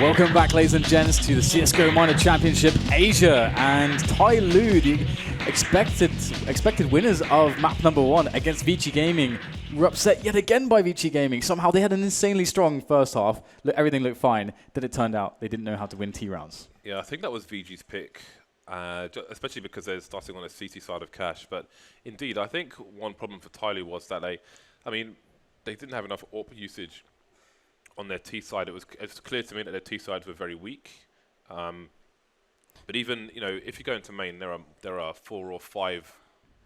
Welcome back, ladies and gents, to the CSGO Minor Championship Asia, and TyLoo, the expected winners of map number 1 against VG Gaming, were upset yet again by VG Gaming. Somehow they had an insanely strong first half. Everything looked fine. Then it turned out they didn't know how to win T rounds. Yeah, I think that was VG's pick, especially because they're starting on the CT side of cash. But indeed, I think one problem for TyLoo was that they didn't have enough AWP usage on their T side. It was clear to me that their T sides were very weak. But even, if you go into main, there are 4 or 5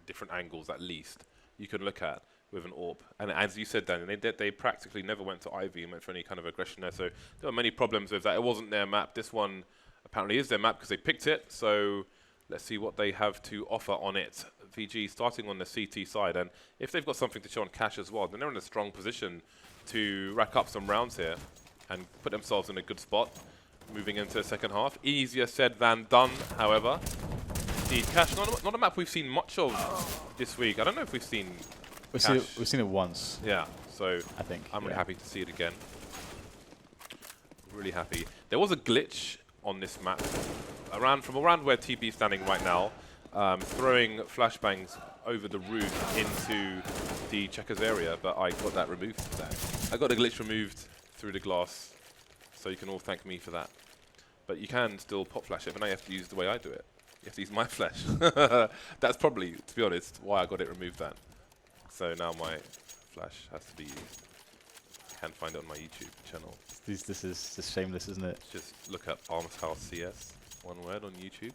different angles at least you can look at with an AWP. And as you said, Dan, they practically never went to Ivy and went for any kind of aggression there. So there were many problems with that. It wasn't their map. This one apparently is their map because they picked it. So let's see what they have to offer on it. VG starting on the CT side. And if they've got something to show on cash as well, then they're in a strong position to rack up some rounds here and put themselves in a good spot moving into the second half. Easier said than done, however. Indeed, cash, not a map we've seen much of this week. I don't know if we've seen cash. We've seen it once. Yeah, so I think I'm really happy to see it again. Really happy. There was a glitch on this map from around where TB is standing right now, throwing flashbangs over the roof into the checkers area, but I got that removed. I got the glitch removed through the glass, so you can all thank me for that. But you can still pop flash it, but now you have to use the way I do it. You have to use my flash. That's probably, to be honest, why I got it removed then. So now my flash has to be used. You can find it on my YouTube channel. This is just shameless, isn't it? Just look up Arms House CS, one word, on YouTube.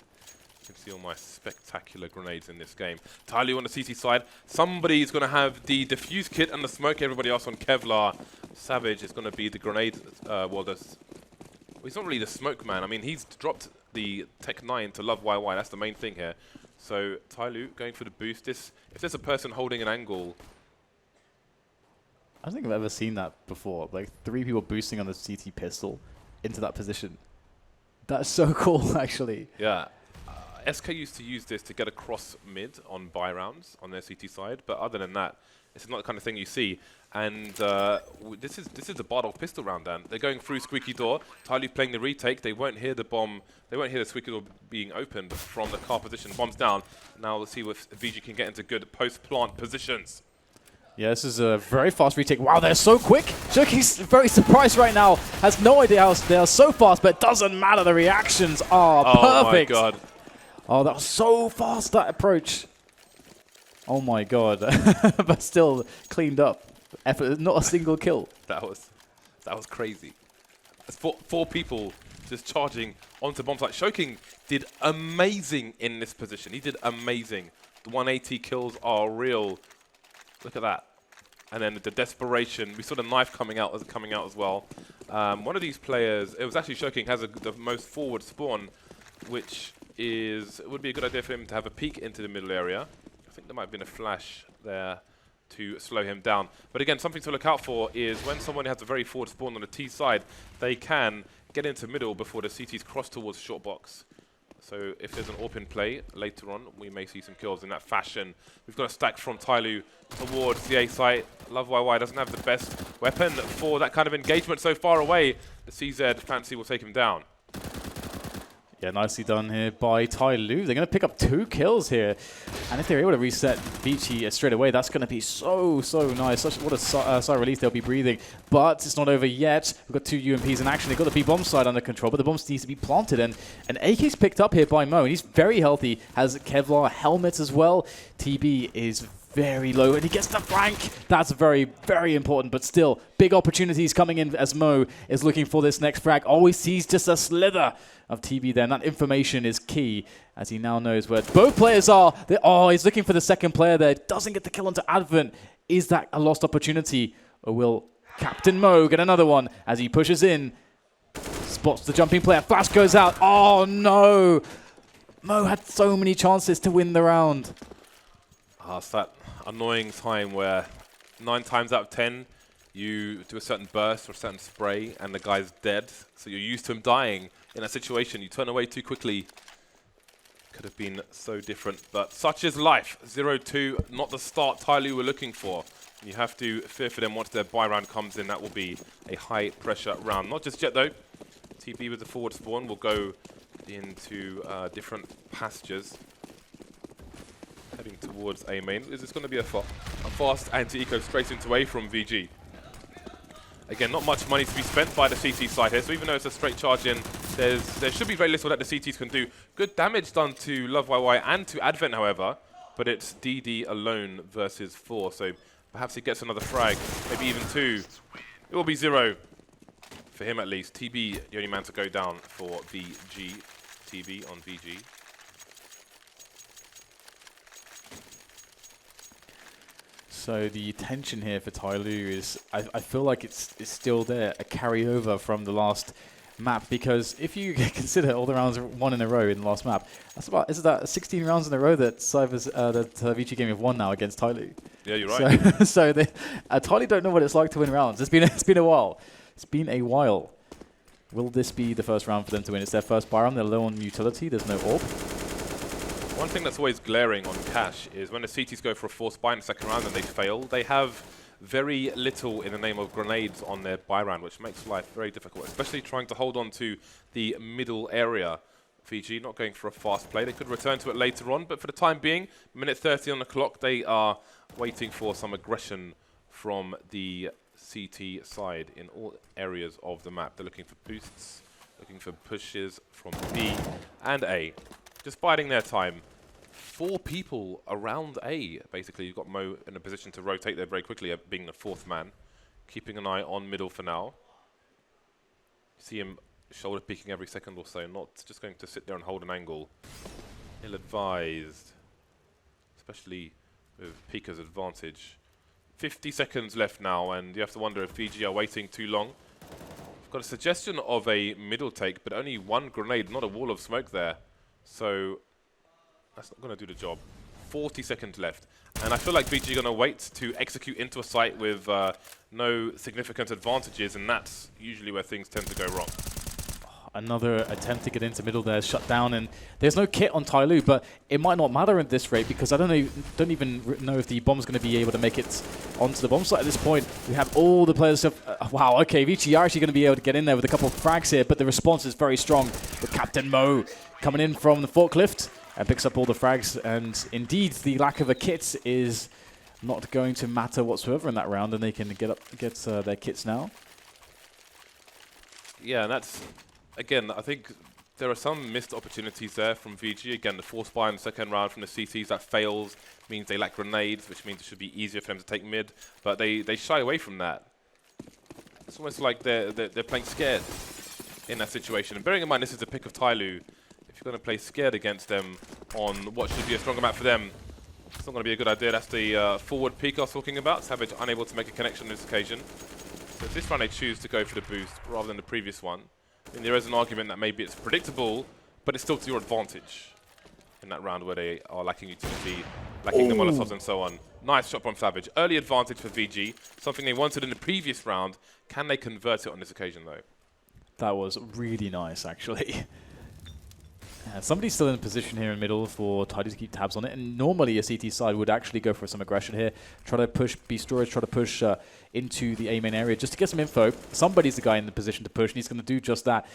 You can see all my spectacular grenades in this game. TyLoo on the CT side. Somebody's going to have the defuse kit and the smoke. Everybody else on Kevlar. Savage is going to be the grenade. Well, he's not really the smoke man. I mean, he's dropped the Tech 9 to Love YY. That's the main thing here. So TyLoo going for the boost. If there's a person holding an angle, I don't think I've ever seen that before. Like 3 people boosting on the CT pistol into that position. That's so cool, actually. Yeah. SK used to use this to get across mid on buy rounds on their CT side, but other than that, it's not the kind of thing you see. And this is the Bardolph pistol round, Dan. They're going through squeaky door. TyLoo playing the retake. They won't hear the bomb. They won't hear the squeaky door being opened from the car position. Bombs down. Now let's see if VG can get into good post-plant positions. Yeah, this is a very fast retake. Wow, they're so quick. Shoki's very surprised right now. Has no idea how they are so fast, but it doesn't matter. The reactions are perfect. Oh my god. Oh, that was so fast, that approach. Oh my god. But still cleaned up. Effort, not a single kill. That was crazy. That's four people just charging onto bomb site. Shoking did amazing in this position. He did amazing. The 180 kills are real. Look at that. And then the desperation. We saw the knife coming out as well. One of these players, it was actually Shoking, has the most forward spawn, which would be a good idea for him to have a peek into the middle area. I think there might have been a flash there to slow him down. But again, something to look out for is when someone has a very forward spawn on the T side, they can get into middle before the CTs cross towards short box. So if there's an AWP in play later on, we may see some kills in that fashion. We've got a stack from TyLoo towards the A site. Love YY doesn't have the best weapon for that kind of engagement so far away. The CZ fancy will take him down. Yeah, nicely done here by TyLoo. They're going to pick up 2 kills here. And if they're able to reset VG straight away, that's going to be so nice. What a sigh release they'll be breathing. But it's not over yet. We've got 2 UMPs in action. They've got the B-bomb side under control, but the bombs needs to be planted. And AK's picked up here by Mo, and he's very healthy. Has Kevlar helmet as well. TB is very low, and he gets the flank. That's very, very important, but still, big opportunities coming in as Mo is looking for this next frag. Oh, he sees just a slither of TB there, and that information is key, as he now knows where both players are. Oh, he's looking for the second player there. Doesn't get the kill onto Advent. Is that a lost opportunity, or will Captain Mo get another one as he pushes in? Spots the jumping player. Flash goes out. Oh, no. Mo had so many chances to win the round. It's that annoying time where 9 times out of 10, you do a certain burst or a certain spray and the guy's dead. So you're used to him dying. In that situation, you turn away too quickly. Could have been so different, but such is life. 0-2, not the start TyLoo were looking for. You have to fear for them once their buy round comes in. That will be a high pressure round. Not just yet though. TB with the forward spawn will go into different pastures. Heading towards A main. Is this going to be a fast anti-eco straight into A from VG? Again, not much money to be spent by the CT side here, so even though it's a straight charge in, there should be very little that the CTs can do. Good damage done to Love YY and to Advent, however, but it's DD alone versus 4, so perhaps he gets another frag, maybe even 2. It will be 0 for him at least. TB, the only man to go down for VG. TB on VG. So the tension here for TyLoo is, I feel like it's still there, a carryover from the last map, because if you consider all the rounds won in a row in the last map, that's about, is that 16 rounds in a row that VG Gaming have won now against TyLoo? Yeah, you're right. So TyLoo don't know what it's like to win rounds. It's been a while. It's been a while. Will this be the first round for them to win? It's their first buy round. They're low on utility. There's no orb. One thing that's always glaring on Cash is when the CTs go for a forced buy in the second round and they fail, they have very little in the name of grenades on their buy round, which makes life very difficult, especially trying to hold on to the middle area. VG not going for a fast play. They could return to it later on, but for the time being, minute 30 on the clock, they are waiting for some aggression from the CT side in all areas of the map. They're looking for boosts, looking for pushes from B and A. Just biding their time. 4 people around A, basically. You've got Mo in a position to rotate there very quickly, being the 4th man. Keeping an eye on middle for now. See him shoulder peeking every second or so, not just going to sit there and hold an angle. Ill-advised, especially with Pika's advantage. 50 seconds left now, and you have to wonder if VG are waiting too long. I've got a suggestion of a middle take, but only 1 grenade, not a wall of smoke there. So that's not going to do the job. 40 seconds left. And I feel like VG are going to wait to execute into a site with no significant advantages, and that's usually where things tend to go wrong. Another attempt to get into middle there, shut down, and there's no kit on TyLoo, but it might not matter at this rate because I don't even know if the bomb's going to be able to make it onto the bomb site at this point. We have all the players. Wow, okay, VG are actually going to be able to get in there with a couple of frags here, but the response is very strong with Captain Mo coming in from the forklift and picks up all the frags, and indeed the lack of a kit is not going to matter whatsoever in that round, and they can get their kits now. Yeah, and that's... Again, I think there are some missed opportunities there from VG. Again, the force buy in the second round from the CTs, that fails, means they lack grenades, which means it should be easier for them to take mid. But they shy away from that. It's almost like they're playing scared in that situation. And bearing in mind, this is the pick of TyLoo. If you're going to play scared against them on what should be a stronger map for them, it's not going to be a good idea. That's the forward peak I was talking about. Savage unable to make a connection on this occasion. So this round they choose to go for the boost rather than the previous one. And there is an argument that maybe it's predictable, but it's still to your advantage in that round where they are lacking utility, lacking the Molotovs and so on. Nice shot from Savage. Early advantage for VG, something they wanted in the previous round. Can they convert it on this occasion, though? That was really nice, actually. Somebody's still in position here in middle for TyLoo to keep tabs on it, and normally a CT side would actually go for some aggression here, try to push B storage, try to push into the A main area just to get some info. Somebody's the guy in the position to push, and he's going to do just that.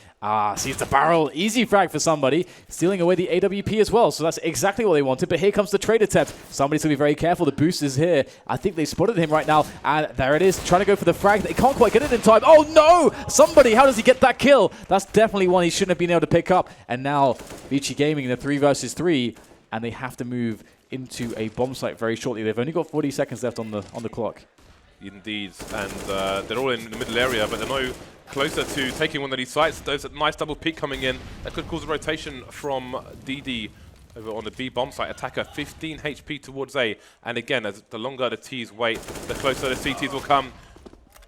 Sees the barrel, easy frag for somebody, stealing away the AWP as well, so that's exactly what they wanted, but here comes the trade attempt. Somebody's going to be very careful, the boost is here. I think they spotted him right now, and there it is, trying to go for the frag. They can't quite get it in time. Oh no! Somebody, how does he get that kill? That's definitely one he shouldn't have been able to pick up, and now VG Gaming in a 3 versus 3, and they have to move into a bomb site very shortly. They've only got 40 seconds left on the clock. Indeed, and they're all in the middle area, but they're no closer to taking one of these sites. There's a nice double peek coming in. That could cause a rotation from DD over on the B bomb site. Attacker 15 HP towards A, and again, as the longer the T's wait, the closer the CTs will come.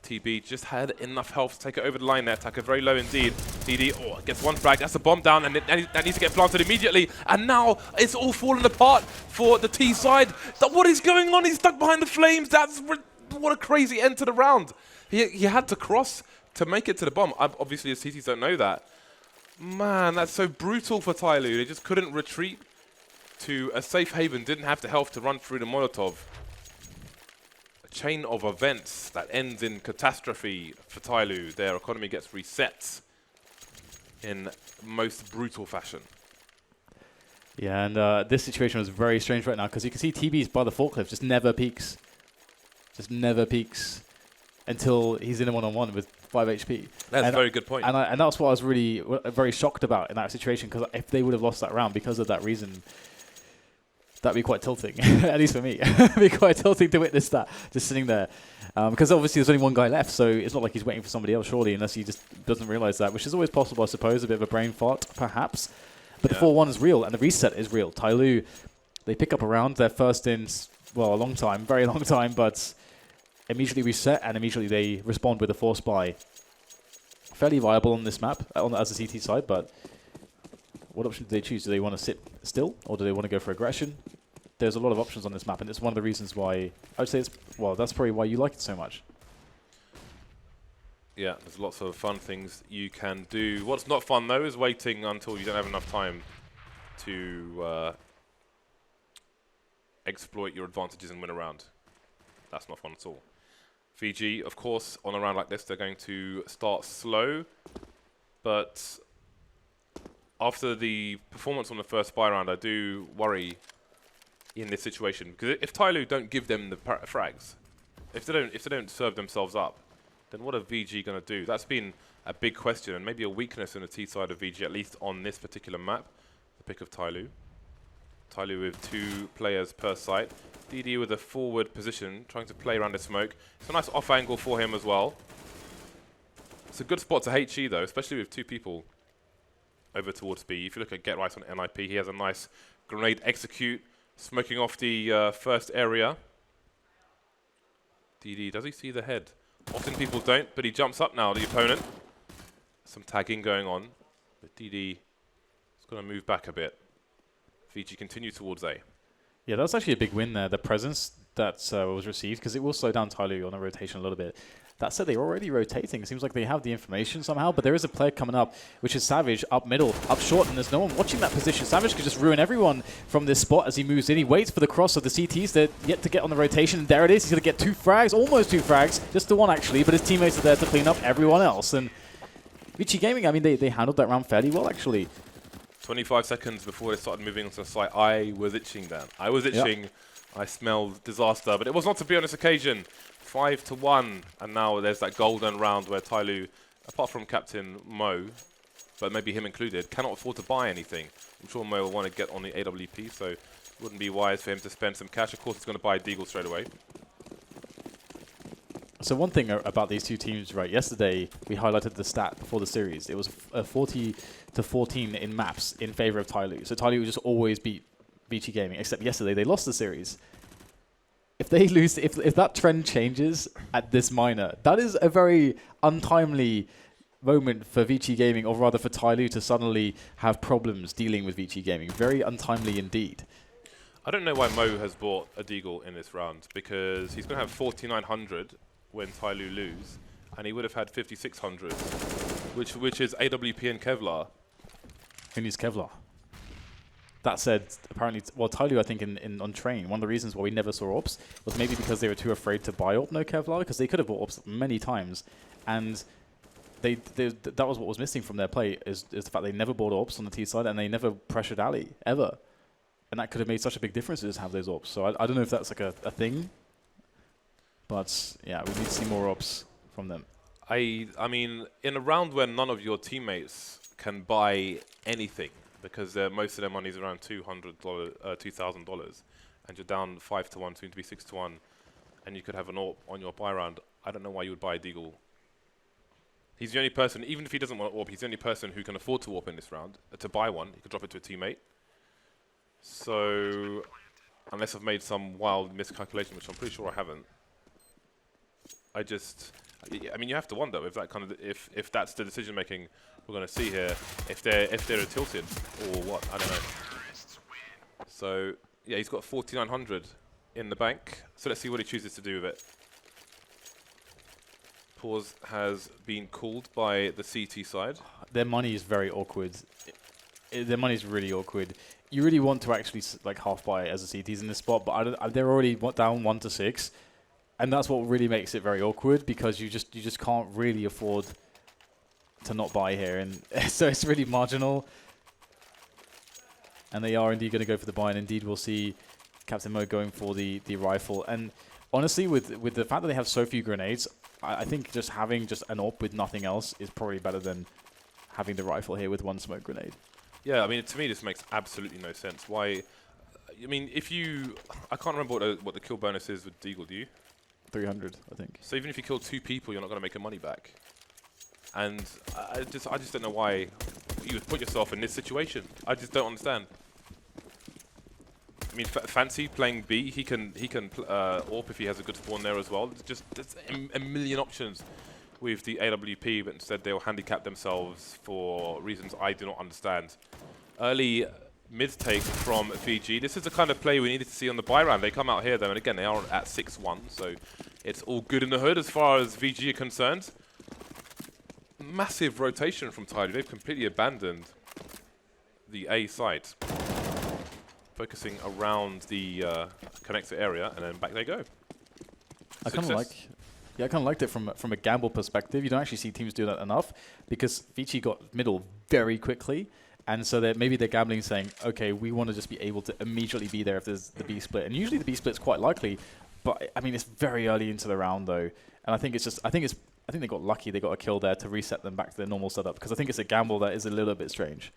TB just had enough health to take it over the line there. Attacker very low indeed. DD gets one frag. That's a bomb down, and that needs to get planted immediately. And now it's all falling apart for the T side. What is going on? He's stuck behind the flames. What a crazy end to the round. He had to cross to make it to the bomb. Obviously, the CTs don't know that. Man, that's so brutal for TyLoo. They just couldn't retreat to a safe haven. Didn't have the health to run through the Molotov. Chain of events that ends in catastrophe for TyLoo. Their economy gets reset. in most brutal fashion. Yeah, and this situation was very strange right now because you can see TB's by the forklift just never peaks. Just never peaks until he's in a one-on-one with 5 HP. That's a very good point. And that's what I was really very shocked about in that situation, because if they would have lost that round because of that reason, that'd be quite tilting, at least for me. It'd be quite tilting to witness that, just sitting there. Because obviously there's only one guy left, so it's not like he's waiting for somebody else, surely, unless he just doesn't realize that, which is always possible, I suppose, a bit of a brain fart, perhaps. But the 4-1 is real, and the reset is real. TyLoo, they pick up a round, they're first in, well, a long time, very long time, but immediately reset, and immediately they respond with a force buy. Fairly viable on this map, as a CT side, but what option do they choose? Do they want to sit still, or do they want to go for aggression? There's a lot of options on this map, and it's one of the reasons why, I would say it's, well, that's probably why you like it so much. Yeah, there's lots of fun things you can do. What's not fun, though, is waiting until you don't have enough time to exploit your advantages and win a round. That's not fun at all. VG, of course, on a round like this, they're going to start slow, but after the performance on the first buy round, I do worry in this situation, because if TyLoo don't give them the frags, if they don't serve themselves up, then what are VG going to do? That's been a big question, and maybe a weakness in the T side of VG, at least on this particular map. The pick of TyLoo. TyLoo with 2 players per site. DD with a forward position, trying to play around the smoke. It's a nice off angle for him as well. It's a good spot to HE though, especially with 2 people over towards B. If you look at Get Right on NIP, he has a nice grenade execute, smoking off the first area. DD, does he see the head? Often people don't, but he jumps up now, the opponent. Some tagging going on, but DD is going to move back a bit. VG continue towards A. Yeah, that's actually a big win there, the presence that was received, because it will slow down TyLoo on a rotation a little bit. That said, they're already rotating. It seems like they have the information somehow, but there is a player coming up, which is Savage, up middle, up short, and there's no one watching that position. Savage could just ruin everyone from this spot as he moves in. He waits for the cross of the CTs. They're yet to get on the rotation, and there it is. He's going to get 2 frags, almost 2 frags, just the one actually, but his teammates are there to clean up everyone else. And VG Gaming, I mean, they handled that round fairly well, actually. 25 seconds before they started moving onto the site, I was itching then. I was itching. Yep. I smelled disaster, but it was not to be on this occasion. 5-1, and now there's that golden round where TyLoo, apart from Captain Mo, but maybe him included, cannot afford to buy anything. I'm sure Mo will want to get on the AWP, so it wouldn't be wise for him to spend some cash. Of course, he's going to buy Deagle straight away. So one thing about these 2 teams, right, yesterday we highlighted the stat before the series. It was 40-14 in maps in favor of TyLoo. So TyLoo would just always beat VG Gaming, except yesterday they lost the series. If they lose, if that trend changes at this minor, that is a very untimely moment for VG Gaming, or rather for TyLoo to suddenly have problems dealing with VG Gaming. Very untimely indeed. I don't know why Mo has bought a Deagle in this round, because he's going to have 4,900 when TyLoo lose, and he would have had 5,600, which is AWP and Kevlar. Who needs Kevlar? That said, apparently, well, TyLoo, I think, on train, one of the reasons why we never saw AWPs was maybe because they were too afraid to buy AWP no Kevlar, because they could have bought AWPs many times, and that was what was missing from their play, is the fact they never bought AWPs on the T side, and they never pressured Ali, ever. And that could have made such a big difference to just have those AWPs. So I don't know if that's like a thing, but yeah, we need to see more AWPs from them. I mean, in a round where none of your teammates can buy anything, because most of their money is around $2,000, and you're down 5-1, soon to be 6-1, and you could have an AWP on your buy round. I don't know why you would buy a Deagle. He's the only person, even if he doesn't want an AWP, he's the only person who can afford to AWP in this round, to buy one. He could drop it to a teammate. So, unless I've made some wild miscalculation, which I'm pretty sure I haven't, I mean, you have to wonder if that if that's the decision making we're going to see here, if they're tilted or what, I don't know. So yeah, he's got 4,900 in the bank. So let's see what he chooses to do with it. Pause has been called by the CT side. Their money is very awkward. Their money is really awkward. You really want to actually like half buy as a CTs in this spot, but they're already down 1-6. And that's what really makes it very awkward, because you just can't really afford to not buy here, and so it's really marginal. And they are indeed going to go for the buy, and indeed we'll see Captain Mo going for the rifle. And honestly, with the fact that they have so few grenades, I think just having just an AWP with nothing else is probably better than having the rifle here with one smoke grenade. Yeah, I mean, to me, this makes absolutely no sense. Why? I mean, if you... I can't remember what the kill bonus is with Deagle, do you? 300, I think. So even if you kill 2 people, you're not going to make your money back. And I just don't know why you would put yourself in this situation. I just don't understand. I mean, Fancy playing B, he can AWP if he has a good spawn there as well. There's a million options with the AWP, but instead they'll handicap themselves for reasons I do not understand. Early mid-take from VG. This is the kind of play we needed to see on the buy round. They come out here though, and again, they are at 6-1, so it's all good in the hood as far as VG are concerned. Massive rotation from TyLoo. They've completely abandoned the A site, focusing around the connector area, and then back they go. I kind of liked it from a gamble perspective. You don't actually see teams do that enough because VG got middle very quickly, and so that maybe they're gambling, saying, okay, we want to just be able to immediately be there if there's the B split, and usually the B split's quite likely, but I mean it's very early into the round though, and I think they got lucky. They got a kill there to reset them back to their normal setup because I think it's a gamble that is a little bit strange.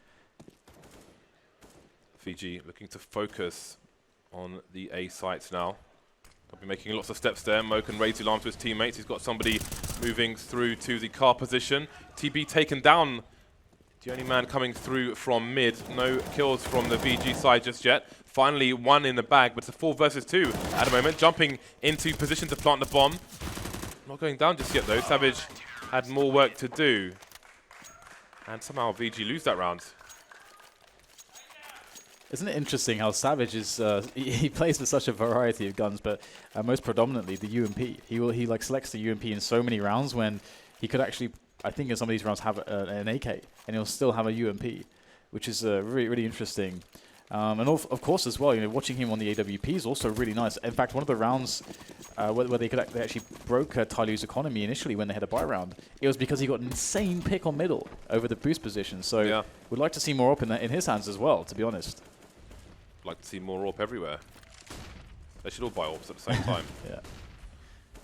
VG looking to focus on the A sites now. I'll be making lots of steps there. Mo can raise the alarm to his teammates. He's got somebody moving through to the car position. TB taken down. The only man coming through from mid. No kills from the VG side just yet. Finally, one in the bag, but it's a 4 versus 2 at the moment. Jumping into position to plant the bomb. Not going down just yet, though. Savage had more work to do. And somehow VG lose that round. Isn't it interesting how Savage is? He plays with such a variety of guns, but most predominantly the UMP. He like selects the UMP in so many rounds when he could actually, I think, in some of these rounds have an AK, and he'll still have a UMP, which is really interesting. And of course as well, watching him on the AWP is also really nice. In fact, one of the rounds where they actually broke TyLoo's economy initially when they had a buy round, it was because he got an insane pick on middle over the boost position. So yeah, we'd like to see more up in his hands as well, to be honest. Like to see more AWP everywhere. They should all buy AWPs at the same time. Yeah.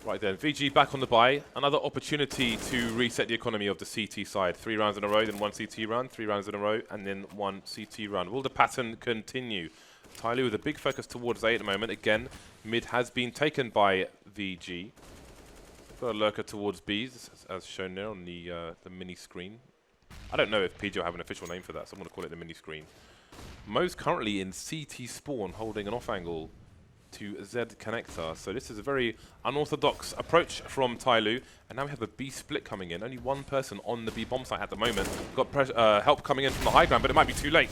Right then, VG back on the buy. Another opportunity to reset the economy of the CT side. 3 rounds in a row, then 1 CT run. 3 rounds in a row, and then 1 CT run. Will the pattern continue? TyLoo with a big focus towards A at the moment. Again, mid has been taken by VG. They've got a lurker towards B, as shown there on the mini screen. I don't know if PG will have an official name for that, so I'm going to call it the mini screen. Mo's currently in CT spawn, holding an off angle to Z connector. So this is a very unorthodox approach from TyLoo. And now we have a B split coming in. Only one person on the B bomb site at the moment. Got help coming in from the high ground, but it might be too late.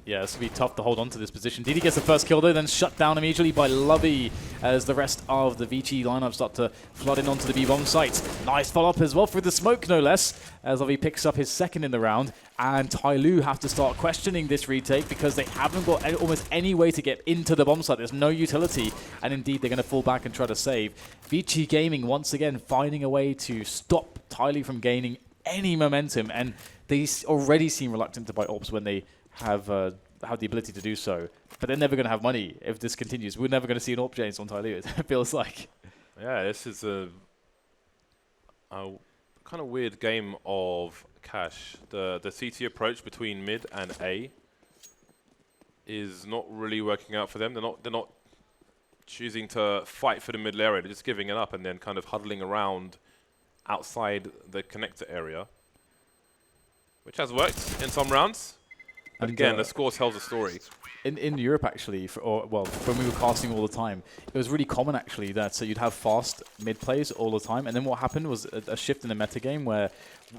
Yeah, it's going to be tough to hold on to this position. DD gets the first kill, though, then shut down immediately by Lovey as the rest of the VG lineup start to flood in onto the B-bomb site. Nice follow-up as well for the smoke, no less, as Lovey picks up his second in the round. And TyLoo have to start questioning this retake because they haven't got almost any way to get into the bomb site. There's no utility, and indeed they're going to fall back and try to save. VG Gaming, once again, finding a way to stop TyLoo from gaining any momentum, and they already seem reluctant to buy AWPs when they have the ability to do so, but they're never going to have money if this continues. We're never going to see an AWP James on TyLoo, it feels like. Yeah, this is a kind of weird game of cash. The CT approach between mid and A is not really working out for them. They're not choosing to fight for the middle area. They're just giving it up and then kind of huddling around outside the connector area, which has worked in some rounds. But again, the score tells a story. In Europe, actually, when we were casting all the time, it was really common, actually, that you'd have fast mid plays all the time. And then what happened was a shift in the metagame where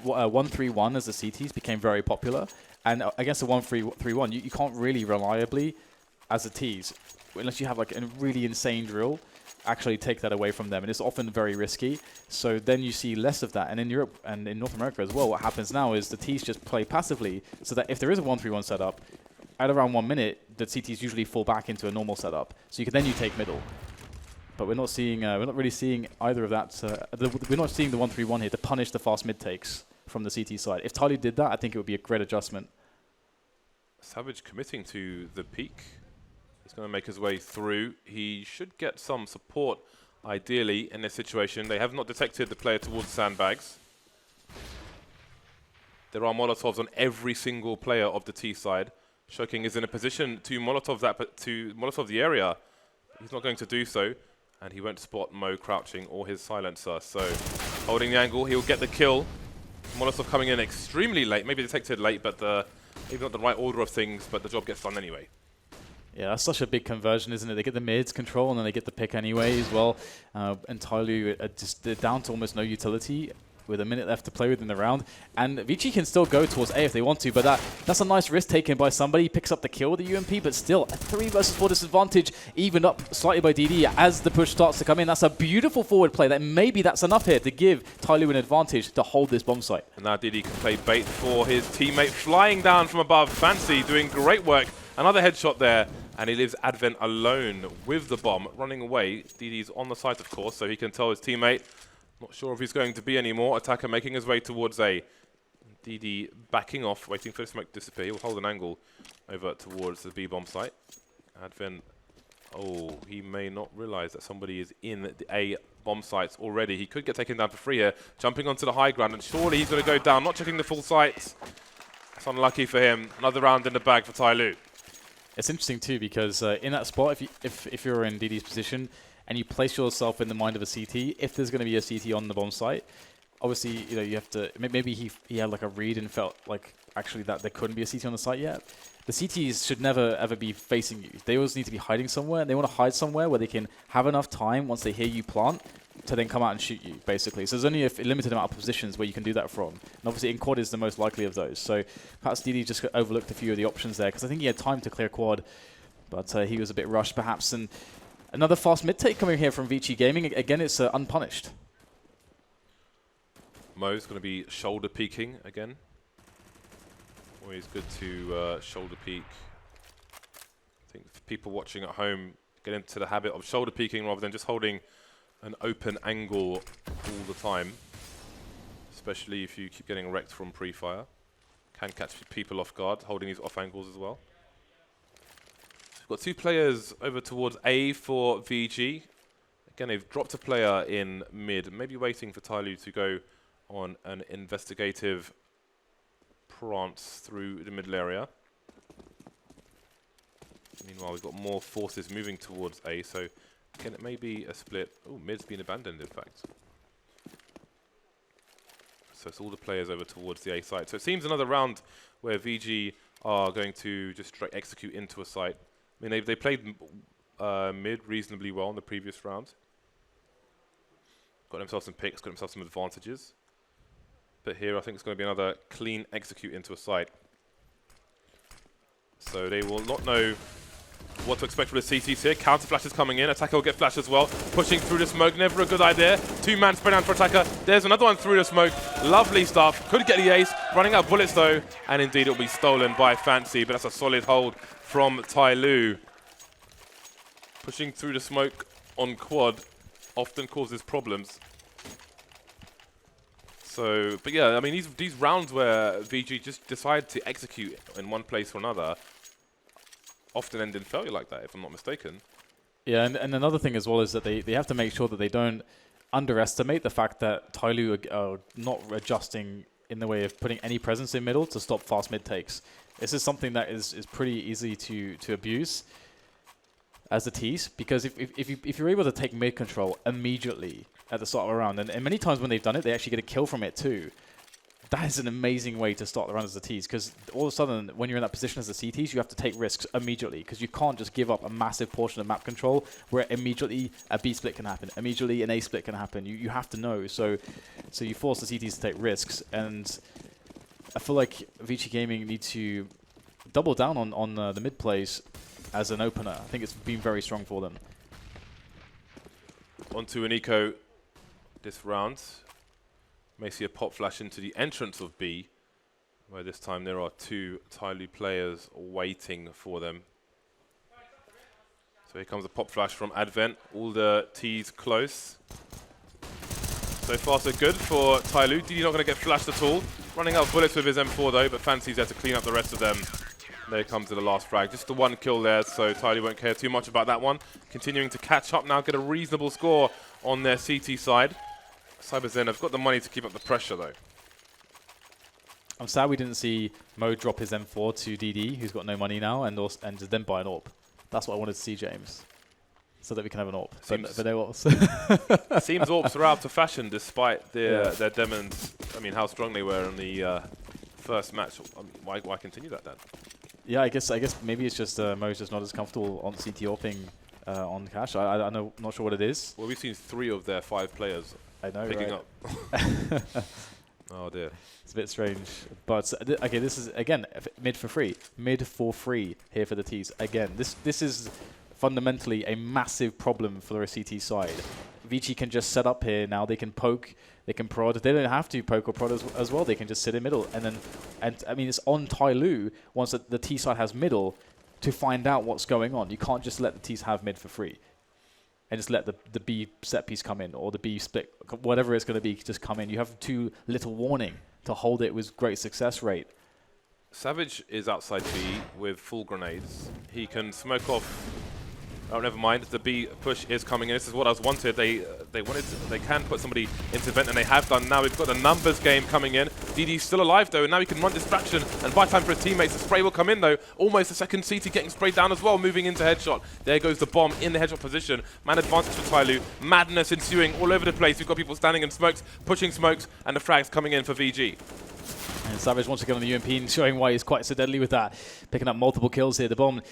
1-3-1 as the CTs became very popular. And against the 1-3-1, you can't really reliably, as a Ts, unless you have like a really insane drill, actually take that away from them, and it's often very risky. So then you see less of that. And in Europe and in North America as well, what happens now is the Ts just play passively, so that if there is a 1-3-1 setup, at around 1 minute, the CTs usually fall back into a normal setup. So you take middle. But we're not seeing, we're not really seeing either of that. We're not seeing the 1-3-1 here to punish the fast mid takes from the CT side. If TyLoo did that, I think it would be a great adjustment. Savage committing to the peak. He's going to make his way through. He should get some support, ideally, in this situation. They have not detected the player towards sandbags. There are Molotovs on every single player of the T side. Shoking is in a position to Molotov the area. He's not going to do so, and he won't spot Mo crouching or his silencer. So, holding the angle, he'll get the kill. Molotov coming in extremely late, maybe detected late, but maybe not the right order of things, but the job gets done anyway. Yeah, that's such a big conversion, isn't it? They get the mids control, and then they get the pick anyway as well. And TyLoo they're down to almost no utility with a minute left to play with in the round. And VG can still go towards A if they want to, but that's a nice risk taken by somebody. He picks up the kill with the UMP, but still, a 3 versus 4 disadvantage, evened up slightly by DD as the push starts to come in. That's a beautiful forward play. That maybe that's enough here to give TyLoo an advantage to hold this bomb site. And now DD can play bait for his teammate, flying down from above. Fancy doing great work. Another headshot there, and he leaves Advent alone with the bomb, running away. DD's on the site, of course, so he can tell his teammate. Not sure if he's going to be anymore. Attacker making his way towards A. DD backing off, waiting for the smoke to disappear. He'll hold an angle over towards the B-bomb site. Advent, oh, he may not realize that somebody is in the A bomb sites already. He could get taken down for free here, jumping onto the high ground, and surely he's going to go down, not checking the full sites. That's unlucky for him. Another round in the bag for TyLoo. It's interesting too because in that spot, if you're in DD's position and you place yourself in the mind of a CT, if there's going to be a CT on the bomb site, obviously you have to. Maybe he had like a read and felt like actually that there couldn't be a CT on the site yet. The CTs should never ever be facing you. They always need to be hiding somewhere. And they want to hide somewhere where they can have enough time once they hear you plant to then come out and shoot you, basically. So there's only a limited amount of positions where you can do that from. And obviously, in quad is the most likely of those. So perhaps DD just overlooked a few of the options there, because I think he had time to clear quad, but he was a bit rushed, perhaps. And another fast mid-take coming here from VG Gaming. Again, it's unpunished. Mo's going to be shoulder peeking again. Always good to shoulder peek. I think for people watching at home, get into the habit of shoulder peeking rather than just holding an open angle all the time, especially if you keep getting wrecked from pre-fire. Can catch people off guard, holding these off angles as well. So we've got 2 players over towards A for VG. Again, they've dropped a player in mid, maybe waiting for TyLoo to go on an investigative prance through the middle area. Meanwhile, we've got more forces moving towards A, so again, it may be a split. Oh, mid's been abandoned, in fact. So it's all the players over towards the A site. So it seems another round where VG are going to just straight execute into a site. I mean, they played mid reasonably well in the previous round. Got themselves some picks, got themselves some advantages. But here, I think it's going to be another clean execute into a site. So they will not know what to expect for the CTs here. Counter flashes coming in. Attacker will get flashed as well. Pushing through the smoke. Never a good idea. 2-man spread down for Attacker. There's another one through the smoke. Lovely stuff. Could get the ace. Running out of bullets though. And indeed it will be stolen by Fancy. But that's a solid hold from TyLoo. Pushing through the smoke on quad often causes problems. So, but yeah, I mean, these rounds where VG just decide to execute in one place or another often end in failure like that, if I'm not mistaken. Yeah, and another thing as well is that they have to make sure that they don't underestimate the fact that TyLoo are not adjusting in the way of putting any presence in middle to stop fast mid takes. This is something that is pretty easy to abuse as a tease, because if you're able to take mid control immediately at the start of a round, and many times when they've done it, they actually get a kill from it too. That is an amazing way to start the round as a tease, because all of a sudden, when you're in that position as a CTs, you have to take risks immediately, because you can't just give up a massive portion of map control where immediately a B split can happen, immediately an A split can happen. You have to know, so you force the CTs to take risks, and I feel like VG Gaming need to double down on the mid plays as an opener. I think it's been very strong for them. On to an eco this round. May see a pop flash into the entrance of B, where this time there are 2 TyLoo players waiting for them. So here comes a pop flash from Advent. All the T's close. So far so good for TyLoo. DD not going to get flashed at all. Running out of bullets with his M4 though, but Fancy's there to clean up the rest of them. There comes to the last frag. Just the one kill there, so TyLoo won't care too much about that one. Continuing to catch up now, get a reasonable score on their CT side. CyberZen have got the money to keep up the pressure though. I'm sad we didn't see Mo drop his M4 to DD, who's got no money now, and just then buy an AWP. That's what I wanted to see, James. So that we can have an AWP, but no AWPs. Seems AWPs are out of fashion despite their demons. I mean, how strong they were in the first match. Why continue that then? Yeah, I guess maybe it's just Mo's just not as comfortable on CT AWPing on Cash. I'm not sure what it is. Well, we've seen 3 of their 5 players picking up. Oh dear. It's a bit strange. But okay, this is again mid for free here for the T's. Again, this is fundamentally a massive problem for the CT side. VG can just set up here now. They can poke, they can prod. They don't have to poke or prod as well. They can just sit in middle, and I mean it's on TyLoo once the T side has middle to find out what's going on. You can't just let the T's have mid for free and just let the B set piece come in, or the B split, whatever it's going to be, just come in. You have too little warning to hold it with great success rate. Savage is outside B with full grenades. He can smoke off. Oh, never mind. The B push is coming in. This is what I was wanted. They can put somebody into vent, and they have done. Now we've got a numbers game coming in. DD's still alive though, and now he can run distraction and buy time for his teammates. The spray will come in though. Almost a second CT getting sprayed down as well, moving into headshot. There goes the bomb in the headshot position. Man advantage for TyLoo. Madness ensuing all over the place. We've got people standing in smokes, pushing smokes, and the frags coming in for VG. And Savage once again on the UMP, and showing why he's quite so deadly with that. Picking up multiple kills here. The bomb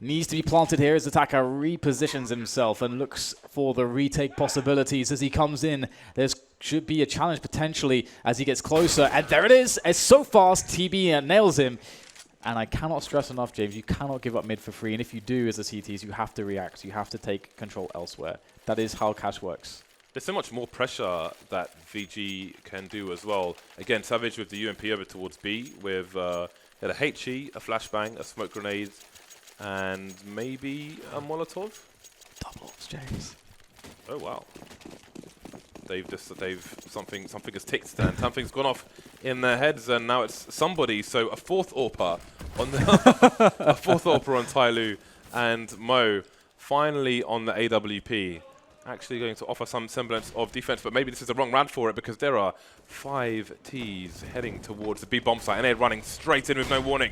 needs to be planted here as attacker repositions himself and looks for the retake possibilities as he comes in. There should be a challenge potentially as he gets closer. And there it is. It's so fast. TB nails him. And I cannot stress enough, James, you cannot give up mid for free. And if you do as the CTs, you have to react. You have to take control elsewhere. That is how Cash works. There's so much more pressure that VG can do as well. Again, Savage with the UMP over towards B with a HE, a flashbang, a smoke grenade, and maybe a Molotov? Double ups, James. Oh wow. Something has ticked and something's gone off in their heads, and now it's somebody. So a fourth AWPer on on TyLoo, and Mo finally on the AWP. Actually going to offer some semblance of defense, but maybe this is the wrong round for it because there are 5 Ts heading towards the B bomb site, and they're running straight in with no warning.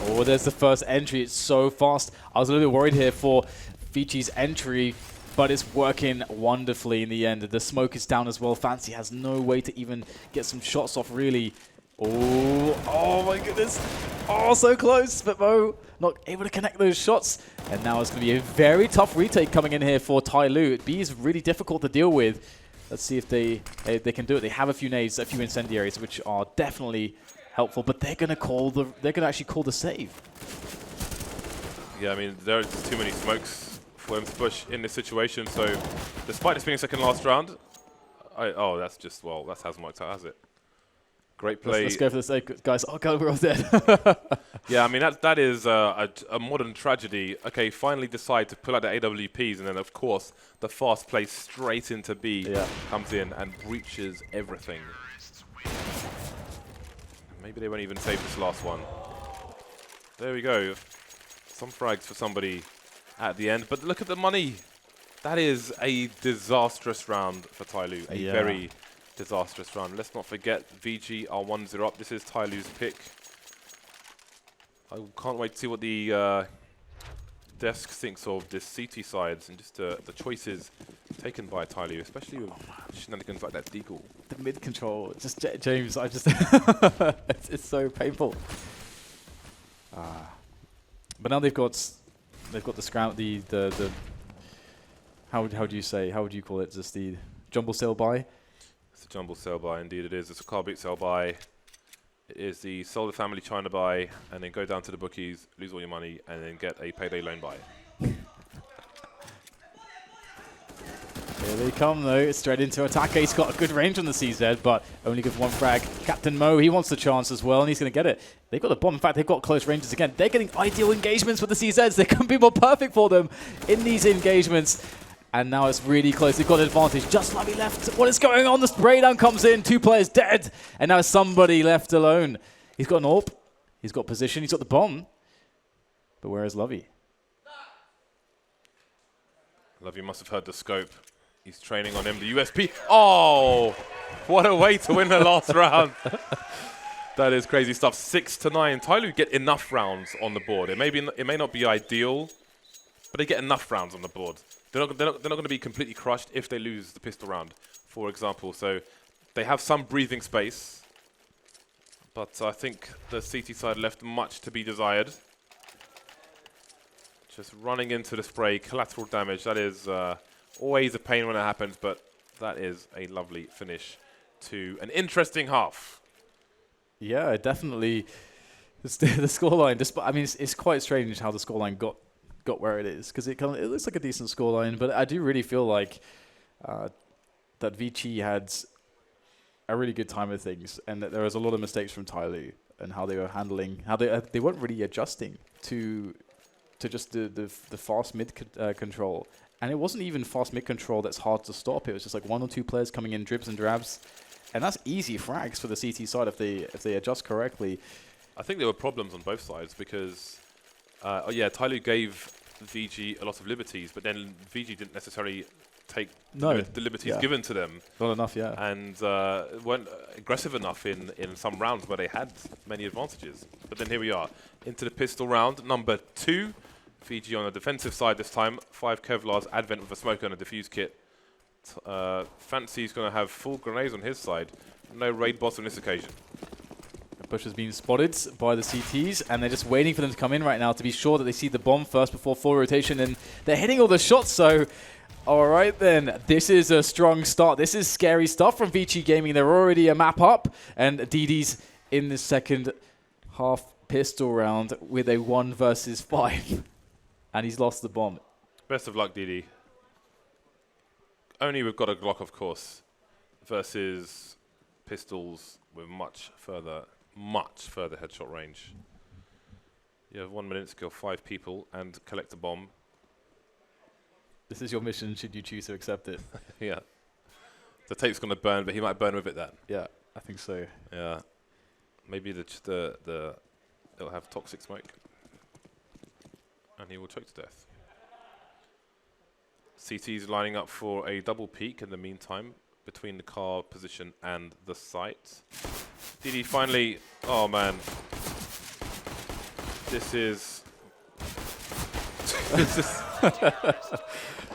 Oh, there's the first entry. It's so fast. I was a little bit worried here for VG's entry, but it's working wonderfully in the end. The smoke is down as well. Fancy has no way to even get some shots off, really. Oh my goodness. Oh, so close, but Mo not able to connect those shots. And now it's going to be a very tough retake coming in here for TyLoo. B is really difficult to deal with. Let's see if they can do it. They have a few nades, a few incendiaries, which are definitely helpful, but they're going to actually call the save. Yeah, I mean, there's too many smokes for him to push in this situation. So, despite this being a second last round, that's hasn't worked out, has it? Great play. Let's go for the save, guys. Oh god, we're all dead. Yeah, I mean that is a modern tragedy. Okay, finally decide to pull out the AWPs, and then of course the fast play straight into B comes in and breaches everything. Maybe they won't even save this last one. There we go. Some frags for somebody at the end. But look at the money. That is a disastrous round for TyLoo. A very disastrous round. Let's not forget VG are 1-0 up. This is TyLoo's pick. I can't wait to see what the desk thinks of this CT sides and just the choices taken by TyLoo, especially with shenanigans like that deagle. The mid control, just James, I just it's so painful. But now they've got the scram, the how would you call it? Just the jumble sale buy. It's a jumble sale buy, indeed it is. It's a car boot sale buy. It is the sell the family China buy, and then go down to the bookies, lose all your money, and then get a payday loan buy. Here they come though, straight into attack. He's got a good range on the CZ, but only gives one frag. Captain Mo, he wants the chance as well, and he's going to get it. They've got the bomb. In fact, they've got close ranges again. They're getting ideal engagements with the CZs. They couldn't be more perfect for them in these engagements. And now it's really close. They've got an advantage. Just Lovey left. What is going on? The spray down comes in. 2 players dead. And now somebody left alone. He's got an AWP. He's got position. He's got the bomb. But where is Lovey? Lovey must have heard the scope. He's training on him. The USP. Oh, what a way to win the last round. That is crazy stuff. 6-9. TyLoo get enough rounds on the board. It may not be ideal, but they get enough rounds on the board. They're not going to be completely crushed if they lose the pistol round, for example. So they have some breathing space, but I think the CT side left much to be desired. Just running into the spray, collateral damage. That is always a pain when it happens, but that is a lovely finish to an interesting half. Yeah, definitely. The scoreline, I mean, it's quite strange how the scoreline got where it is, because it looks like a decent scoreline, but I do really feel like that VG had a really good time with things, and that there was a lot of mistakes from TyLoo and how they were handling, how they weren't really adjusting to just the fast mid control. And it wasn't even fast mid control that's hard to stop. It was just like 1 or 2 players coming in dribs and drabs, and that's easy frags for the CT side if they adjust correctly. I think there were problems on both sides because, TyLoo gave VG a lot of liberties, but then VG didn't necessarily take the liberties given to them. Not enough, yeah. And weren't aggressive enough in some rounds where they had many advantages. But then here we are, into the pistol round, number 2. VG on the defensive side this time. 5 Kevlar's Advent with a smoker and a defuse kit. Fancy's going to have full grenades on his side. No raid boss on this occasion. Bush has been spotted by the CTs, and they're just waiting for them to come in right now to be sure that they see the bomb first before full rotation, and they're hitting all the shots, so all right then. This is a strong start. This is scary stuff from VG Gaming. They're already a map up, and DD's in the second half pistol round with a 1 versus 5, and he's lost the bomb. Best of luck, DD. Only we've got a Glock, of course, versus pistols with much further headshot range. You have 1 minute to kill 5 people and collect a bomb. This is your mission, should you choose to accept it. Yeah. The tape's going to burn, but he might burn with it then. Yeah, I think so. Yeah. Maybe it'll have toxic smoke. And he will choke to death. CT's lining up for a double peek in the meantime between the car position and the site. DD finally, oh man. This is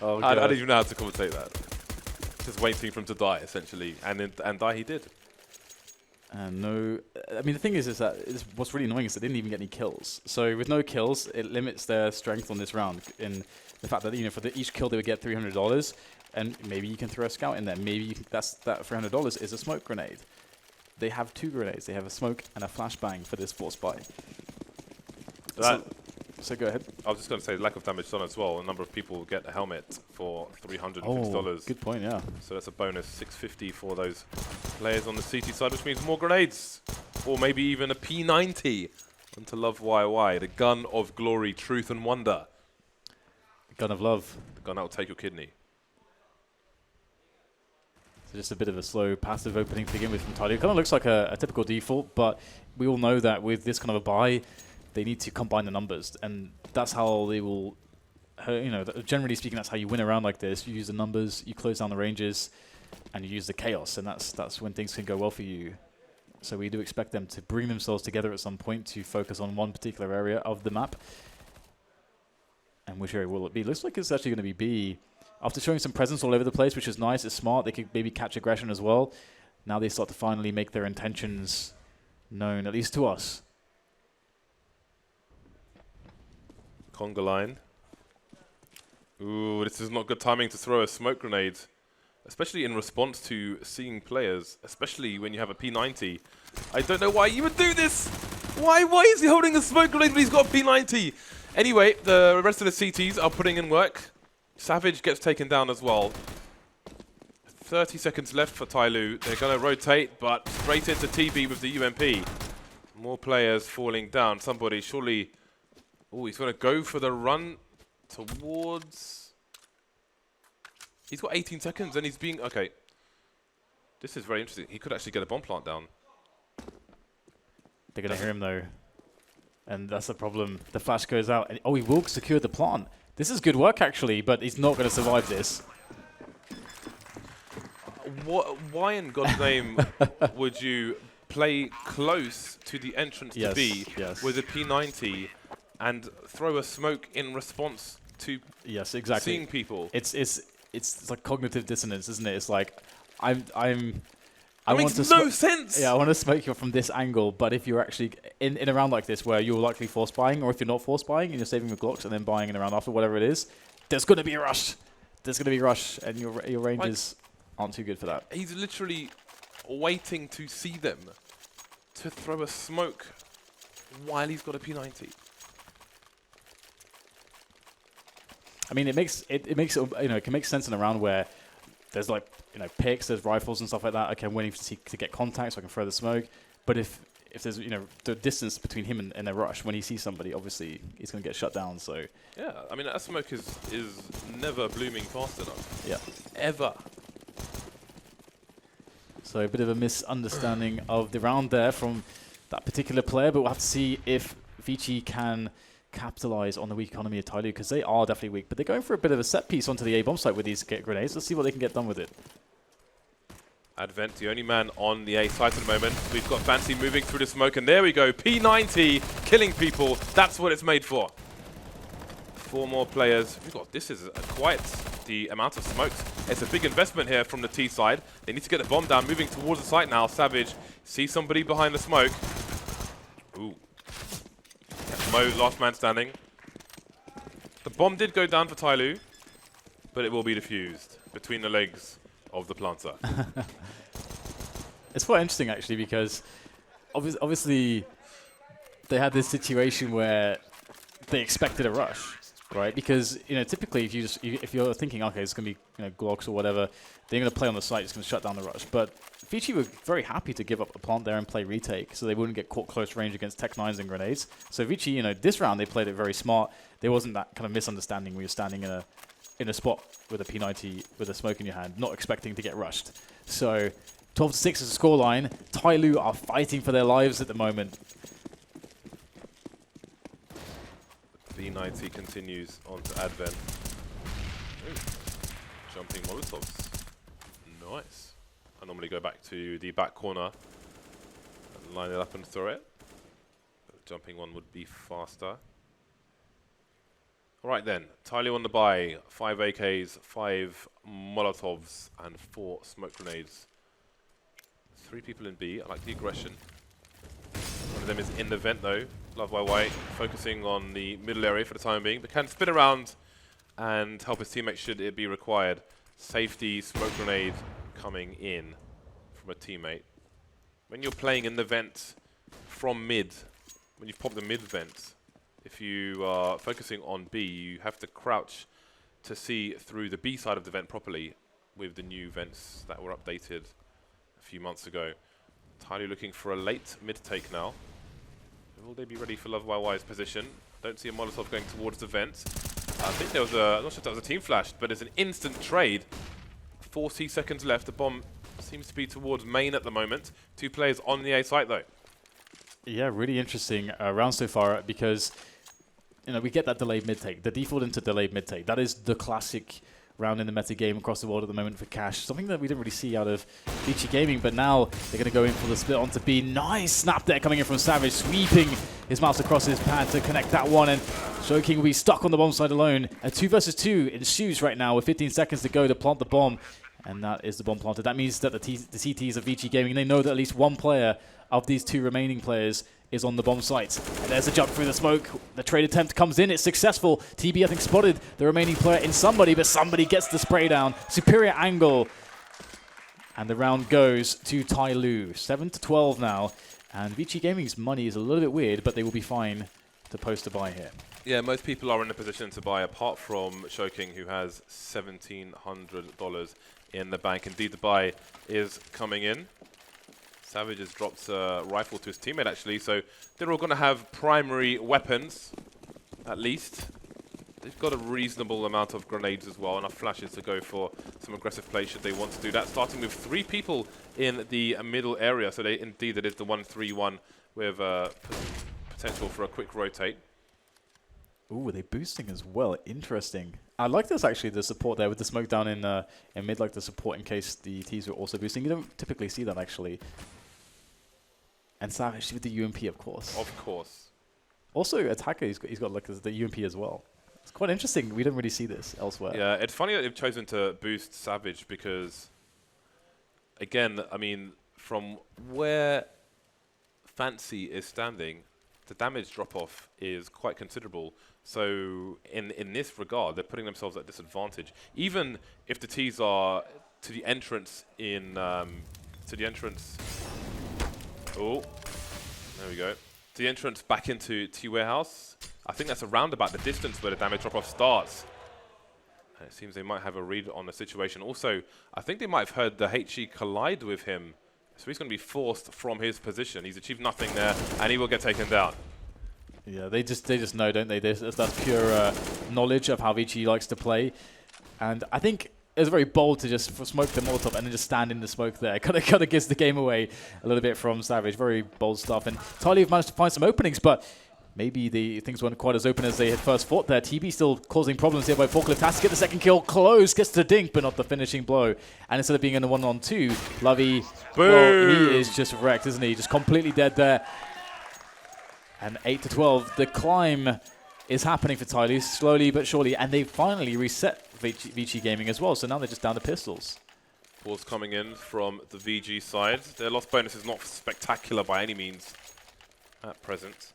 Oh, I don't even know how to commentate that. Just waiting for him to die, essentially. And die he did. No, I mean, the thing is that what's really annoying is they didn't even get any kills. So with no kills, it limits their strength on this round in the fact that, for each kill they would get $300, and maybe you can throw a scout in there. Maybe that $300 is a smoke grenade. They have 2 grenades. They have a smoke and a flashbang for this force buy. So go ahead. I was just going to say, lack of damage done as well. A number of people get a helmet for $350. Oh, good point, yeah. So that's a bonus, $650 for those players on the CT side, which means more grenades. Or maybe even a P90 onto Love YY, the gun of glory, truth and wonder. Gun of love. The gun that will take your kidney. So just a bit of a slow passive opening to begin with from TyLoo. It kind of looks like a typical default, but we all know that with this kind of a buy, they need to combine the numbers, and that's how they will, generally speaking, that's how you win a round like this. You use the numbers, you close down the ranges, and you use the chaos, and that's when things can go well for you. So we do expect them to bring themselves together at some point to focus on one particular area of the map. And which area will it be? Looks like it's actually going to be B. After showing some presence all over the place, which is nice, it's smart, they could maybe catch aggression as well. Now they start to finally make their intentions known, at least to us. Conga line. Ooh, this is not good timing to throw a smoke grenade, especially in response to seeing players, especially when you have a P90. I don't know why you would do this. Why is he holding a smoke grenade when he's got a P90? Anyway, the rest of the CTs are putting in work. Savage gets taken down as well. 30 seconds left for TyLoo. They're going to rotate, but straight into TB with the UMP. More players falling down. Somebody surely... Oh, he's going to go for the run towards... He's got 18 seconds and he's being... Okay. This is very interesting. He could actually get a bomb plant down. They're going to hear him, though. And that's the problem. The flash goes out. And, oh, he will secure the plant. This is good work, actually, but he's not going to survive this. Why in God's name would you play close to the entrance to B with a P90 and throw a smoke in response to seeing people? It's like cognitive dissonance, isn't it? It's like I makes no sense. Yeah, I want to smoke you from this angle, but if you're actually in a round like this where you're likely force buying, or if you're not force buying and you're saving the Glocks and then buying in a round after, whatever it is, there's going to be a rush. There's going to be a rush, and your ranges aren't too good for that. He's literally waiting to see them to throw a smoke while he's got a P90. I mean, it can make sense in a round where there's like picks, there's rifles and stuff like that. Okay, I'm waiting to get contact so I can throw the smoke. But if there's the distance between him and a rush, when he sees somebody, obviously he's going to get shut down. So yeah, I mean that smoke is never blooming fast enough. Yeah, ever. So a bit of a misunderstanding of the round there from that particular player, but we'll have to see if VG can capitalize on the weak economy of TyLoo, because they are definitely weak, but they're going for a bit of a set piece onto the A bomb site with these grenades. Let's see what they can get done with it. Advent, the only man on the A site at the moment. We've got Fancy moving through the smoke, and there we go. P90 killing people. That's what it's made for. 4 more players. This is quite the amount of smokes. It's a big investment here from the T side. They need to get the bomb down, moving towards the site now. Savage sees somebody behind the smoke. Ooh. Mo, last man standing. The bomb did go down for TyLoo, but it will be defused between the legs of the planter. It's quite interesting, actually, because obviously they had this situation where they expected a rush, right? Because typically if you're thinking, okay, it's going to be Glocks or whatever, they're going to play on the site, it's going to shut down the rush. But VG were very happy to give up a plant there and play retake, so they wouldn't get caught close range against Tech 9s and grenades. So VG, this round they played it very smart. There wasn't that kind of misunderstanding where you're standing in a spot with a P90 with a smoke in your hand, not expecting to get rushed. So 12-6 is the scoreline. TyLoo are fighting for their lives at the moment. B90 continues on to Advent. Ooh. Jumping Molotovs. Nice. I normally go back to the back corner and line it up and throw it. But the jumping one would be faster. Alright then, TyLoo on the buy. 5 AKs, 5 Molotovs, and 4 smoke grenades. 3 people in B. I like the aggression. One of them is in the vent though. Love YY, focusing on the middle area for the time being, but can spin around and help his teammates should it be required. Safety, smoke grenade coming in from a teammate. When you're playing in the vent from mid, when you've popped the mid vent, if you are focusing on B, you have to crouch to see through the B side of the vent properly with the new vents that were updated a few months ago. TyLoo looking for a late mid take now. Will they be ready for Love YY's position? Don't see a Molotov going towards the vent. I think there was I'm not sure if that was a team flash, but it's an instant trade. 40 seconds left. The bomb seems to be towards main at the moment. 2 players on the A site though. Yeah, really interesting round so far, because we get that delayed mid take. The default into delayed mid take. That is the classic round in the meta game across the world at the moment for Cash. Something that we didn't really see out of VG Gaming, but now they're going to go in for the split onto B. Nice snap there coming in from Savage, sweeping his mouse across his pad to connect that one, and Showking will be stuck on the bomb side alone. A 2 versus 2 ensues right now with 15 seconds to go to plant the bomb, and that is the bomb planted. That means that the CTs of VG Gaming, they know that at least one player of these 2 remaining players is on the bomb site. And there's a jump through the smoke. The trade attempt comes in. It's successful. TB, I think, spotted the remaining player in somebody, but somebody gets the spray down. Superior angle. And the round goes to TyLoo. 7-12 now. And VG Gaming's money is a little bit weird, but they will be fine to post a buy here. Yeah, most people are in a position to buy, apart from Showking, who has $1,700 in the bank. Indeed, the buy is coming in. Savage has dropped a rifle to his teammate, actually, so they're all going to have primary weapons, at least. they've got a reasonable amount of grenades as well, enough flashes to go for some aggressive play should they want to do that. Starting with 3 people in the middle area, so indeed it is the 1-3-1 with potential for a quick rotate. Ooh, are they boosting as well? Interesting. I like this actually, the support there with the smoke down in mid, like the support in case the Ts were also boosting. You don't typically see that actually. And Savage with the UMP, of course. Of course. Also, attacker, he's got like the UMP as well. It's quite interesting. We don't really see this elsewhere. Yeah, it's funny that they've chosen to boost Savage because, again, I mean, from where Fancy is standing, the damage drop-off is quite considerable. So in this regard, they're putting themselves at disadvantage. Even if the Ts are to the entrance in oh, there we go. The entrance back into T warehouse. I think that's around about the distance where the damage drop-off starts. And it seems they might have a read on the situation. Also, I think they might have heard the HE collide with him. So he's going to be forced from his position. He's achieved nothing there, and he will get taken down. Yeah, they just know, don't they? That's pure knowledge of how VG likes to play. And I think it's very bold to just smoke the Molotov and then just stand in the smoke there. Kind of gives the game away a little bit from Savage. Very bold stuff. And TyLoo have managed to find some openings, but maybe things weren't quite as open as they had first thought there. TB still causing problems here by Forklift. Has to get the second kill. Close. Gets the dink, but not the finishing blow. And instead of being in a 1-on-2, Lovey, well, he is just wrecked, isn't he? Just completely dead there. And 8-12. The climb is happening for TyLoo, slowly but surely. And they finally reset VG Gaming as well. So now they're just down to pistols. Balls coming in from the VG side. Their loss bonus is not spectacular by any means at present.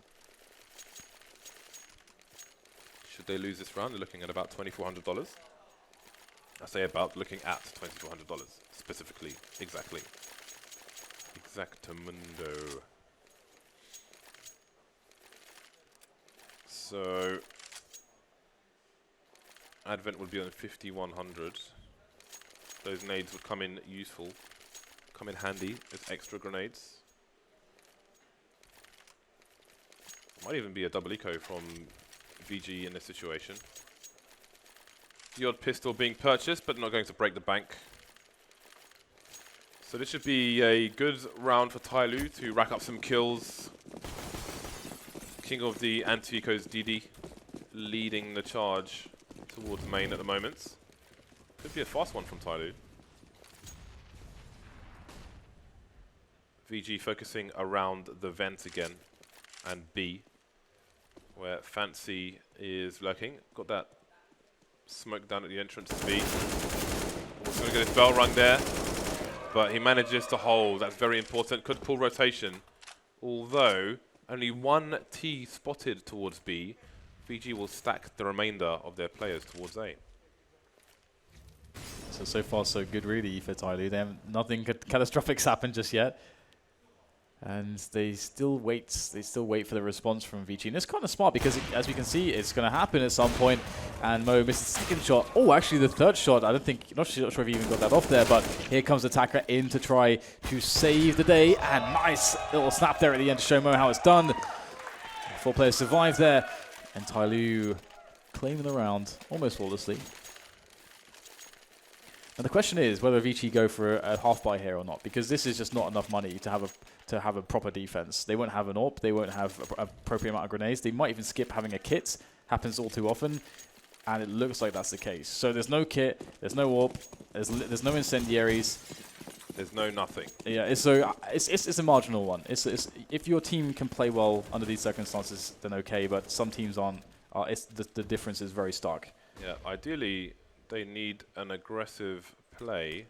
Should they lose this round, they're looking at about $2,400. I say about, looking at $2,400 specifically, exactly. Exactamundo. So Advent would be on 5,100. Those nades would come in useful, come in handy as extra grenades. Might even be a double eco from VG in this situation. The odd pistol being purchased, but not going to break the bank. So this should be a good round for TyLoo to rack up some kills. King of the anti-ecos, DD, leading the charge towards main at the moment. Could be a fast one from TyLoo. VG focusing around the vent again, and B, where Fancy is lurking. Got that smoke down at the entrance to B. Also going to get his bell rung there, but he manages to hold. That's very important. Could pull rotation, although only one T spotted towards B. VG will stack the remainder of their players towards A. So far so good really for TyLoo. They have nothing catastrophic happened just yet. And they still wait for the response from VG. And it's kind of smart because, as we can see, it's going to happen at some point. And Mo missed the second shot. Oh, actually the third shot. I don't think, not sure if he even got that off there, but here comes Attacker in to try to save the day. And nice little snap there at the end to show Mo how it's done. 4 players survive there. And TyLoo claiming the round almost flawlessly. And the question is whether VG go for a half buy here or not, because this is just not enough money to have a proper defense. They won't have an AWP, they won't have an appropriate amount of grenades. They might even skip having a kit. Happens all too often, and it looks like that's the case. So there's no kit, there's no AWP, there's no incendiaries. There's no nothing. Yeah, it's a marginal one. It's if your team can play well under these circumstances, then okay. But some teams aren't. The difference is very stark. Yeah, ideally they need an aggressive play.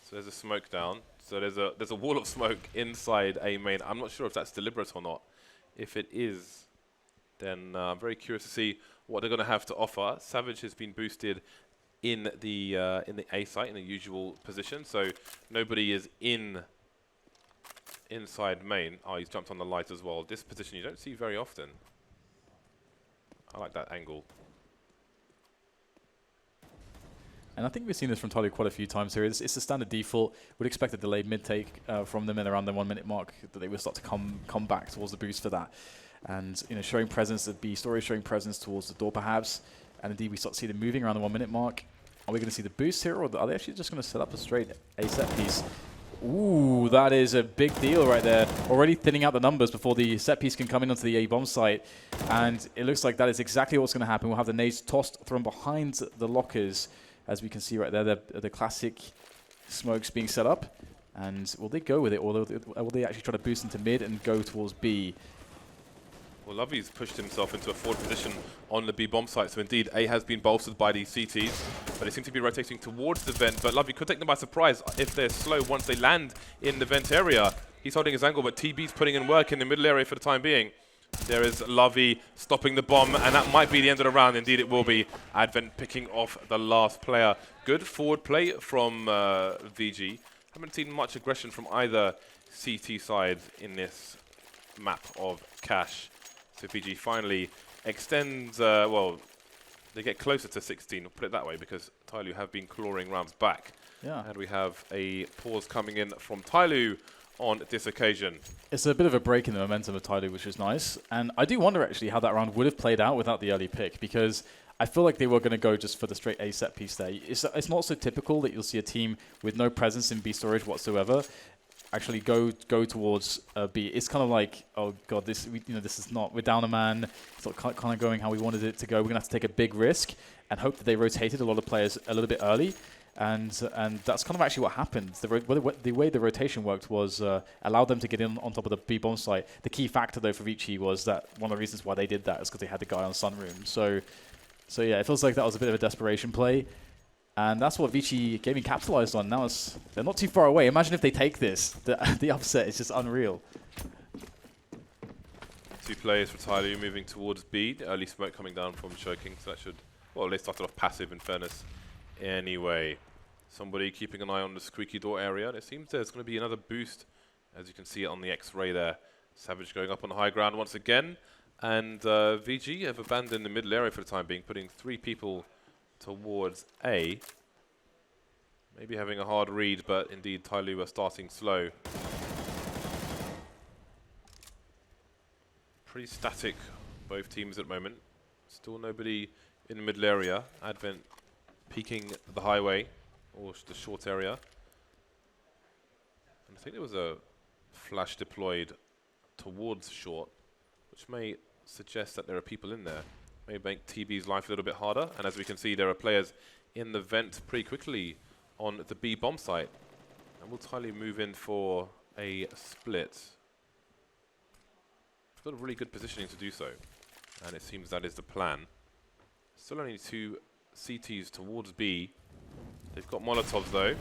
So there's a smoke down. So there's a wall of smoke inside A main. I'm not sure if that's deliberate or not. If it is, then I'm very curious to see what they're going to have to offer. Savage has been boosted in the A site in the usual position, so nobody is inside main. Oh, he's jumped on the light as well. This position you don't see very often. I like that angle. And I think we've seen this from TyLoo quite a few times here. It's a standard default. We'd expect a delayed mid-take from them in around the 1 minute mark that they will start to come back towards the boost for that. and showing presence at B story, showing presence towards the door perhaps, and indeed we start to see them moving around the 1 minute mark. Are we going to see the boost here, or are they actually just going to set up a straight A set piece? Ooh, that is a big deal right there. Already thinning out the numbers before the set piece can come in onto the A bomb site, and it looks like that is exactly what's going to happen. We'll have the nades tossed from behind the lockers, as we can see right there. The classic smokes being set up, and will they go with it, or will they actually try to boost into mid and go towards B? Well, Lovey's pushed himself into a forward position on the B bomb site, so indeed A has been bolstered by these CTs, but they seem to be rotating towards the vent, but Lovey could take them by surprise if they're slow once they land in the vent area. He's holding his angle, but TB's putting in work in the middle area for the time being. There is Lovey stopping the bomb, and that might be the end of the round. Indeed, it will be. Advent picking off the last player. Good forward play from VG. Haven't seen much aggression from either CT side in this map of Cash. So VG finally extends, well, they get closer to 16, we'll put it that way, because TyLoo have been clawing rounds back. Yeah. And we have a pause coming in from TyLoo on this occasion. It's a bit of a break in the momentum of TyLoo, which is nice. And I do wonder, actually, how that round would have played out without the early pick, because I feel like they were going to go just for the straight A set piece there. It's not so typical that you'll see a team with no presence in B storage whatsoever actually go towards B. It's kind of like, oh god, this is not, we're down a man. It's not kind of going how we wanted it to go. We're gonna have to take a big risk and hope that they rotated a lot of players a little bit early, and that's kind of actually what happened. The way the rotation worked was allowed them to get in on top of the B bomb site. The key factor though for Vici was that one of the reasons why they did that is because they had the guy on Sunroom. So yeah, it feels like that was a bit of a desperation play. And that's what Vici Gaming capitalized on. Now they're not too far away. Imagine if they take this. The upset is just unreal. 2 players for TyLoo moving towards B. The early smoke coming down from choking, so that should... Well, they started off passive in fairness. Anyway, somebody keeping an eye on the squeaky door area. And it seems there's going to be another boost, as you can see it on the X-ray there. Savage going up on the high ground once again. And VG have abandoned the middle area for the time being, putting 3 people towards A. Maybe having a hard read, but indeed TyLoo are starting slow. Pretty static, both teams at the moment. Still nobody in the middle area. Advent peeking the highway, or the short area. And I think there was a flash deployed towards short, which may suggest that there are people in there. May make TB's life a little bit harder, and as we can see, there are players in the vent pretty quickly on the B bomb site. And will TyLoo move in for a split? Got a really good positioning to do so, and it seems that is the plan. Still only 2 CTs towards B. They've got Molotovs though,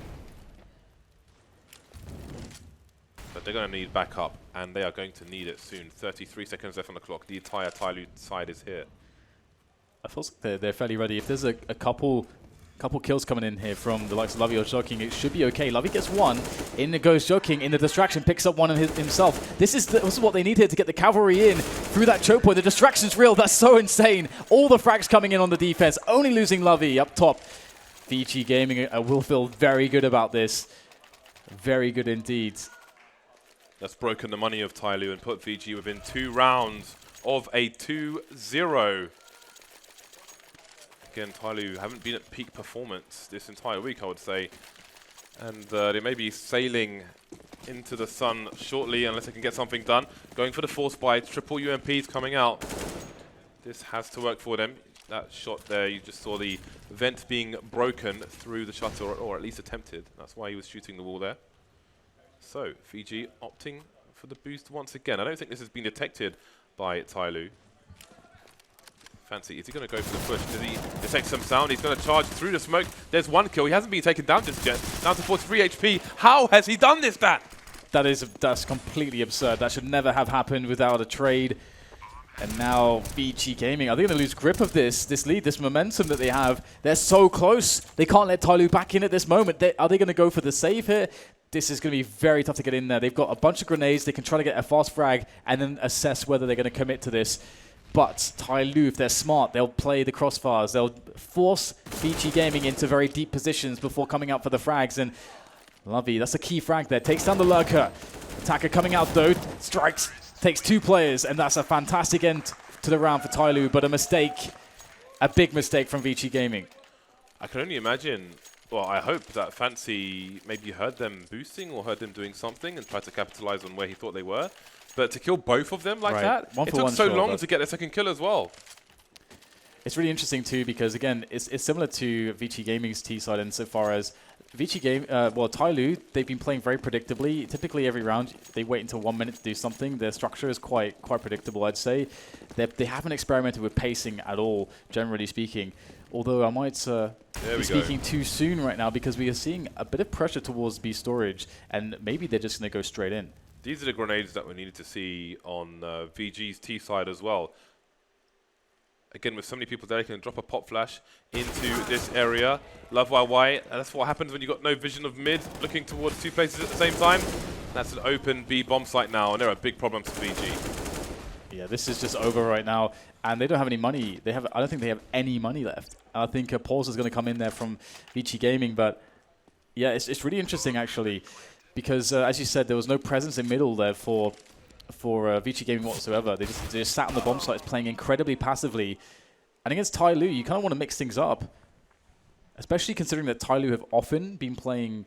but they're going to need backup, and they are going to need it soon. 33 seconds left on the clock. The entire TyLoo side is here. I feel like they're fairly ready. If there's a couple kills coming in here from the likes of Lovey or Joking, it should be okay. Lovey gets 1. In goes Joking. In the distraction, picks up 1 himself. This is what they need here to get the cavalry in through that choke point. The distraction's real. That's so insane. All the frags coming in on the defense. Only losing Lovey up top. VG Gaming will feel very good about this. Very good indeed. That's broken the money of TyLoo and put VG within 2 rounds of a 2-0. Again, TyLoo haven't been at peak performance this entire week, I would say. And they may be sailing into the sun shortly unless they can get something done. Going for the force bites, triple UMPs coming out. This has to work for them. That shot there, you just saw the vent being broken through the shutter, or at least attempted. That's why he was shooting the wall there. So, VG opting for the boost once again. I don't think this has been detected by TyLoo. Fancy, is he going to go for the push? Does he detect some sound? He's going to charge through the smoke. There's 1 kill. He hasn't been taken down just yet. Down to 43 HP. How has he done this, Dan? That's completely absurd. That should never have happened without a trade. And now VG Gaming, are they going to lose grip of this lead, this momentum that they have? They're so close. They can't let TyLoo back in at this moment. Are they going to go for the save here? This is going to be very tough to get in there. They've got a bunch of grenades. They can try to get a fast frag and then assess whether they're going to commit to this. But TyLoo, if they're smart, they'll play the crossfires. They'll force VG Gaming into very deep positions before coming out for the frags. And Lovey, that's a key frag there. Takes down the lurker. Attacker coming out though. Strikes. Takes 2 players, and that's a fantastic end to the round for TyLoo, but a big mistake from VG Gaming. I can only imagine, well, I hope that Fancy maybe heard them boosting or heard them doing something and tried to capitalize on where he thought they were. But to kill both of them like that, it took so long to get the second kill as well. It's really interesting too because, again, it's similar to VG Gaming's T side insofar as TyLoo, they've been playing very predictably. Typically every round they wait until 1 minute to do something. Their structure is quite predictable, I'd say. They haven't experimented with pacing at all, generally speaking. Although I might be speaking too soon right now because we are seeing a bit of pressure towards B storage, and maybe they're just going to go straight in. These are the grenades that we needed to see on VG's T side as well. Again, with so many people there, you can drop a pop flash into this area. Love YY, and that's what happens when you've got no vision of mid, looking towards 2 places at the same time. That's an open B bomb site now, and there are big problems for VG. Yeah, this is just over right now, and they don't have any money. I don't think they have any money left. I think a pause is going to come in there from VG Gaming, but yeah, it's really interesting actually, because as you said, there was no presence in middle there for VG Gaming whatsoever. They just sat on the bomb sites playing incredibly passively. And against TyLoo, you kind of want to mix things up, especially considering that TyLoo have often been playing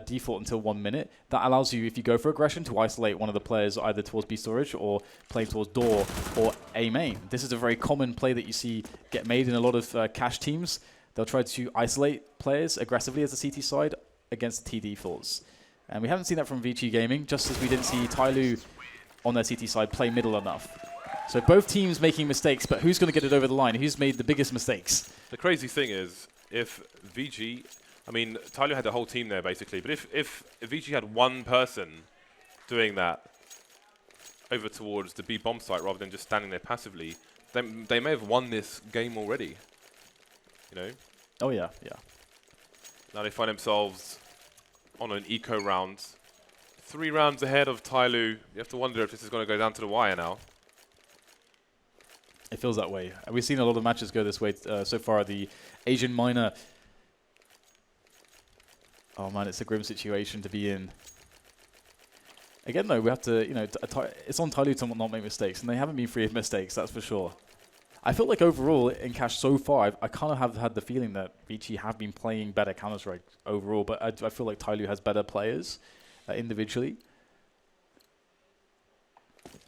default until 1 minute. That allows you, if you go for aggression, to isolate one of the players either towards B storage or playing towards door or A main. This is a very common play that you see get made in a lot of cash teams. They'll try to isolate players aggressively as the CT side against T defaults. And we haven't seen that from VG Gaming, just as we didn't see TyLoo on their CT side play middle enough. So both teams making mistakes, but who's going to get it over the line? Who's made the biggest mistakes? The crazy thing is, if VG, I mean, TyLoo had the whole team there basically, but if VG had one person doing that over towards the B bomb site rather than just standing there passively, then they may have won this game already. You know? Oh yeah, yeah. Now they find themselves on an eco round. 3 rounds ahead of TyLoo. You have to wonder if this is going to go down to the wire now. It feels that way. We've seen a lot of matches go this way so far. The Asian minor. Oh man, it's a grim situation to be in. Again, though, we have to, it's on TyLoo to not make mistakes, and they haven't been free of mistakes, that's for sure. I feel like overall in Cash so far, I kind of have had the feeling that VG have been playing better Counter-Strike overall, but I feel like TyLoo has better players individually.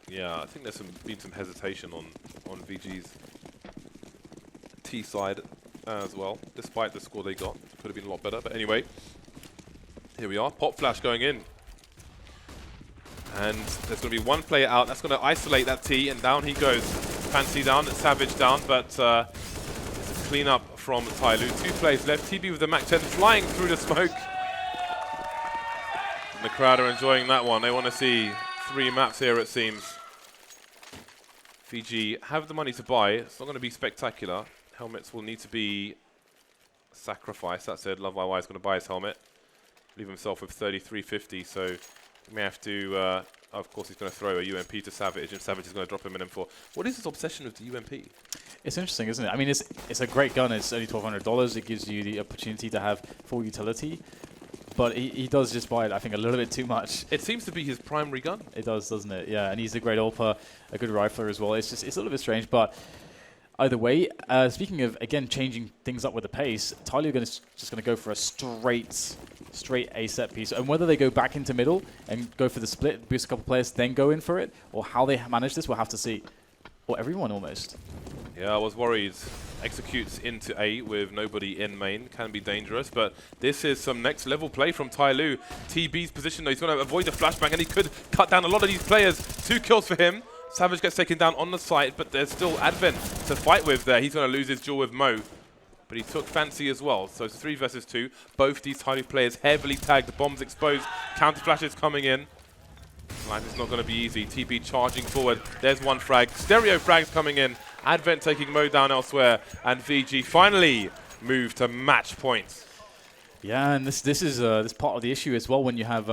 Yeah, I think there's been some hesitation on VG's T side as well, despite the score they got. Could have been a lot better, but anyway, here we are. Pop flash going in. And there's going to be one player out. That's going to isolate that T, and down he goes. Fancy down, Savage down, but it's a clean up from TyLoo. 2 players left. TB with the Mac 10 flying through the smoke. And the crowd are enjoying that one. They want to see 3 maps here, it seems. VG have the money to buy. It's not going to be spectacular. Helmets will need to be sacrificed. That said, Love YY is going to buy his helmet. Leave himself with 33.50, so he may have to... of course, he's going to throw a UMP to Savage, and Savage is going to drop him in M4. What is his obsession with the UMP? It's interesting, isn't it? I mean, it's a great gun. It's only $1,200. It gives you the opportunity to have full utility. But he does just buy it, I think, a little bit too much. It seems to be his primary gun. It does, doesn't it? Yeah, and he's a great AWPer, a good rifler as well. It's a little bit strange, but either way, speaking of, again, changing things up with the pace, TyLoo just going to go for a straight A set piece. And whether they go back into middle and go for the split, boost a couple players, then go in for it, or how they manage this, we'll have to see. Or everyone almost. Yeah, I was worried. Executes into A with nobody in main. Can be dangerous, but this is some next level play from TyLoo. TB's position though, he's going to avoid the flashbang, and he could cut down a lot of these players. 2 kills for him. Savage gets taken down on the site, but there's still Advent to fight with there. He's going to lose his duel with Mo. But he took Fancy as well, so it's 3 versus 2. Both these TyLoo players heavily tagged, bombs exposed, counter flashes coming in. Life is not going to be easy. TB charging forward. There's one frag. Stereo frags coming in. Advent taking Mo down elsewhere, and VG finally move to match points. Yeah, and this is this part of the issue as well when you have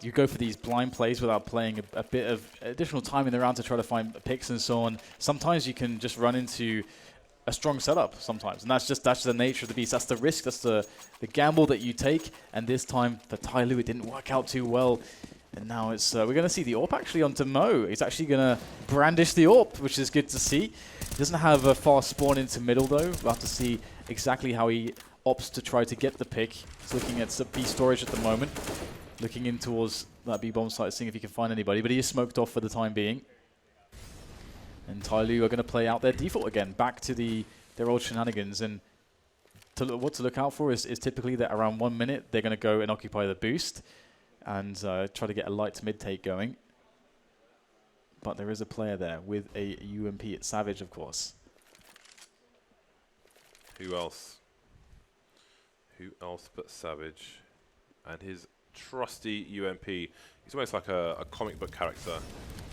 you go for these blind plays without playing a bit of additional time in the round to try to find picks and so on. Sometimes you can just run into a strong setup sometimes, and that's the nature of the beast. That's the risk. That's the gamble that you take. And this time for TyLoo, it didn't work out too well. And now it's we're going to see the AWP actually onto Mo. He's actually going to brandish the AWP, which is good to see. He doesn't have a fast spawn into middle, though. We'll have to see exactly how he opts to try to get the pick. He's looking at some B storage at the moment. Looking in towards that B bomb site, seeing if he can find anybody. But he is smoked off for the time being. And TyLoo are going to play out their default again, back to their old shenanigans. And what to look out for is typically that around 1 minute, they're going to go and occupy the boost and try to get a light to mid take going. But there is a player there with a UMP. It's Savage, of course. Who else? Who else but Savage? And his trusty UMP. He's almost like a comic book character.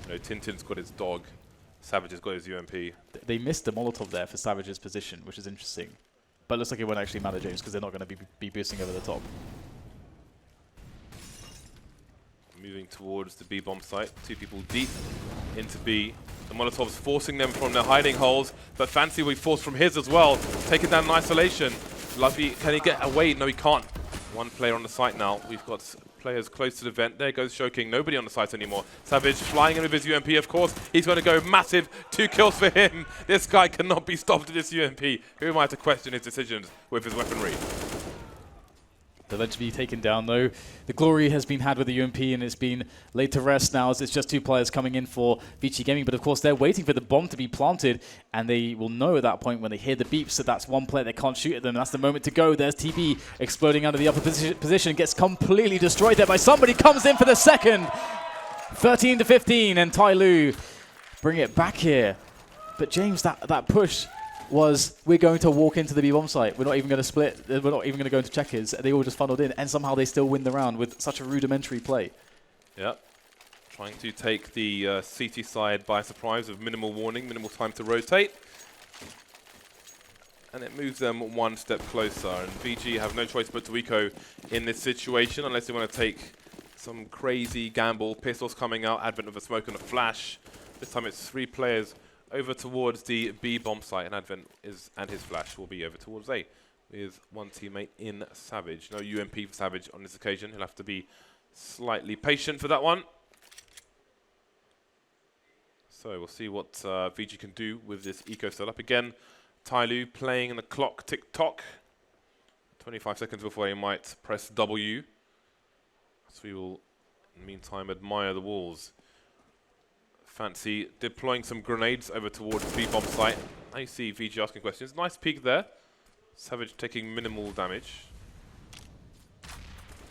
You know, Tintin's got his dog. Savage has got his UMP. They missed the Molotov there for Savage's position, which is interesting. But it looks like it won't actually matter, James, because they're not going to be boosting over the top. Moving towards the B bomb site. 2 people deep into B. The Molotov's forcing them from their hiding holes, but Fancy will be forced from his as well. Taken down in isolation. Luffy, can he get away? No, he can't. 1 player on the site now. We've got players close to the vent. There goes Shoking. Nobody on the site anymore. Savage flying in with his UMP, of course. He's going to go massive. 2 kills for him. This guy cannot be stopped with this UMP. Who am I to question his decisions with his weaponry? They'll eventually be taken down, though. The glory has been had with the UMP, and it's been laid to rest now as it's just 2 players coming in for VG Gaming. But, of course, they're waiting for the bomb to be planted, and they will know at that point when they hear the beeps that that's 1 player that can't shoot at them. That's the moment to go. There's TB exploding out of the upper position, gets completely destroyed there by somebody. Comes in for the second. 13-15, and TyLoo bring it back here. But, James, that push was we're going to walk into the B-bomb site. We're not even going to split. We're not even going to go into checkers. They all just funneled in, and somehow they still win the round with such a rudimentary play. Yep. Trying to take the CT side by surprise with minimal warning, minimal time to rotate. And it moves them 1 step closer. And VG have no choice but to eco in this situation unless they want to take some crazy gamble. Pistols coming out, Advent with a smoke and a flash. This time it's 3 players over towards the B bomb site, and Advent and his flash will be over towards A with 1 teammate in Savage. No UMP for Savage on this occasion. He'll have to be slightly patient for that one. So we'll see what VG can do with this eco setup. Again, TyLoo playing in the clock tick-tock. 25 seconds before he might press W. So we will, in the meantime, admire the walls. Fancy deploying some grenades over towards the B-bomb site. Now you see VG asking questions. Nice peek there. Savage taking minimal damage.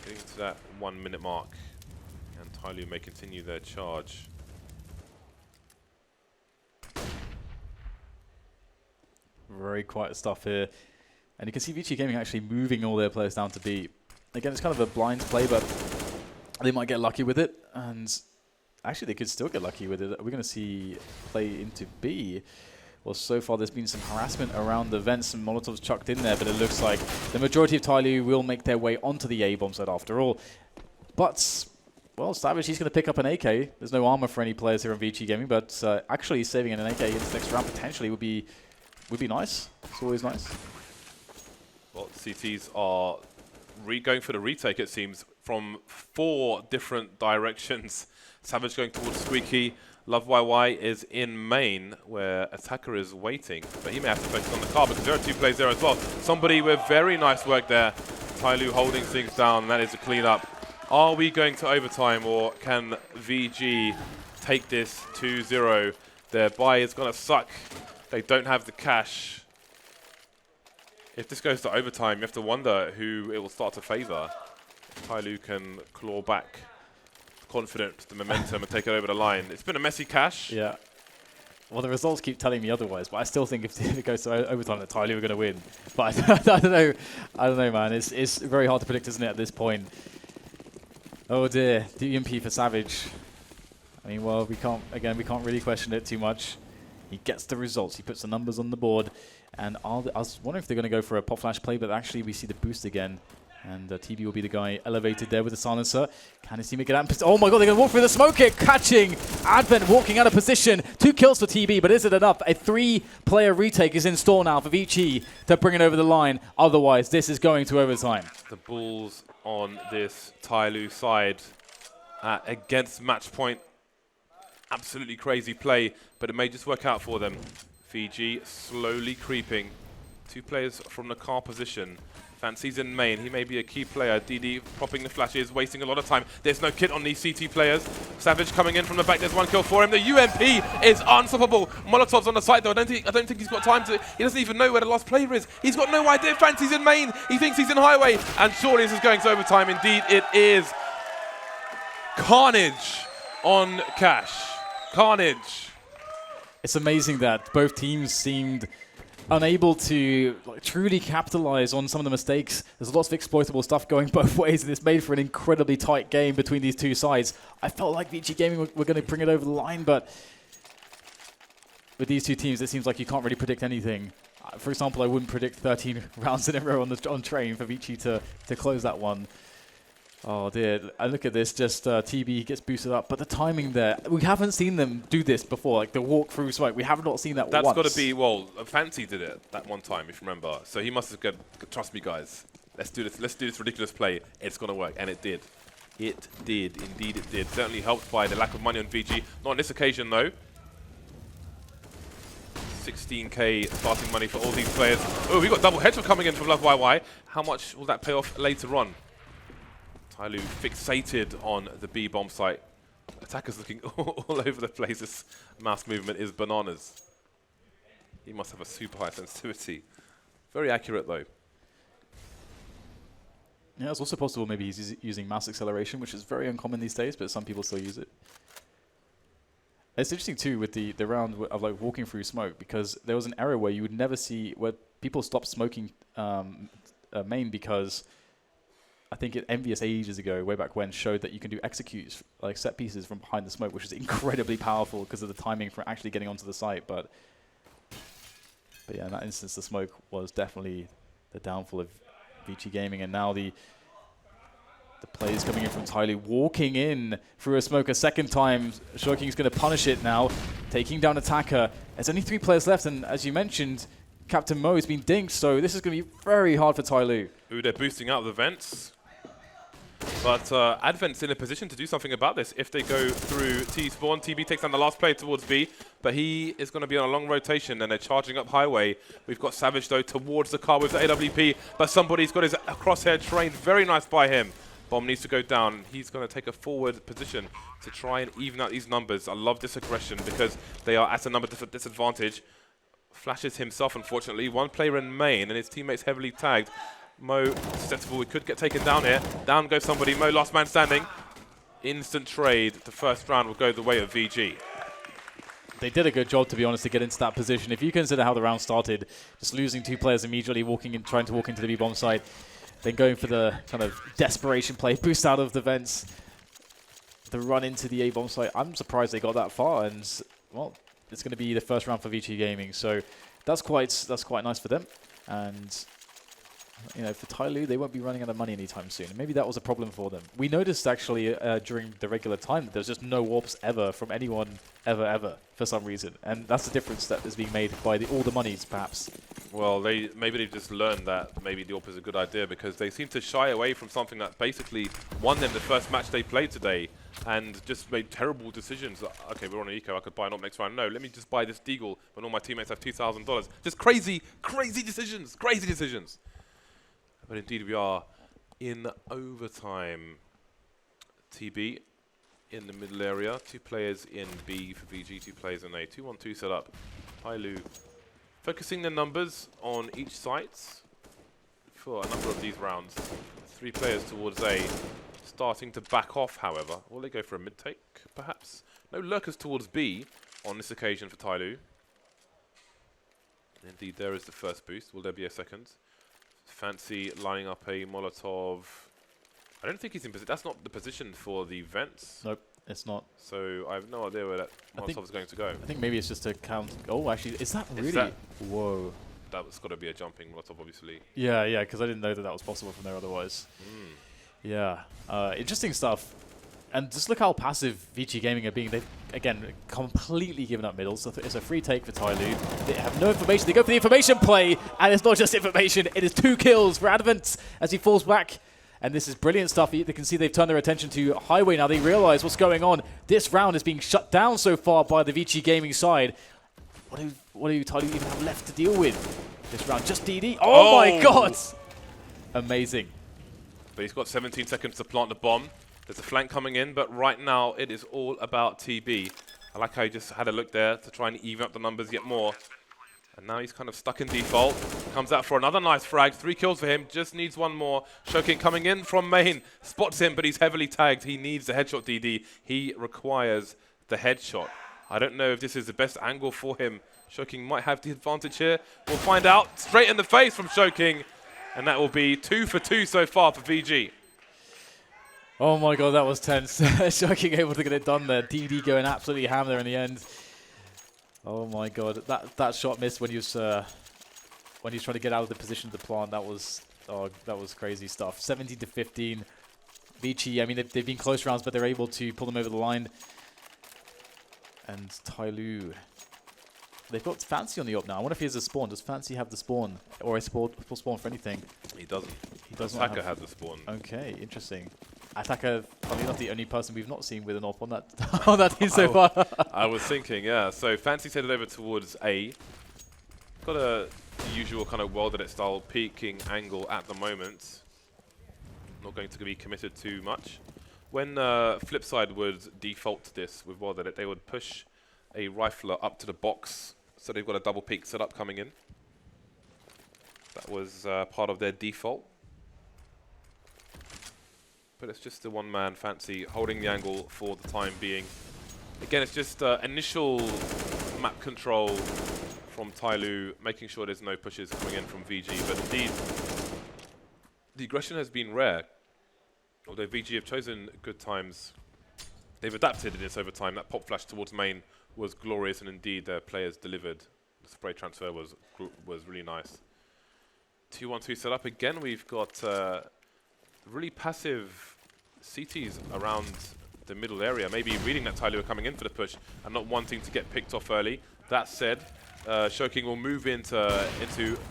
Getting to that 1 minute mark. And TyLoo may continue their charge. Very quiet stuff here. And you can see VG Gaming actually moving all their players down to B. Again, it's kind of a blind play, but they might get lucky with it. And actually, they could still get lucky with it. We're going to see play into B. Well, so far there's been some harassment around the vents, some Molotovs chucked in there, but it looks like the majority of TyLoo will make their way onto the A bomb site after all. But, well, Savage, he's going to pick up an AK. There's no armor for any players here on VG Gaming, but actually saving an AK in the next round potentially would be nice. It's always nice. Well, CTs are going for the retake, it seems, from 4 different directions. Savage going towards Squeaky. Love YY is in main, where Attacker is waiting. But he may have to focus on the car because there are 2 players there as well. Somebody with very nice work there. TyLoo holding things down. That is a clean up. Are we going to overtime, or can VG take this 2-0? Their buy is going to suck. They don't have the cash. If this goes to overtime, you have to wonder who it will start to favor. TyLoo can claw back, confident, the momentum, and take it over the line. It's been a messy cash. Yeah. Well, the results keep telling me otherwise, but I still think if it goes to overtime, that TyLoo are going to win. But I don't know. I don't know, man. It's very hard to predict, isn't it, at this point? Oh dear, DMP for Savage. I mean, well, we can't really question it too much. He gets the results. He puts the numbers on the board. And I was wondering if they're going to go for a pop flash play, but actually we see the boost again. And TB will be the guy elevated there with the silencer. Can his teammate get out? Oh my god, they're going to walk through the smoke here, catching Advent walking out of position. 2 kills for TB, but is it enough? A 3-player retake is in store now for VG to bring it over the line. Otherwise, this is going to overtime. The balls on this TyLoo side. against match point. Absolutely crazy play, but it may just work out for them. VG slowly creeping. 2 players from the car position. Fancy's in main. He may be a key player. DD propping the flashes, wasting a lot of time. There's no kit on these CT players. Savage coming in from the back. There's 1 kill for him. The UMP is unstoppable. Molotov's on the side though. I don't think he's got time to. He doesn't even know where the last player is. He's got no idea. Fancy's in main. He thinks he's in highway, and surely this is going to overtime. Indeed, it is. Carnage on Cash. Carnage. It's amazing that both teams seemed unable to truly capitalize on some of the mistakes. There's lots of exploitable stuff going both ways, and it's made for an incredibly tight game between these two sides. I felt like VG Gaming were going to bring it over the line, but with these two teams, it seems like you can't really predict anything. For example, I wouldn't predict 13 rounds in a row on train for VG to close that one. Oh dear, and look at this, just TB gets boosted up, but the timing there, we haven't seen them do this before, like the walk through smoke, we have not seen that once. That's got to be, well, Fancy did it that one time, if you remember, so he must have said, trust me guys, let's do this ridiculous play, it's going to work, and it did. It did, indeed it did. Certainly helped by the lack of money on VG, not on this occasion though. 16k starting money for all these players. Oh, we got double headshots coming in from Love YY. How much will that pay off later on? TyLoo fixated on the B bomb site. Attackers looking all over the place. This mouse movement is bananas. He must have a super high sensitivity. Very accurate though. Yeah, it's also possible maybe he's using mouse acceleration, which is very uncommon these days, but some people still use it. It's interesting too with the round of like walking through smoke, because there was an era where you would never see, where people stopped smoking main because I think Envious ages ago, way back when, showed that you can do executes, like set pieces from behind the smoke, which is incredibly powerful because of the timing for actually getting onto the site. But yeah, in that instance, the smoke was definitely the downfall of VG Gaming. And now the plays coming in from TyLoo, walking in through a smoke a second time. Shoking's going to punish it now, taking down Attacker. There's only 3 players left, and as you mentioned, Captain Mo has been dinked, so this is going to be very hard for TyLoo. Ooh, they're boosting out the vents. But Advent's in a position to do something about this if they go through T-spawn. TB takes down the last player towards B, but he is going to be on a long rotation, and they're charging up highway. We've got Savage, though, towards the car with the AWP, but somebody's got his crosshair trained. Very nice by him. Bomb needs to go down. He's going to take a forward position to try and even out these numbers. I love this aggression because they are at a number disadvantage. Flashes himself, unfortunately. 1 player in main, and his teammates heavily tagged. Mo susceptible, we could get taken down here. Down goes somebody. Mo, last man standing. Instant trade. The first round will go the way of VG. They did a good job, to be honest, to get into that position. If you consider how the round started, just losing 2 players immediately, trying to walk into the B-bomb site, then going for the kind of desperation play, boost out of the vents, the run into the A-bomb site. I'm surprised they got that far, and well, it's going to be the first round for VG Gaming, so that's quite nice for them. And you know, for TyLoo, they won't be running out of money anytime soon. Maybe that was a problem for them. We noticed actually during the regular time that there's just no warps ever from anyone ever for some reason, and that's the difference that is being made by all the monies, perhaps. Well, maybe they've just learned that maybe the warp is a good idea, because they seem to shy away from something that basically won them the first match they played today, and just made terrible decisions. Okay, we're on an eco, I could buy an op next round. No, let me just buy this deagle when all my teammates have $2,000. Just crazy decisions, crazy decisions. But indeed, we are in overtime. TB in the middle area. 2 players in B for VG, 2 players in A. 2-1-2 set up. TyLoo focusing their numbers on each site for a number of these rounds. 3 players towards A. Starting to back off, however. Will they go for a mid-take, perhaps? No lurkers towards B on this occasion for TyLoo. Indeed, there is the first boost. Will there be a second? Fancy lining up a Molotov. I don't think he's in position. That's not the position for the vents. Nope, it's not. So I have no idea where that Molotov is going to go. I think maybe it's just to count. Oh, actually, is that really? Whoa. That's got to be a jumping Molotov, obviously. Yeah, because I didn't know that was possible from there otherwise. Yeah, interesting stuff. And just look how passive VG Gaming are being. They've, again, completely given up middle. So it's a free take for TyLoo. They have no information. They go for the information play. And it's not just information. It is 2 kills for Advent as he falls back. And this is brilliant stuff. They can see they've turned their attention to Highway now. They realize what's going on. This round is being shut down so far by the VG Gaming side. What do TyLoo even have left to deal with this round? Just DD. Oh my god! Amazing. But he's got 17 seconds to plant the bomb. There's a flank coming in, but right now it is all about TB. I like how he just had a look there to try and even up the numbers yet more. And now he's kind of stuck in default. Comes out for another nice frag. 3 kills for him. Just needs one more. Shoking coming in from main. Spots him, but he's heavily tagged. He needs the headshot DD. He requires the headshot. I don't know if this is the best angle for him. Shoking might have the advantage here. We'll find out. Straight in the face from Shoking. And that will be 2 for 2 so far for VG. Oh my god, that was tense. Shoking able to get it done there. DD going absolutely ham there in the end. Oh my god, that shot missed when he was trying to get out of the position of the plant. That was crazy stuff. 17 to 15. VG, I mean they've been close rounds, but they're able to pull them over the line. And TyLoo, they've got Fancy on the up now. I wonder if he has a spawn. Does Fancy have the spawn, or a spawn for anything? He doesn't. He doesn't. Attacker has the spawn. Okay, interesting. Attacker, probably not the only person we've not seen with an op on that on that team so far. I was thinking, yeah. So Fancy's headed over towards A. Got a usual kind of World Edit style peeking angle at the moment. Not going to be committed too much. When Flipside would default to this with World Edit, they would push a rifler up to the box, so they've got a double peek setup coming in. That was part of their default. But it's just the one-man Fancy holding the angle for the time being. Again, it's just initial map control from TyLoo, making sure there's no pushes coming in from VG. But indeed, the aggression has been rare. Although VG have chosen good times, they've adapted in this over time. That pop flash towards main was glorious, and indeed their players delivered. The spray transfer was really nice. 2-1-2 setup again. We've got really passive CTs around the middle area. Maybe reading that TyLoo are coming in for the push and not wanting to get picked off early. That said, Shoking will move into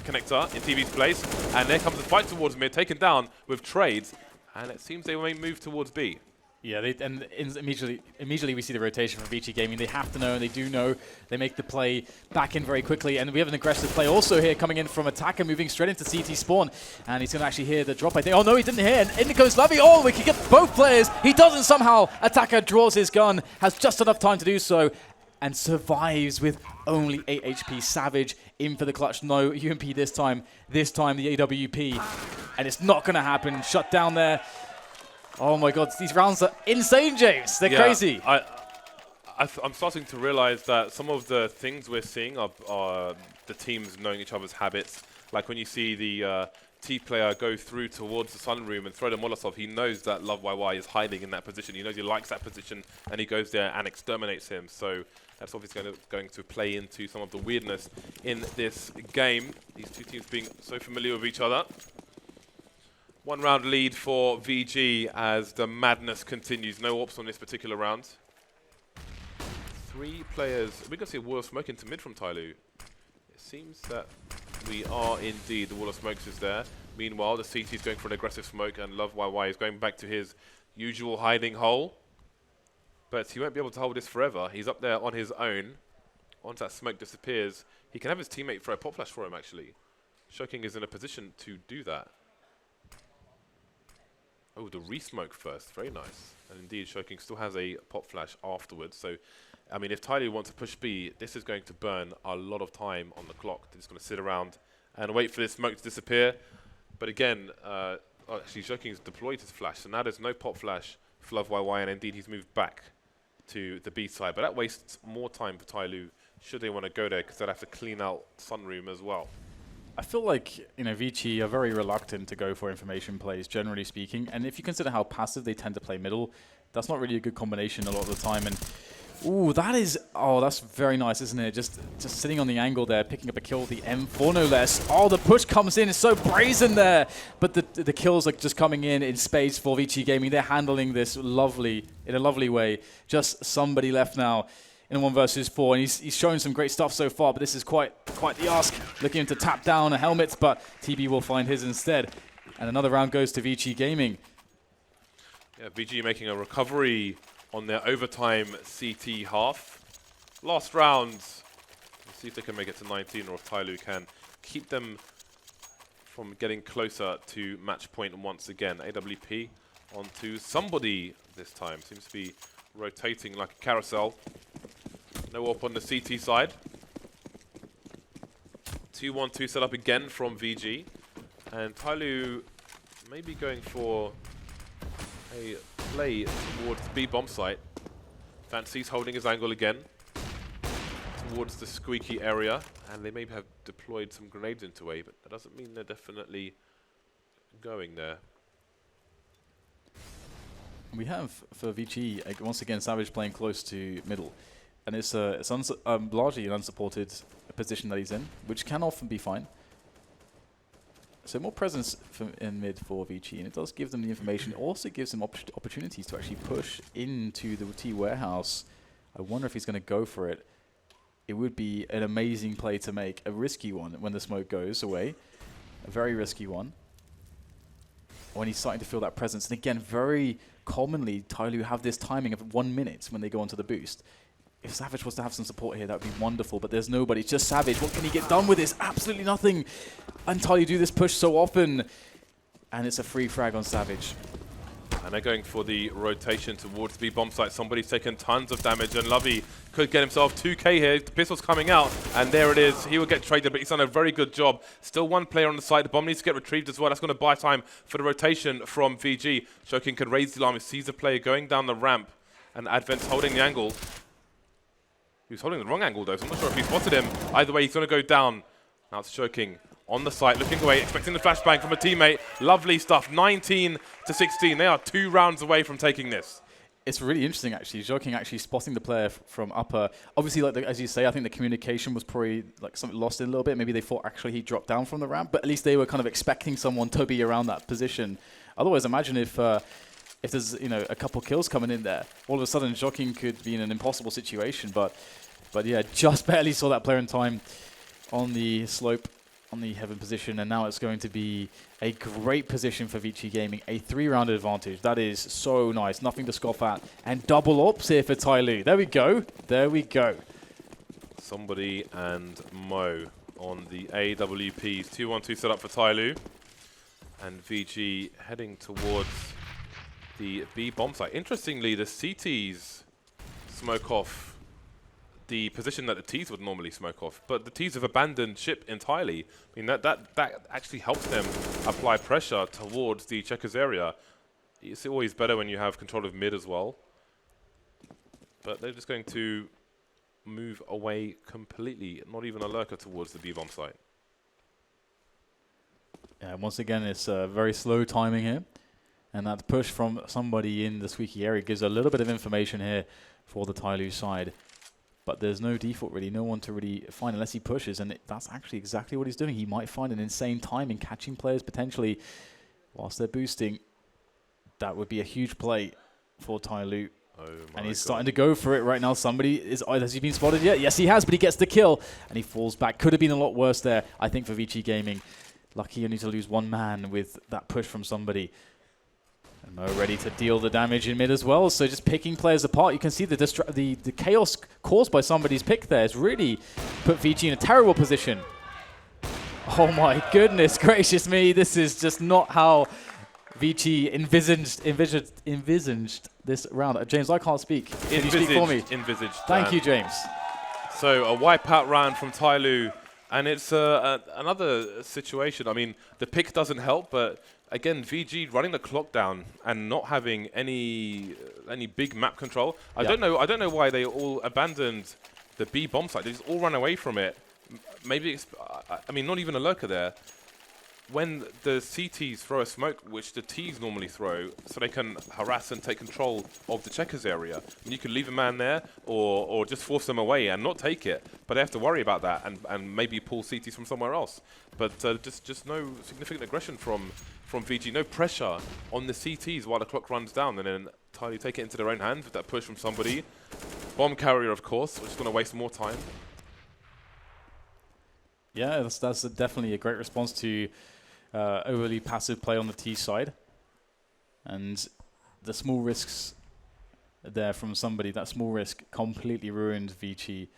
Connector in TV's place, and there comes the fight towards mid, taken down with trades, and it seems they may move towards B. Yeah, immediately we see the rotation from VG Gaming. They have to know, and they do know. They make the play back in very quickly, and we have an aggressive play also here coming in from Attacker, moving straight into CT spawn, and he's going to actually hear the drop, I think. Oh no, he didn't hear, and in goes Lovey. Oh, we can get both players. He doesn't somehow. Attacker draws his gun, has just enough time to do so, and survives with only 8 HP. Savage in for the clutch. No UMP this time the AWP, and it's not going to happen. Shut down there. Oh my god, these rounds are insane, James. They're crazy. I'm starting to realize that some of the things we're seeing are the teams knowing each other's habits. Like when you see the T player go through towards the sunroom and throw the Molotov, he knows that Love YY is hiding in that position. He knows he likes that position, and he goes there and exterminates him. So that's obviously going to play into some of the weirdness in this game. These two teams being so familiar with each other. 1 round lead for VG as the madness continues. No ops on this particular round. 3 players. We're going to see a wall of smoke into mid from TyLoo. It seems that we are indeed. The wall of smokes is there. Meanwhile, the CT is going for an aggressive smoke, and Love YY is going back to his usual hiding hole. But he won't be able to hold this forever. He's up there on his own. Once that smoke disappears, he can have his teammate throw a pop flash for him, actually. Shoking is in a position to do that. Oh, the re-smoke first. Very nice. And indeed, Shoking still has a pop flash afterwards. So, I mean, if TyLoo wants to push B, this is going to burn a lot of time on the clock. They're just going to sit around and wait for this smoke to disappear. But again, actually, Shoking's deployed his flash. So now there's no pop flash for Love YY. And indeed, he's moved back to the B side. But that wastes more time for TyLoo should they want to go there, because they'd have to clean out Sunroom as well. I feel like, VG are very reluctant to go for information plays, generally speaking. And if you consider how passive they tend to play middle, that's not really a good combination a lot of the time. And, ooh, that's very nice, isn't it? Just sitting on the angle there, picking up a kill with the M4, no less. Oh, the push comes in. It's so brazen there. But the kills are just coming in spades for VG Gaming. They're handling this in a lovely way. Just somebody left now in a 1 versus 4, and he's shown some great stuff so far, but this is quite the ask. Looking to tap down a helmet, but TB will find his instead. And another round goes to VG Gaming. Yeah, VG making a recovery on their overtime CT half. Last round. Let's see if they can make it to 19 or if TyLoo can keep them from getting closer to match point once again. AWP onto somebody this time. Seems to be rotating like a carousel. No up on the CT side. 2-1-2 set up again from VG. And TyLoo may be going for a play towards the B bomb site. Fancy's holding his angle again towards the squeaky area, and they may have deployed some grenades into A, but that doesn't mean they're definitely going there. We have, for VG, once again, Savage playing close to middle. And it's largely an unsupported position that he's in, which can often be fine. So more presence in mid for VG, and it does give them the information. It also gives them opportunities to actually push into the T warehouse. I wonder if he's going to go for it. It would be an amazing play to make, a risky one when the smoke goes away. A very risky one. When he's starting to feel that presence. And again, very commonly, TyLoo have this timing of 1 minute when they go onto the boost. If Savage was to have some support here, that would be wonderful, but there's nobody. It's just Savage. What can he get done with this? Absolutely nothing. And TyLoo do this push so often. And it's a free frag on Savage. And they're going for the rotation towards the bomb site. Somebody's taken tons of damage, and Lovey could get himself 2k here. The pistol's coming out, and there it is. He will get traded, but he's done a very good job. Still one player on the site. The bomb needs to get retrieved as well. That's going to buy time for the rotation from VG. Shokin can raise the alarm. He sees the player going down the ramp, and Advent's holding the angle. He was holding the wrong angle, though, so I'm not sure if he spotted him. Either way, he's going to go down. Now it's Shokin on the site, looking away, expecting the flashbang from a teammate. Lovely stuff, 19 to 16. They are 2 rounds away from taking this. It's really interesting, actually. Joking actually spotting the player from upper. Obviously, like as you say, I think the communication was probably like something lost in a little bit. Maybe they thought actually he dropped down from the ramp, but at least they were kind of expecting someone to be around that position. Otherwise, imagine if there's a couple kills coming in there, all of a sudden Joking could be in an impossible situation. But yeah, just barely saw that player in time on the slope, on the heaven position, and now it's going to be a great position for VG Gaming. A 3-round advantage. That is so nice. Nothing to scoff at. And double ops here for TyLoo. There we go. There we go. Somebody and Mo on the AWPs. 2-1-2 set up for TyLoo. And VG heading towards the B bomb site. Interestingly, the CTs smoke off the position that the T's would normally smoke off, but the T's have abandoned ship entirely. I mean, that actually helps them apply pressure towards the checkers area. It's always better when you have control of mid as well. But they're just going to move away completely, not even a lurker towards the B bomb site. Yeah, once again, it's very slow timing here. And that push from somebody in the squeaky area gives a little bit of information here for the TyLoo side. But there's no default, really. No one to really find unless he pushes. And that's actually exactly what he's doing. He might find an insane time in catching players potentially whilst they're boosting. That would be a huge play for TyLoo. Oh and he's starting to go for it right now. Somebody is... Has he been spotted yet? Yes, he has, but he gets the kill. And he falls back. Could have been a lot worse there, I think, for VG Gaming. Lucky only to lose 1 man with that push from somebody. And Mo ready to deal the damage in mid as well. So just picking players apart. You can see the chaos caused by somebody's pick there has really put VG in a terrible position. Oh my goodness gracious me. This is just not how VG envisaged this round. James, I can't speak. Can you speak for me? Envisaged. Thank you, James. So a wipeout round from TyLoo. And it's another situation. I mean, the pick doesn't help, but again, VG running the clock down and not having any big map control. I don't know why they all abandoned the B bomb site. They just all ran away from it. Maybe it's, I mean, not even a lurker there. When the CTs throw a smoke, which the Ts normally throw, so they can harass and take control of the checkers area. And you could leave a man there, or just force them away and not take it. But they have to worry about that and maybe pull CTs from somewhere else. But just no significant aggression from VG. No pressure on the CTs while the clock runs down. And then TyLoo take it into their own hands with that push from somebody. Bomb carrier, of course, which is going to waste more time. Yeah, that's definitely a great response to overly passive play on the T side. And the small risks there from somebody, that small risk completely ruined VG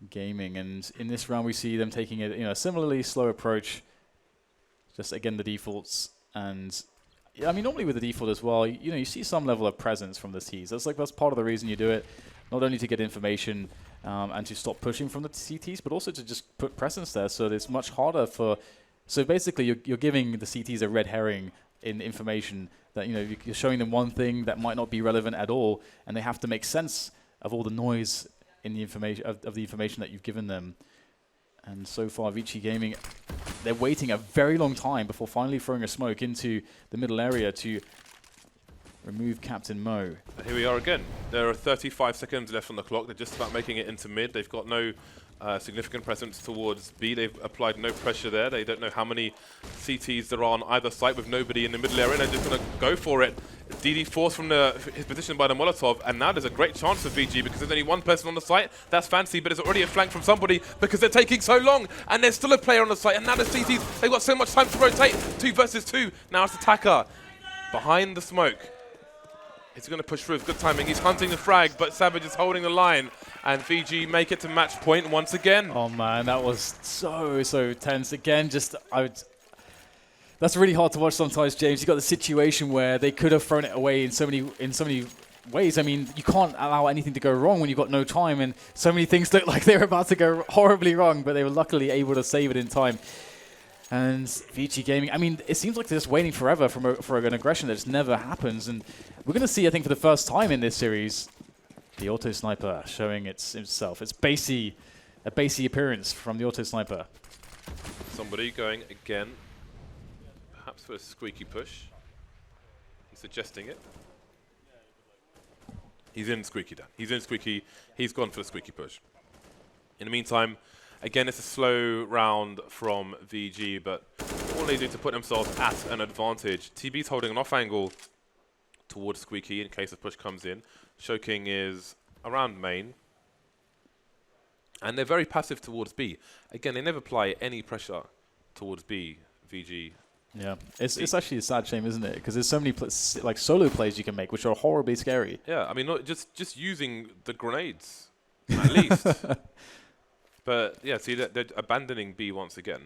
Gaming. And in this round, we see them taking a similarly slow approach. Just again, the defaults. And yeah, I mean, normally with the default as well, you see some level of presence from the Ts. That's part of the reason you do it, not only to get information and to stop pushing from the CTs, but also to just put presence there. So it's much harder for. So basically, you're giving the CTs a red herring in information that you're showing them one thing that might not be relevant at all, and they have to make sense of all the noise in the information of the information that you've given them. And so far, VG Gaming, they're waiting a very long time before finally throwing a smoke into the middle area to remove Captain Mo. And here we are again. There are 35 seconds left on the clock. They're just about making it into mid. They've got no significant presence towards B. They've applied no pressure there. They don't know how many CTs there are on either side with nobody in the middle area. They're just going to go for it. DD forced from his position by the Molotov, and now there's a great chance for VG because there's only one person on the site. That's Fancy, but it's already a flank from somebody because they're taking so long, and there's still a player on the site, and now the CTs, they've got so much time to rotate. 2 versus 2. Now it's Attacker behind the smoke. He's going to push through with good timing. He's hunting the frag, but Savage is holding the line. And VG make it to match point once again. Oh, man, that was so tense. Again, that's really hard to watch sometimes, James. You've got the situation where they could have thrown it away in so many ways. I mean, you can't allow anything to go wrong when you've got no time. And so many things look like they were about to go horribly wrong, but they were luckily able to save it in time. And VG Gaming, I mean, it seems like they're just waiting forever for an aggression that just never happens. And we're going to see, I think, for the first time in this series, the Auto Sniper showing itself. It's a bassy appearance from the Auto Sniper. Somebody going again, perhaps for a squeaky push. He's suggesting it. He's in squeaky, Dan. He's in squeaky. He's gone for the squeaky push. In the meantime, again, it's a slow round from VG, but all they do to put themselves at an advantage. TB's holding an off angle towards Squeaky in case a push comes in. Shoking is around main. And they're very passive towards B. Again, they never apply any pressure towards B, VG. Yeah, it's actually a sad shame, isn't it? Because there's so many solo plays you can make, which are horribly scary. Yeah, I mean, not just using the grenades, at least. But yeah, see, they're abandoning B once again.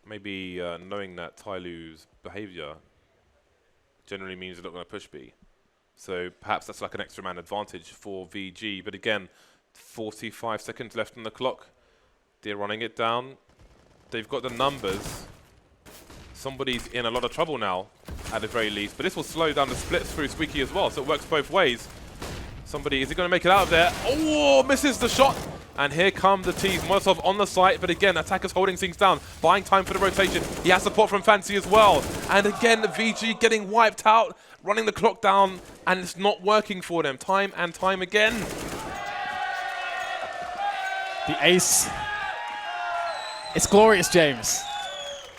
Maybe knowing that TyLoo's behavior generally means they're not going to push B. So perhaps that's like an extra man advantage for VG. But again, 45 seconds left on the clock. They're running it down. They've got the numbers. Somebody's in a lot of trouble now, at the very least. But this will slow down the splits through Squeaky as well, so it works both ways. Somebody, is he going to make it out of there? Oh, misses the shot. And here come the T's. Molotov on the site, but again, Attacker's holding things down, buying time for the rotation. He has support from Fancy as well. And again, VG getting wiped out, running the clock down, and it's not working for them time and time again. The ace. It's glorious, James.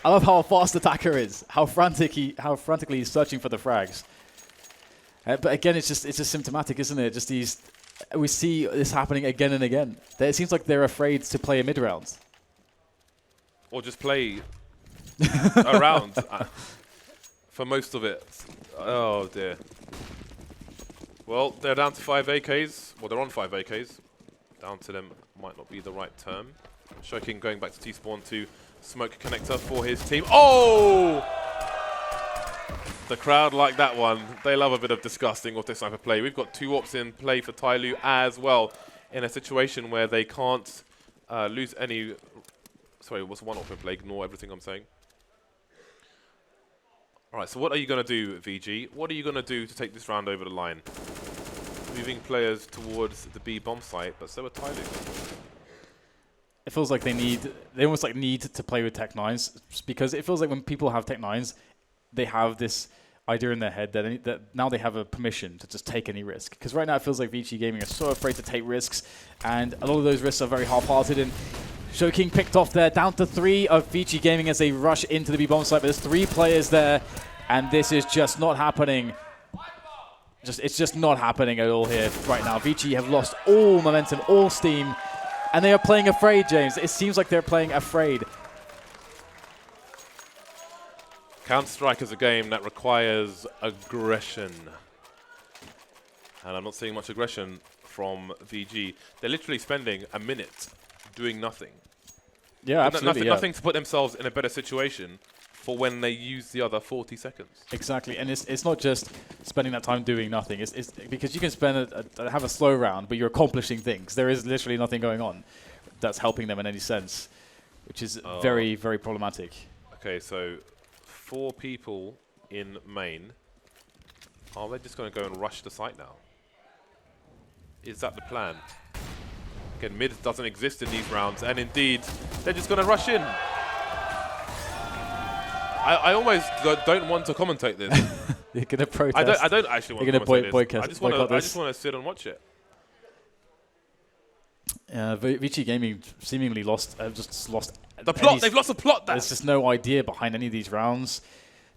I love how fast Attacker is, how frantically he's searching for the frags. But again, it's just symptomatic, isn't it? Just we see this happening again and again. It seems like they're afraid to play a mid round, or just play around for most of it. Oh dear. Well, they're down to 5 AKs. Well, they're on 5 AKs. Down to them might not be the right term. Shoking going back to T-spawn to smoke connector for his team. Oh! The crowd like that one. They love a bit of disgusting auto sniper play. We've got 2 ops in play for TyLoo as well in a situation where they can't lose any. Sorry, it was 1 op in play. Ignore everything I'm saying. All right, so what are you going to do, VG? What are you going to do to take this round over the line? Moving players towards the B bomb site, but so are TyLoo. It feels like they almost like need to play with Tech 9s, because it feels like when people have Tech 9s, they have this idea in their head that now they have a permission to just take any risk. Because right now it feels like VG Gaming are so afraid to take risks, and a lot of those risks are very half-hearted. And Shoking picked off there, down to 3 of VG Gaming as they rush into the B bomb site. But there's 3 players there, and this is just not happening. It's just not happening at all here right now. VG have lost all momentum, all steam. And they are playing afraid, James. It seems like they're playing afraid. Counter-Strike is a game that requires aggression. And I'm not seeing much aggression from VG. They're literally spending a minute doing nothing. Yeah, absolutely. Nothing to put themselves in a better situation for when they use the other 40 seconds. Exactly, and it's not just spending that time doing nothing. It's because you can spend have a slow round, but you're accomplishing things. There is literally nothing going on that's helping them in any sense, which is very, very problematic. Okay, so 4 people in main. Are they just going to go and rush the site now? Is that the plan? Again, mid doesn't exist in these rounds, and indeed, they're just going to rush in. I almost don't want to commentate this. You're going to protest. I don't actually want to commentate this. I just want to sit and watch it. VG Gaming seemingly lost The plot. They've lost the plot. There's just no idea behind any of these rounds.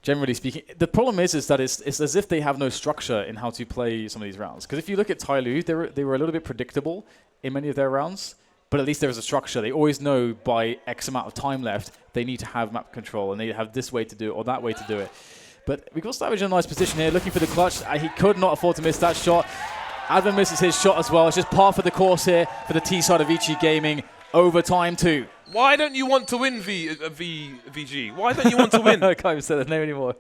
Generally speaking, the problem is that it's as if they have no structure in how to play some of these rounds. Because if you look at TyLoo, they were a little bit predictable in many of their rounds, but at least there is a structure. They always know by X amount of time left, they need to have map control, and they have this way to do it or that way to do it. But we've got Savage in a nice position here, looking for the clutch. He could not afford to miss that shot. Advent misses his shot as well. It's just par for the course here for the T side of VG Gaming. Overtime too. Why don't you want to win, VG? Why don't you want to win? I can't even say that name anymore.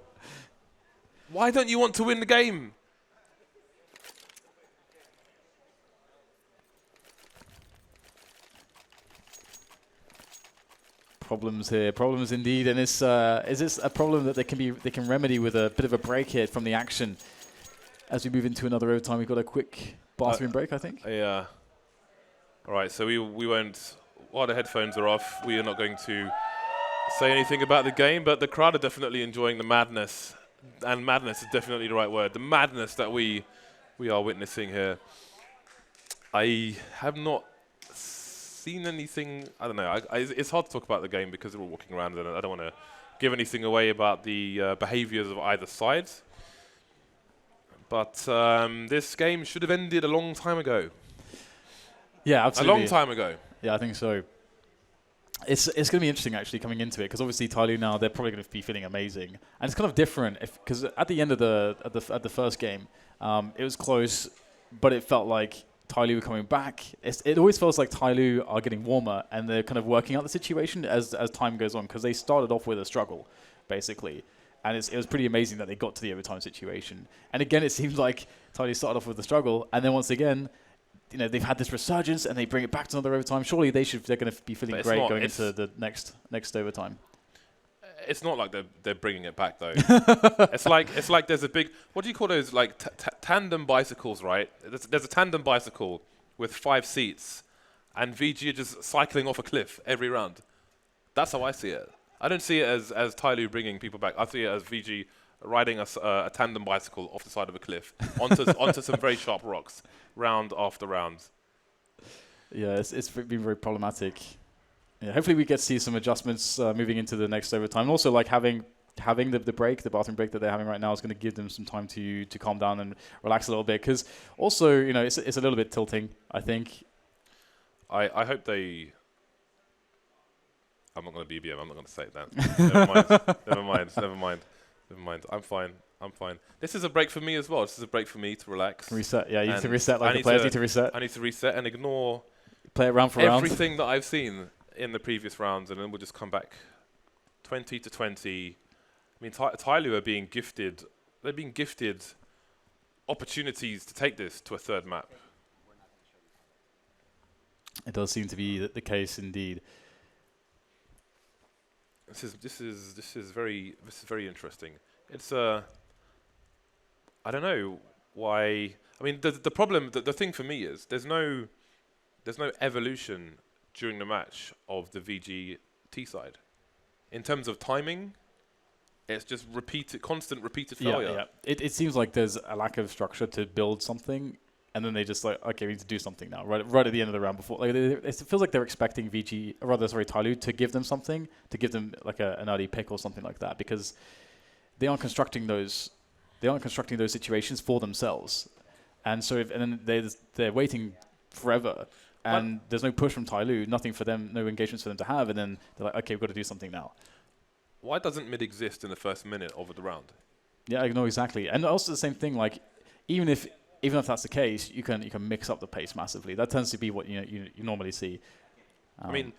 Why don't you want to win the game? Problems here, problems indeed, and is this a problem that they can remedy with a bit of a break here from the action? As we move into another overtime, we've got a quick bathroom break, I think. Yeah. All right, so we won't. While the headphones are off, we are not going to say anything about the game, but the crowd are definitely enjoying the madness, and madness is definitely the right word. The madness that we are witnessing here. I have not seen anything. I don't know. It's hard to talk about the game because we're all walking around, and I don't want to give anything away about the behaviors of either side. But this game should have ended a long time ago. Yeah, absolutely. A long time ago. Yeah, I think so. It's going to be interesting actually coming into it because obviously TyLoo now they're probably going to be feeling amazing, and it's kind of different because at the end of the first game, it was close, but it felt like TyLoo were coming back. It always feels like TyLoo are getting warmer and they're kind of working out the situation as time goes on because they started off with a struggle, basically. And it was pretty amazing that they got to the overtime situation. And again, it seems like TyLoo started off with a struggle, and then once again, they've had this resurgence and they bring it back to another overtime. Surely they're going to be feeling great going into the next overtime. It's not like they're bringing it back though. it's like there's a big, what do you call those, like tandem bicycles, right? There's a tandem bicycle with 5 seats, and VG are just cycling off a cliff every round. That's how I see it. I don't see it as TyLoo bringing people back. I see it as VG riding a tandem bicycle off the side of a cliff onto some very sharp rocks, round after round. Yeah, it's been very problematic. Yeah, hopefully we get to see some adjustments moving into the next overtime. And also, like having the break, the bathroom break that they're having right now is going to give them some time to calm down and relax a little bit. Because also, it's a little bit tilting, I think. I hope they. I'm not going to BBM. I'm not going to say that. Never mind. I'm fine. This is a break for me as well. This is a break for me to relax. Reset. Yeah, you need to reset like the players need to reset. I need to reset and ignore play it round for round. Everything that I've seen in the previous rounds, and then we'll just come back 20 to 20. I mean, TyLoo are being gifted. They're being gifted opportunities to take this to a third map. It does seem to be the case indeed. This is very interesting. It's I don't know why. I mean, the problem, the thing for me is there's no evolution during the match of the VG side. In terms of timing, it's just constant repeated failure. Yeah. It seems like there's a lack of structure to build something, and then they just like, okay, we need to do something now, right at the end of the round before. Like, it feels like they're expecting TyLoo to give them something, to give them like an early pick or something like that, because they aren't constructing those situations for themselves, and so they're waiting forever. And there's no push from TyLoo, nothing for them, no engagements for them to have, and then they're like, okay, we've got to do something now. why doesn't mid exist in the first minute of the round? Yeah, I know exactly. And also the same thing, like, even if that's the case, you can mix up the pace massively. That tends to be what you normally see. I mean,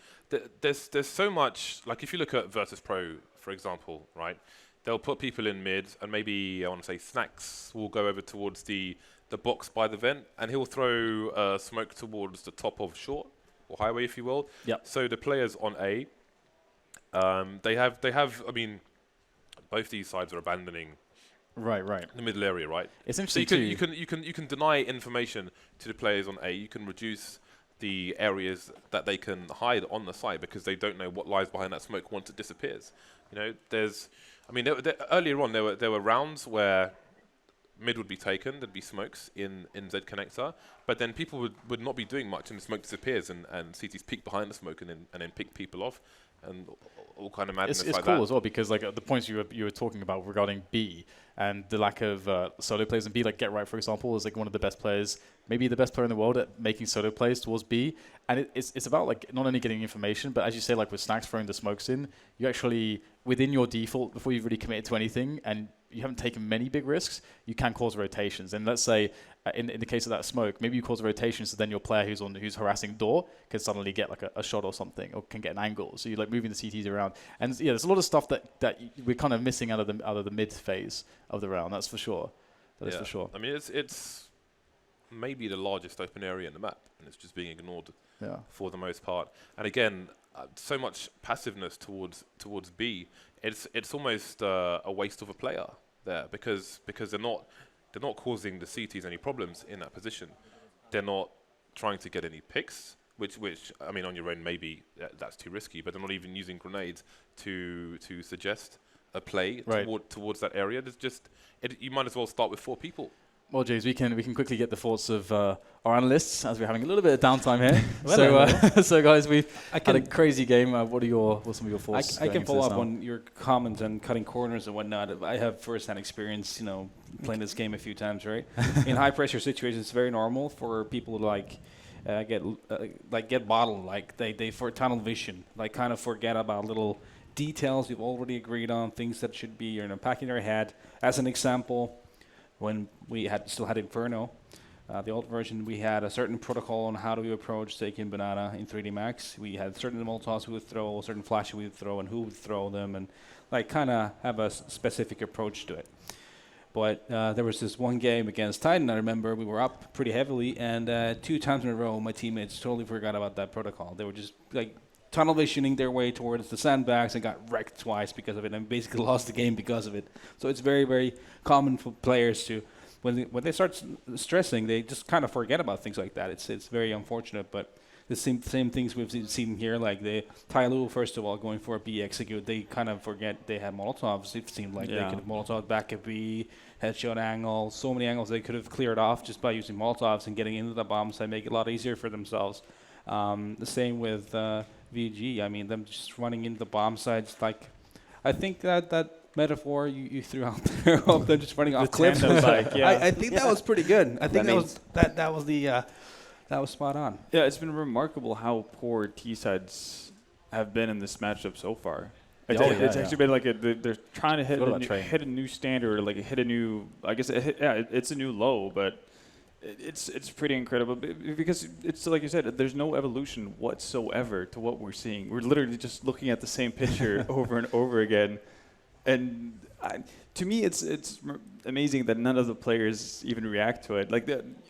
there's so much, like if you look at Virtus Pro, for example, right? They'll put people in mid, and maybe, I want to say, Snacks will go over towards the box by the vent, and he'll throw smoke towards the top of short, or highway, if you will. Yep. So the players on A, they have, I mean, both these sides are abandoning Right. the middle area, right? It's So interesting you can deny information to the players on A. You can reduce the areas that they can hide on the site because they don't know what lies behind that smoke once it disappears. Earlier on there were rounds where mid would be taken, there'd be smokes in Z connector, but then people would not be doing much, and the smoke disappears, and CTs peek behind the smoke and then pick people off, and all kind of madness it's like cool that. as well because like the points you were talking about regarding B and the lack of solo players in B, like Get Right, for example, is like one of the best players, maybe the best player in the world at making solo plays towards B. And it's about like not only getting information, but as you say, like with Snacks throwing the smokes in, you actually, within your default, before you've really committed to anything and you haven't taken many big risks, you can cause rotations. And let's say in the case of that smoke, maybe you cause a rotation, so then your player who's harassing door can suddenly get like a shot or something, or can get an angle. So you're like moving the CTs around. And yeah, there's a lot of stuff that we're kind of missing out of the mid phase of the round. That's for sure. That is for sure. I mean, it's maybe the largest open area in the map, and it's just being ignored for the most part. And again, so much passiveness towards B. It's almost a waste of a player there because they're not causing the CTs any problems in that position. They're not trying to get any picks, which I mean, on your own maybe that's too risky, but they're not even using grenades to suggest a play towards that area. There's just you might as well start with 4 people. Well, James, we can quickly get the thoughts of our analysts as we're having a little bit of downtime here. So guys, we've had a crazy game. What's some of your thoughts? I can follow up on your comments on cutting corners and whatnot. I have first-hand experience, playing this game a few times, right? In high-pressure situations, it's very normal for people to get bottled, like they for tunnel vision, like kind of forget about little details we've already agreed on, things that should be back in their head. As an example, when we still had Inferno, the old version, we had a certain protocol on how do we approach Taking Banana in 3D Max. We had certain Molotovs we would throw, certain flashes we would throw, and who would throw them, and kind of have a specific approach to it. But there was this one game against Titan, I remember we were up pretty heavily, and 2 times in a row, my teammates totally forgot about that protocol. They were just tunnel visioning their way towards the sandbags and got wrecked twice because of it, and basically lost the game because of it. So it's very, very common for players to, when they start stressing, they just kind of forget about things like that. It's very unfortunate, but the same things we've seen here, like the TyLoo, first of all, going for a B execute, they kind of forget they had Molotovs. It seemed like they could have Molotov back at B, headshot angle, so many angles they could have cleared off just by using Molotovs and getting into the bomb site, make it a lot easier for themselves. The same with VG. I mean, them just running into the bomb sites. I think that metaphor you threw out there of them just running off cliffs. I think that was pretty good. I think that was spot on. Yeah, it's been remarkable how poor T sides have been in this matchup so far. It's actually been they're trying to hit a new standard, hit a new. I guess it's a new low, but. It's pretty incredible because it's like you said, there's no evolution whatsoever to what we're seeing. We're literally just looking at the same picture over and over again, and to me, it's amazing that none of the players even react to it.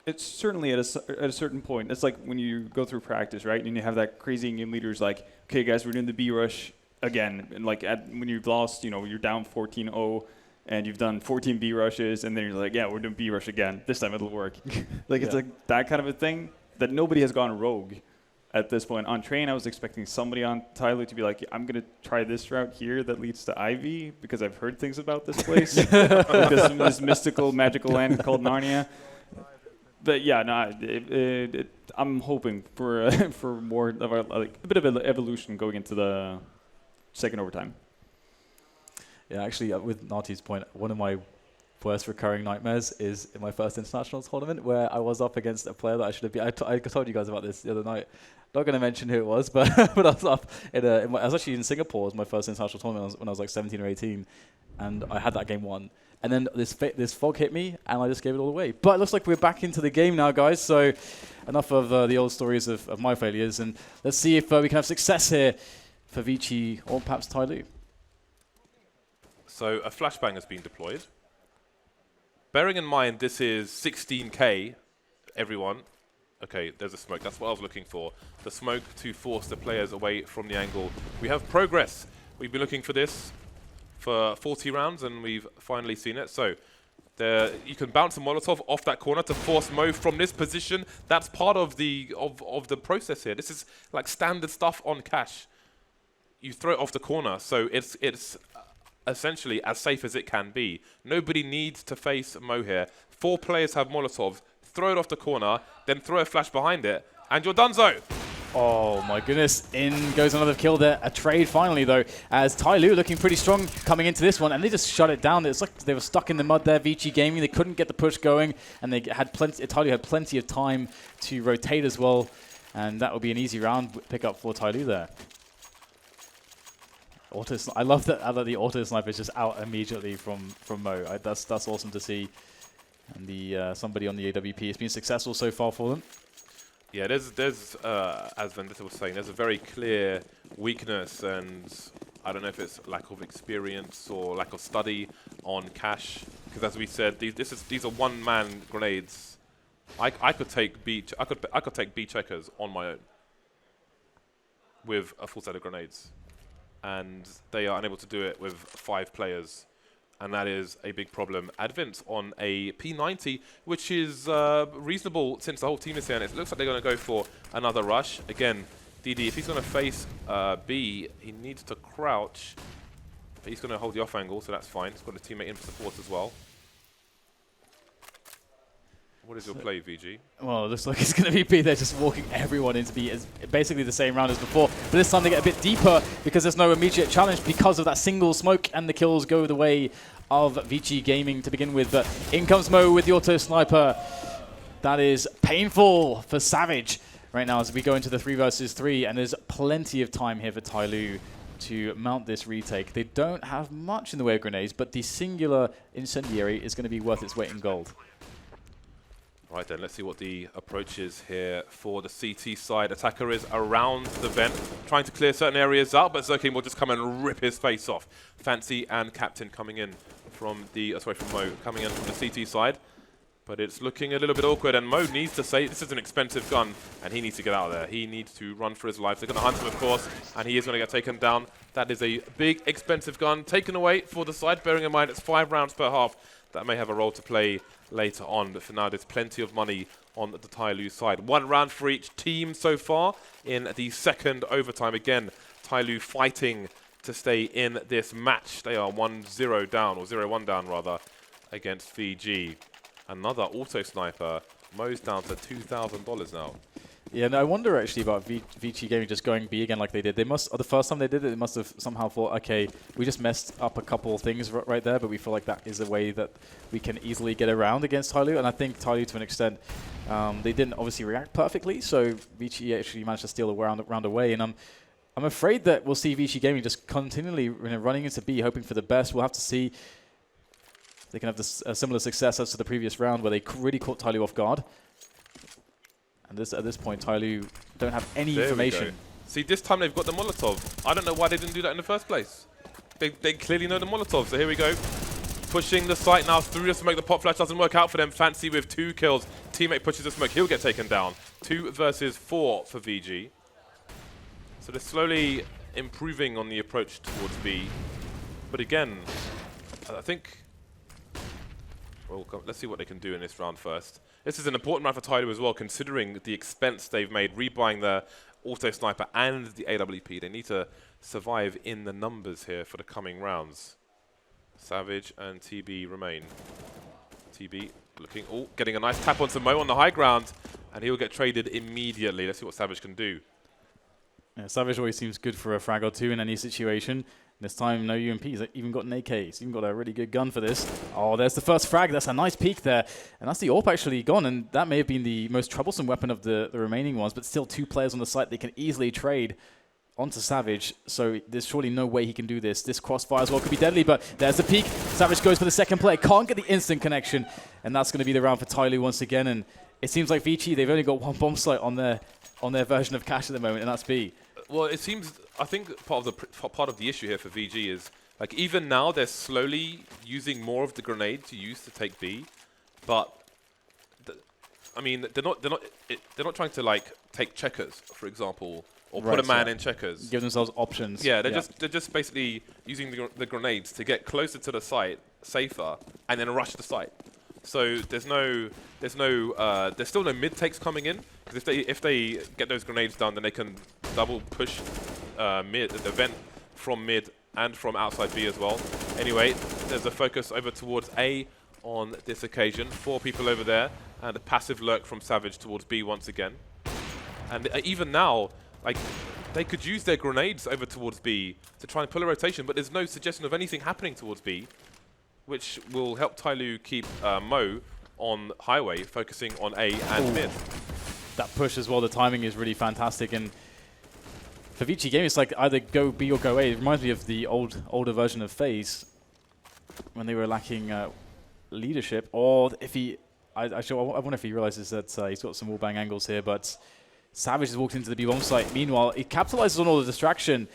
It's certainly at a certain point. It's like when you go through practice, right, and you have that crazy game leader's like, okay, guys, we're doing the B rush again, and when you've lost, you're down 14-0. And you've done 14 B rushes, and then you're like, yeah, we're doing B rush again. This time it'll work. It's like that kind of a thing that nobody has gone rogue at this point. On train, I was expecting somebody on TyLoo to be like, I'm going to try this route here that leads to Ivy because I've heard things about this place. this mystical, magical land called Narnia. But yeah, no, I'm hoping for more of a bit of an evolution going into the second overtime. Yeah, actually, with Nati's point, one of my worst recurring nightmares is in my first international tournament where I was up against a player that I should have been. I told you guys about this the other night. Not going to mention who it was, but but I was up I was actually in Singapore. It was my first international tournament when I was like 17 or 18, and I had that game won. And then this fog hit me, and I just gave it all away. But it looks like we're back into the game now, guys. So enough of the old stories of my failures, and let's see if we can have success here for VG or perhaps TyLoo. So a flashbang has been deployed. Bearing in mind this is 16k, everyone. Okay, there's a smoke. That's what I was looking for. The smoke to force the players away from the angle. We have progress. We've been looking for this for 40 rounds, and we've finally seen it. So you can bounce a Molotov off that corner to force Mo from this position. That's part of the process here. This is like standard stuff on Cash. You throw it off the corner, so it's essentially as safe as it can be. Nobody needs to face Mo here. 4 players have Molotovs. Throw it off the corner, then throw a flash behind it, and you're donezo. Oh my goodness, in goes another kill there. A trade finally though, as TyLoo looking pretty strong coming into this one, and they just shut it down. It's like they were stuck in the mud there, VG Gaming. They couldn't get the push going, and they had TyLoo had plenty of time to rotate as well, and that would be an easy round pickup for TyLoo there. I love that the auto sniper is just out immediately from Mo. That's awesome to see. And the somebody on the AWP has been successful so far for them. Yeah, there's as Vendetta was saying, there's a very clear weakness, and I don't know if it's lack of experience or lack of study on Cash, because as we said, these are one-man grenades. I could take B checkers on my own with a full set of grenades, and they are unable to do it with 5 players. And that is a big problem. Advent on a P90, which is reasonable since the whole team is here, and it looks like they're going to go for another rush. Again, DD, if he's going to face B, he needs to crouch. But he's going to hold the off angle, so that's fine. He's got a teammate in for support as well. What is your play, VG? Well, it looks like it's going to be B. They're just walking everyone into B. It's basically the same round as before. But this time they get a bit deeper because there's no immediate challenge because of that single smoke, and the kills go the way of VG Gaming to begin with. But in comes Mo with the auto sniper. That is painful for Savage right now as we go into the 3 versus 3. And there's plenty of time here for TyLoo to mount this retake. They don't have much in the way of grenades, but the singular incendiary is going to be worth its weight in gold. Right then, let's see what the approach is here for the CT side. Attacker is around the vent, trying to clear certain areas out, but Zerkin will just come and rip his face off. Fancy and Captain coming in from Mo coming in from the CT side. But it's looking a little bit awkward, and Mo needs to say this is an expensive gun, and he needs to get out of there. He needs to run for his life. They're going to hunt him, of course, and he is going to get taken down. That is a big, expensive gun taken away for the side, bearing in mind it's 5 rounds per half. That may have a role to play later on, but for now there's plenty of money on the TyLoo side. 1 round for each team so far in the second overtime. Again, TyLoo fighting to stay in this match. They are 1-0 down, or 0-1 down rather, against VG. Another auto sniper. Mo's down to $2,000 now. Yeah, and I wonder actually about VG Gaming just going B again like they did. They must, the first time they did it, they must have somehow thought, okay, we just messed up a couple of things right there, but we feel like that is a way that we can easily get around against TyLoo. And I think TyLoo, to an extent, they didn't obviously react perfectly, so VG actually managed to steal a round away. And I'm afraid that we'll see VG Gaming just continually running into B, hoping for the best. We'll have to see if they can have a similar success as to the previous round, where they really caught TyLoo off guard. And at this point, TyLoo don't have any information. See, this time they've got the Molotov. I don't know why they didn't do that in the first place. They clearly know the Molotov, so here we go. Pushing the site now through the smoke. The pop flash doesn't work out for them. Fancy with 2 kills. Teammate pushes the smoke. He'll get taken down. 2 versus 4 for VG. So they're slowly improving on the approach towards B. But again, I think... Well, let's see what they can do in this round first. This is an important round for TyLoo as well, considering the expense they've made rebuying the auto sniper and the AWP. They need to survive in the numbers here for the coming rounds. Savage and TB remain. TB looking, getting a nice tap onto Mo on the high ground, and he'll get traded immediately. Let's see what Savage can do. Yeah, Savage always seems good for a frag or 2 in any situation. This time, no UMP. He's even got an AK. He's even got a really good gun for this. Oh, there's the first frag. That's a nice peek there. And that's the AWP actually gone. And that may have been the most troublesome weapon of the remaining ones. But still 2 players on the site. They can easily trade onto Savage. So there's surely no way he can do this. This crossfire as well could be deadly. But there's the peek. Savage goes for the second play. Can't get the instant connection. And that's going to be the round for TyLoo once again. And it seems like VG, they've only got 1 bomb site on their version of Cash at the moment. And that's B. Well, it seems, I think part of the issue here for VG is, like, even now they're slowly using more of the grenade to use to take B, but I mean they're not trying to like take checkers, for example, or put a man in checkers. Give themselves options. Yeah, they're just basically using the grenades to get closer to the site, safer, and then rush the site. So there's still no mid takes coming in, because if they get those grenades down, then they can double push mid, the vent from mid and from outside B as well. Anyway, there's a focus over towards A on this occasion. 4 people over there, and a passive lurk from Savage towards B once again. And even now, like, they could use their grenades over towards B to try and pull a rotation, but there's no suggestion of anything happening towards B, which will help TyLoo keep Mo on highway, focusing on A and mid. That push as well, the timing is really fantastic. And for VG Gaming, it's like either go B or go A. It reminds me of the older version of FaZe when they were lacking leadership. Or if he, I wonder if he realizes that he's got some wallbang angles here, but Savage has walked into the B-bomb site. Meanwhile, he capitalizes on all the distraction.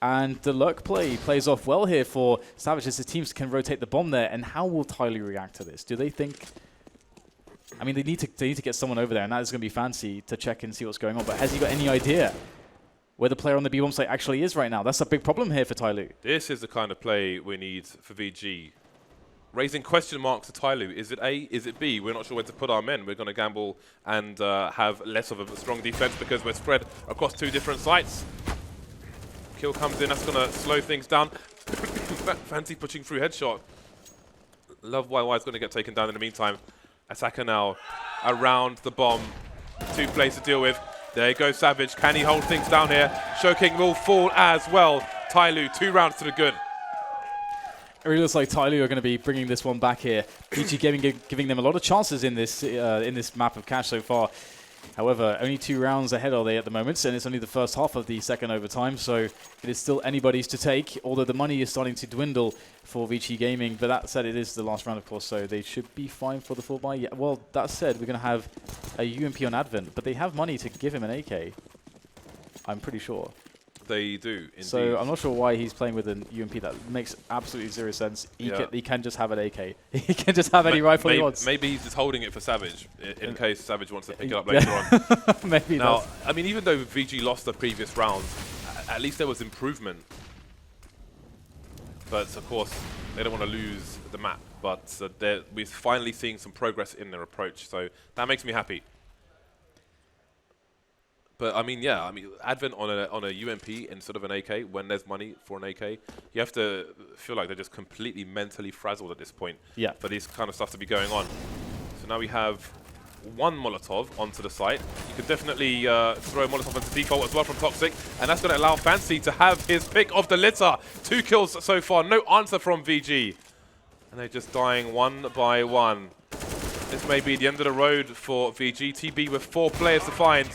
And the lurk play plays off well here for Savage as his teams can rotate the bomb there. And how will TyLoo react to this? Do they think... I mean, they need to get someone over there, and that is going to be Fancy to check and see what's going on. But has he got any idea where the player on the B-bomb site actually is right now? That's a big problem here for TyLoo. This is the kind of play we need for VG. Raising question marks to TyLoo. Is it A? Is it B? We're not sure where to put our men. We're going to gamble and have less of a strong defense because we're spread across 2 different sites. Kill comes in, that's going to slow things down. Fancy pushing through headshot. Love YY's going to get taken down in the meantime. Attacker now around the bomb. 2 plays to deal with. There goes Savage. Can he hold things down here? Showking will fall as well. TyLoo, 2 rounds to the good. It really looks like TyLoo are going to be bringing this one back here. VG Gaming giving them a lot of chances in this map of Cash so far. However, only 2 rounds ahead are they at the moment, and it's only the first half of the second overtime, so it is still anybody's to take, although the money is starting to dwindle for VG Gaming. But that said, it is the last round, of course, so they should be fine for the full buy. Yeah, well, that said, we're going to have a UMP on Advent, but they have money to give him an AK, I'm pretty sure. They do, indeed. So I'm not sure why he's playing with an UMP. That makes absolutely 0 sense. He can just have an AK. He can just have any rifle he wants. Maybe he's just holding it for Savage, in case Savage wants to pick it up later on. Maybe now, I mean, even though VG lost the previous round, at least there was improvement. But, of course, they don't want to lose the map. But we're finally seeing some progress in their approach, so that makes me happy. But I mean, yeah, Advent on a UMP instead of an AK, when there's money for an AK, you have to feel like they're just completely mentally frazzled at this point for this kind of stuff to be going on. So now we have 1 Molotov onto the site. You could definitely throw a Molotov into default as well from Toxic, and that's going to allow Fancy to have his pick of the litter. 2 kills so far, no answer from VG. And they're just dying 1 by 1. This may be the end of the road for VG. TB with 4 players to find.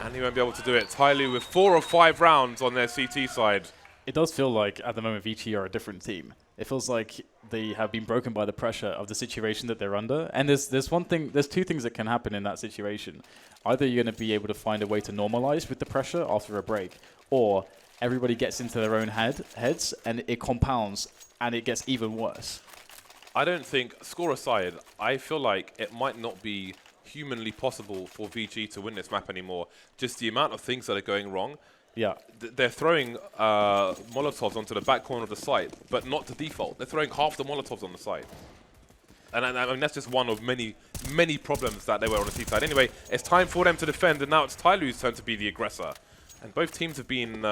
And he won't be able to do it. TyLoo with 4 or 5 rounds on their CT side. It does feel like, at the moment, VG are a different team. It feels like they have been broken by the pressure of the situation that they're under. And there's 2 things that can happen in that situation. Either you're going to be able to find a way to normalize with the pressure after a break, or everybody gets into their own heads and it compounds and it gets even worse. I don't think, score aside, I feel like it might not be humanly possible for VG to win this map anymore. Just the amount of things that are going wrong. Yeah. They're throwing Molotovs onto the back corner of the site, but not to default. They're throwing half the Molotovs on the site. And I mean, that's just one of many, many problems that they were on the C side. Anyway, it's time for them to defend, and now it's TyLoo's turn to be the aggressor. And both teams have been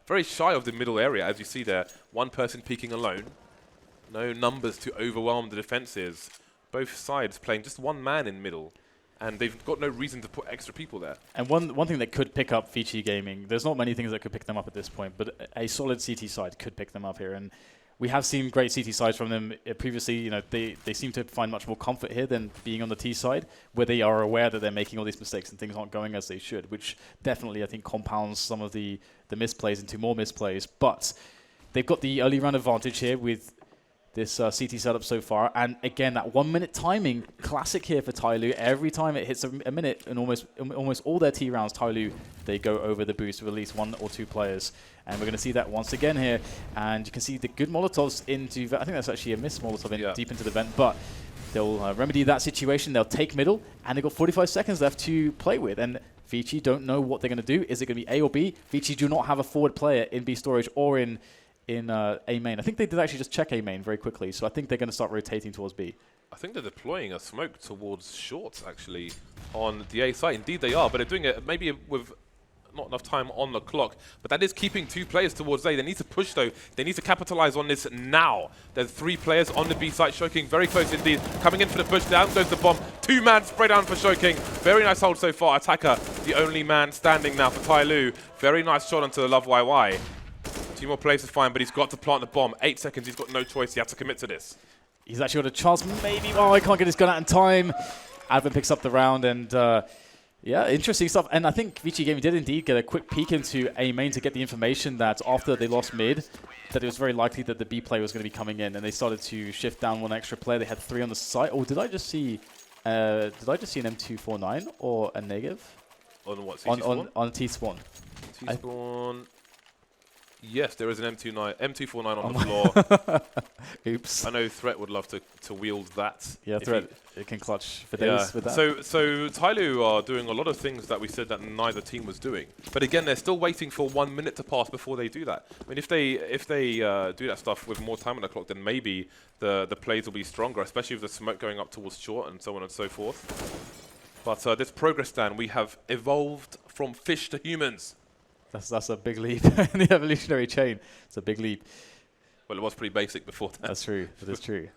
very shy of the middle area, as you see there. 1 person peeking alone. No numbers to overwhelm the defenses. Both sides playing just 1 man in middle. and they've got no reason to put extra people there. And one thing that could pick up VG Gaming, there's not many things that could pick them up at this point, but a solid CT side could pick them up here. And we have seen great CT sides from them previously. You know, they seem to find much more comfort here than being on the T side, where they are aware that they're making all these mistakes and things aren't going as they should, which definitely, I think, compounds some of the misplays into more misplays. But they've got the early round advantage here with this CT setup so far. And again, that 1 minute timing, classic here for TyLoo. Every time it hits a minute, in almost all their T rounds, TyLoo, they go over the boost with at least 1 or 2 players. And we're going to see that once again here. And you can see the good Molotovs into, I think that's actually a miss Molotov deep into the vent, but they'll remedy that situation. They'll take middle, and they've got 45 seconds left to play with. And Vici don't know what they're going to do. Is it going to be A or B? Vici do not have a forward player in B storage or in A main. I think they did actually just check A main very quickly, so I think they're going to start rotating towards B. I think they're deploying a smoke towards shorts, actually, on the A site. Indeed they are, but they're doing it maybe with not enough time on the clock. But that is keeping 2 players towards A. They need to push, though. They need to capitalize on this now. There's 3 players on the B site. Shoking very close indeed. Coming in for the push. Down goes the bomb. 2-man spray down for Shoking. Very nice hold so far. Attacker, the only man standing now for TyLoo. Very nice shot onto the Love YY. 2 more players to find, but he's got to plant the bomb. 8 seconds, he's got no choice. He has to commit to this. He's actually got a chance, maybe. Oh, I can't get his gun out in time. Advent picks up the round, and yeah, interesting stuff. And I think VG Gaming did indeed get a quick peek into A main to get the information that after they lost mid, that it was very likely that the B play was going to be coming in, and they started to shift down 1 extra player. They had 3 on the site. Oh, did I just see an M249 or a negative? On what? CT spawn? On T spawn. T spawn. Yes, there is an M249 on the floor. Oops. I know Threat would love to wield that. Yeah, Threat, it can clutch for days with that. So TyLoo are doing a lot of things that we said that neither team was doing. But again, they're still waiting for 1 minute to pass before they do that. I mean, if they do that stuff with more time on the clock, then maybe the plays will be stronger, especially with the smoke going up towards short and so on and so forth. But this progress stand, we have evolved from fish to humans. That's a big leap in the evolutionary chain. It's a big leap. Well, it was pretty basic before that. That's true. That is true.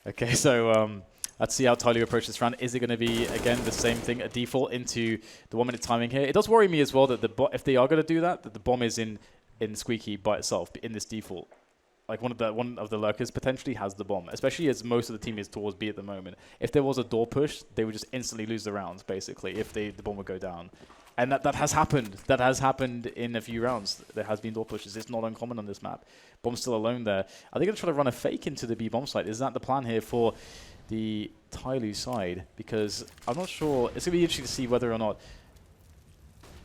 Okay, so let's see how TyLoo approaches this round. Is it going to be, again, the same thing, a default into the 1 minute timing here? It does worry me as well that if they are going to do that the bomb is in Squeaky by itself, in this default. Like one of the lurkers potentially has the bomb, especially as most of the team is towards B at the moment. If there was a door push, they would just instantly lose the rounds, basically, if the bomb would go down. And that has happened. That has happened in a few rounds. There has been door pushes. It's not uncommon on this map. Bomb's still alone there. Are they going to try to run a fake into the B bomb site? Is that the plan here for the TyLoo side? Because I'm not sure. It's going to be interesting to see whether or not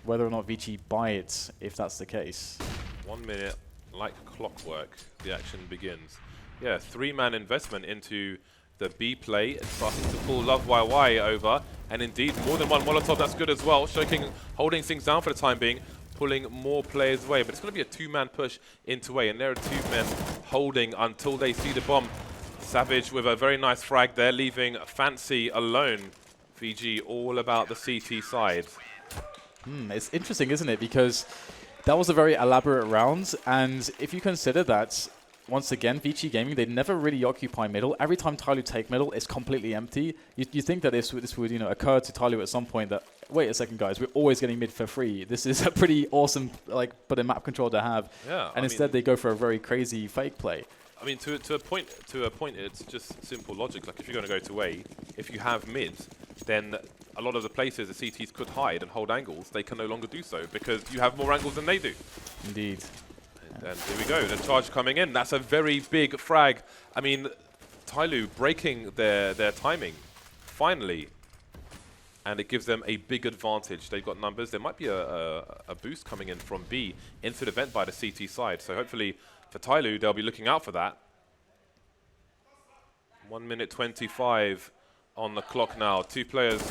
VG buy it, if that's the case. 1 minute, like clockwork, the action begins. Yeah, 3-man investment into the B play. It's starting to pull Love YY over. And indeed, more than 1 Molotov, that's good as well. Shoking holding things down for the time being, pulling more players away. But it's going to be a 2-man push into A, and there are 2 men holding until they see the bomb. Savage with a very nice frag there, leaving Fancy alone. VG all about the CT side. It's interesting, isn't it? Because that was a very elaborate round, and if you consider that, once again, VG Gaming, they never really occupy middle. Every time TyLoo take middle, it's completely empty. You think that this would occur to TyLoo at some point that, wait a second, guys, we're always getting mid for free. This is a pretty awesome but a map control to have. Yeah, and instead they go for a very crazy fake play. I mean, to a point, it's just simple logic. Like if you're going to go to A, if you have mid, then a lot of the places the CTs could hide and hold angles, they can no longer do so because you have more angles than they do. Indeed. And here we go, the charge coming in. That's a very big frag. I mean, TyLoo breaking their timing, finally. And it gives them a big advantage. They've got numbers. There might be a boost coming in from B into the vent by the CT side. So hopefully for TyLoo, they'll be looking out for that. 1 minute 25 on the clock now. 2 players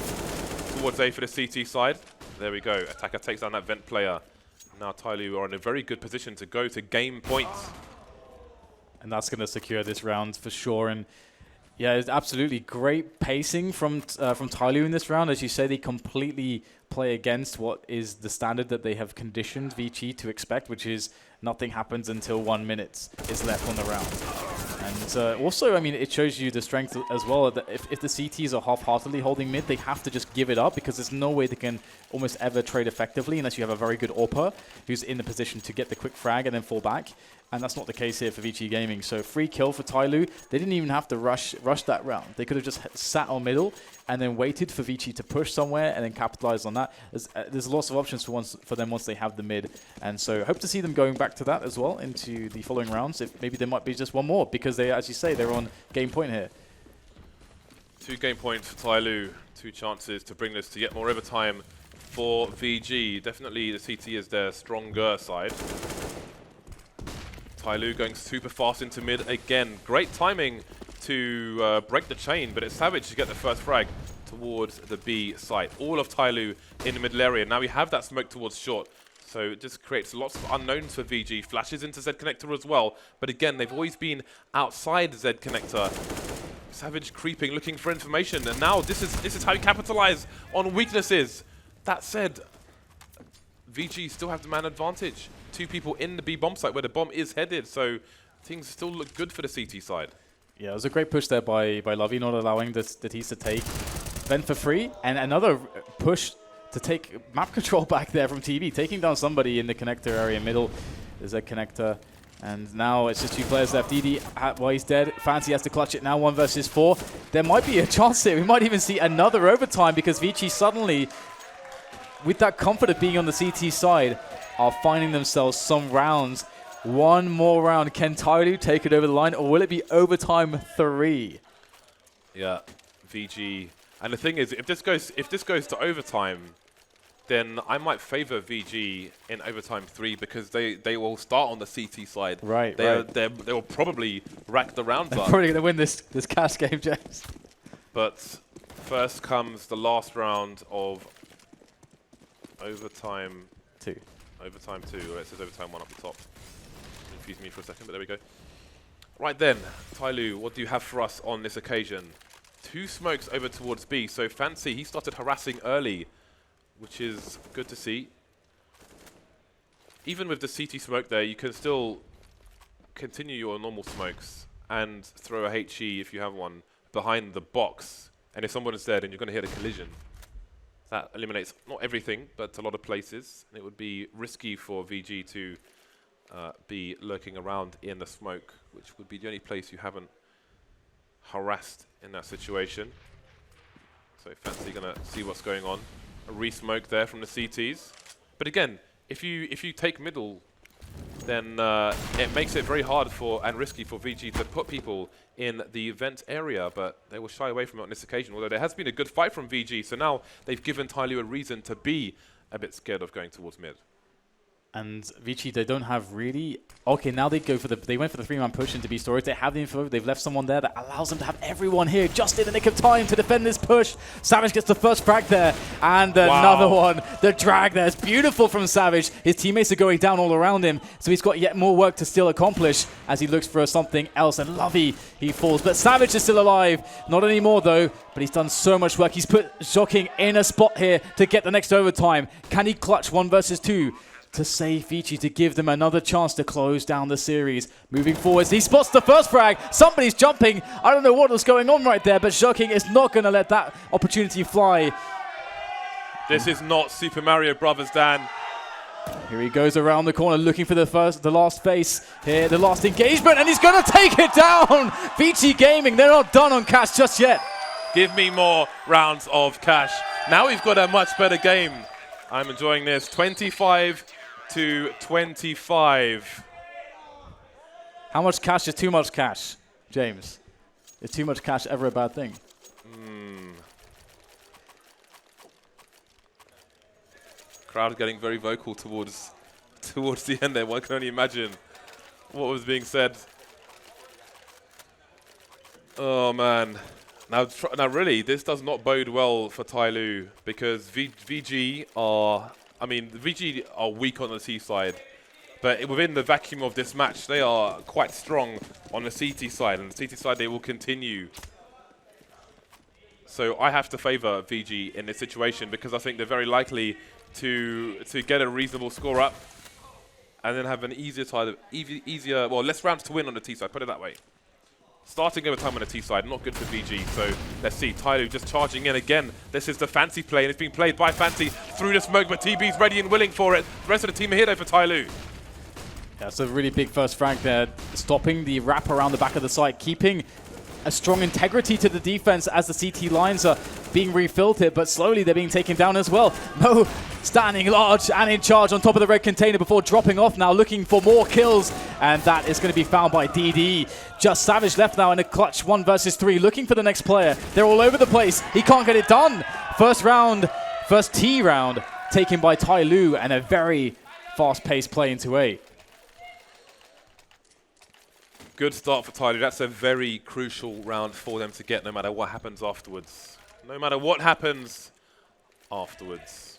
towards A for the CT side. There we go. Attacker takes down that vent player. Now TyLoo are in a very good position to go to game points. And that's going to secure this round for sure. And yeah, it's absolutely great pacing from TyLoo in this round. As you say, they completely play against what is the standard that they have conditioned VG to expect, which is nothing happens until 1 minute is left on the round. And also, I mean, it shows you the strength as well. That if the CTs are half-heartedly holding mid, they have to just give it up because there's no way they can almost ever trade effectively unless you have a very good AWPer who's in the position to get the quick frag and then fall back. And that's not the case here for VG Gaming. So free kill for TyLoo. They didn't even have to rush that round. They could have just sat on middle and then waited for VG to push somewhere and then capitalize on that. There's lots of options for them once they have the mid. And so hope to see them going back to that as well into the following rounds. If maybe there might be just one more because they, as you say, they're on game point here. 2 game points for TyLoo. 2 chances to bring this to yet more overtime for VG. Definitely the CT is their stronger side. TyLoo going super fast into mid again. Great timing to break the chain, but it's Savage to get the first frag towards the B site. All of TyLoo in the middle area. Now we have that smoke towards short, so it just creates lots of unknowns for VG. Flashes into Z connector as well, but again, they've always been outside Z connector. Savage creeping, looking for information, and now this is how you capitalize on weaknesses. That said, VG still have the man advantage. 2 people in the B bomb site where the bomb is headed, so things still look good for the CT side. Yeah, it was a great push there by Lovey, not allowing the Tees to take Vent for free, and another push to take map control back there from TV, taking down somebody in the connector area middle. There's a connector, and now it's just 2 players left. DD, well, he's dead. Fancy has to clutch it now, 1 versus 4. There might be a chance here. We might even see another overtime because VG suddenly, with that comfort of being on the CT side, are finding themselves some rounds. 1 more round. Can TyLoo take it over the line, or will it be overtime 3? Yeah, VG. And the thing is, if this goes to overtime, then I might favor VG in overtime 3 because they will start on the CT side. Right, they will probably rack the rounds They're up. probably going to win this cash game, James. But first comes the last round of overtime 2. Overtime 2. It says overtime 1 up the top. Confused me for a second, but there we go. Right then, TyLoo, what do you have for us on this occasion? 2 smokes over towards B. So Fancy, he started harassing early, which is good to see. Even with the CT smoke there, you can still continue your normal smokes and throw a HE if you have one behind the box. And if someone is there, then you're going to hit a collision. That eliminates not everything, but a lot of places. And it would be risky for VG to be lurking around in the smoke, which would be the only place you haven't harassed in that situation. So Fancy going to see what's going on. A re-smoke there from the CTs. But again, if you take middle, then it makes it very hard and risky for VG to put people in the vent area, but they will shy away from it on this occasion, although there has been a good fight from VG, so now they've given TyLoo a reason to be a bit scared of going towards mid. And VG, they don't have really... Okay, now they went for the 3-man push into B storage. They have the info. They've left someone there that allows them to have everyone here just in the nick of time to defend this push. Savage gets the first frag there. And another one. The drag there is beautiful from Savage. His teammates are going down all around him. So he's got yet more work to still accomplish as he looks for something else. And Lovey, he falls. But Savage is still alive. Not anymore, though. But he's done so much work. He's put Shocking in a spot here to get the next overtime. Can he clutch 1 versus 2? To save VG, to give them another chance to close down the series. Moving forwards, he spots the first frag. Somebody's jumping. I don't know what was going on right there, but Shocking is not going to let that opportunity fly. This is not Super Mario Brothers, Dan. Here he goes around the corner looking for the last face here, the last engagement, and he's going to take it down. VG Gaming, they're not done on cash just yet. Give me more rounds of cash. Now we've got a much better game. I'm enjoying this. 25-25. How much cash is too much cash, James? Is too much cash ever a bad thing? Crowd getting very vocal towards the end there. One can only imagine what was being said. Oh man. Now really, this does not bode well for TyLoo because VG are weak on the C side, but within the vacuum of this match, they are quite strong on the CT side, and the CT side they will continue. So I have to favor VG in this situation because I think they're very likely to get a reasonable score up, and then have an less rounds to win on the T side. Put it that way. Starting overtime on the T side, not good for VG. So let's see, TyLoo just charging in again. This is the Fancy play, and it's being played by Fancy through the smoke, but TB's ready and willing for it. The rest of the team are here though for TyLoo. Yeah, so a really big first frag there, stopping the wrap around the back of the site, keeping a strong integrity to the defense as the CT lines are being refilled here, but slowly they're being taken down as well. Mo standing large and in charge on top of the red container before dropping off now, looking for more kills, and that is going to be found by DD. Just Savage left now in a clutch 1 versus 3, looking for the next player. They're all over the place. He can't get it done. First T round taken by TyLoo, and a very fast-paced play into A. Good start for TyLoo. That's a very crucial round for them to get, no matter what happens afterwards. No matter what happens afterwards.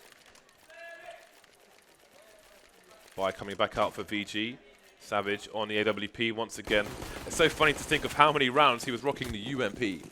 By coming back out for VG. Savage on the AWP once again. It's so funny to think of how many rounds he was rocking the UMP.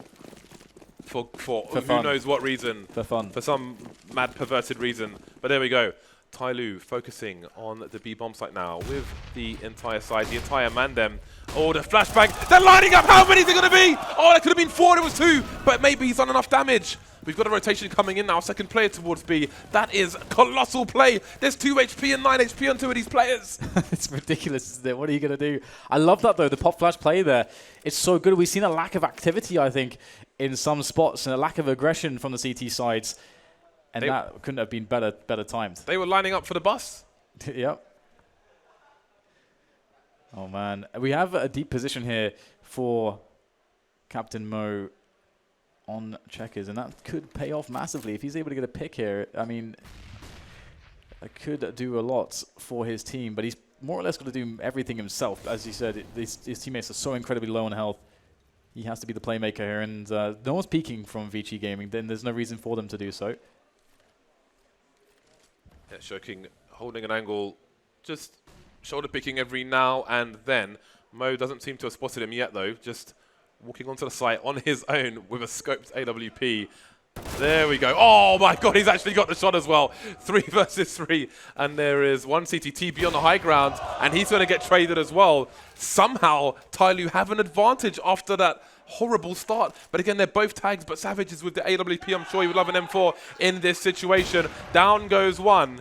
For who fun. knows what reason. For fun. For some mad perverted reason. But there we go. TyLoo focusing on the B bomb site now with the entire side, the entire Mandem. Oh, the flashbang. They're lining up. How many is it going to be? Oh, that could have been 4. It was 2. But maybe he's done enough damage. We've got a rotation coming in now. Second player towards B. That is colossal play. There's 2 HP and 9 HP on 2 of these players. It's ridiculous, isn't it? What are you going to do? I love that, though. The pop flash play there. It's so good. We've seen a lack of activity, I think, in some spots, and a lack of aggression from the CT sides. And that couldn't have been better timed. They were lining up for the bus. Yep. Oh, man. We have a deep position here for Captain Mo on checkers, and that could pay off massively. If he's able to get a pick here, I mean, it could do a lot for his team, but he's more or less got to do everything himself. As you said, his teammates are so incredibly low on health. He has to be the playmaker here, and no one's peeking from VG Gaming. Then there's no reason for them to do so. Yeah, Shoking holding an angle, just shoulder picking every now and then. Mo doesn't seem to have spotted him yet, though. Just walking onto the site on his own with a scoped AWP. There we go. Oh my god, he's actually got the shot as well. 3 versus 3. And there is one CTTB on the high ground, and he's going to get traded as well. Somehow, TyLoo have an advantage after that horrible start. But again, they're both tags, but Savage is with the AWP. I'm sure he would love an M4 in this situation. Down goes one.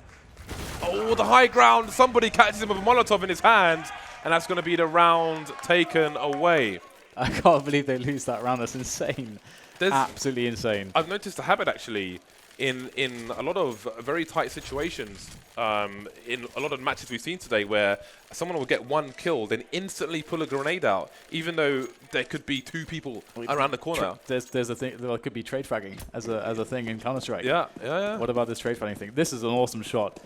Oh, the high ground. Somebody catches him with a Molotov in his hand, and that's going to be the round taken away. I can't believe they lose that round. That's insane. Absolutely insane. I've noticed a habit, actually, in a lot of very tight situations, in a lot of matches we've seen today, where someone will get 1 kill, then instantly pull a grenade out, even though there could be 2 people around the corner. There's a thing. There could be trade fragging as a thing in Counter-Strike. Yeah. What about this trade fragging thing? This is an awesome shot.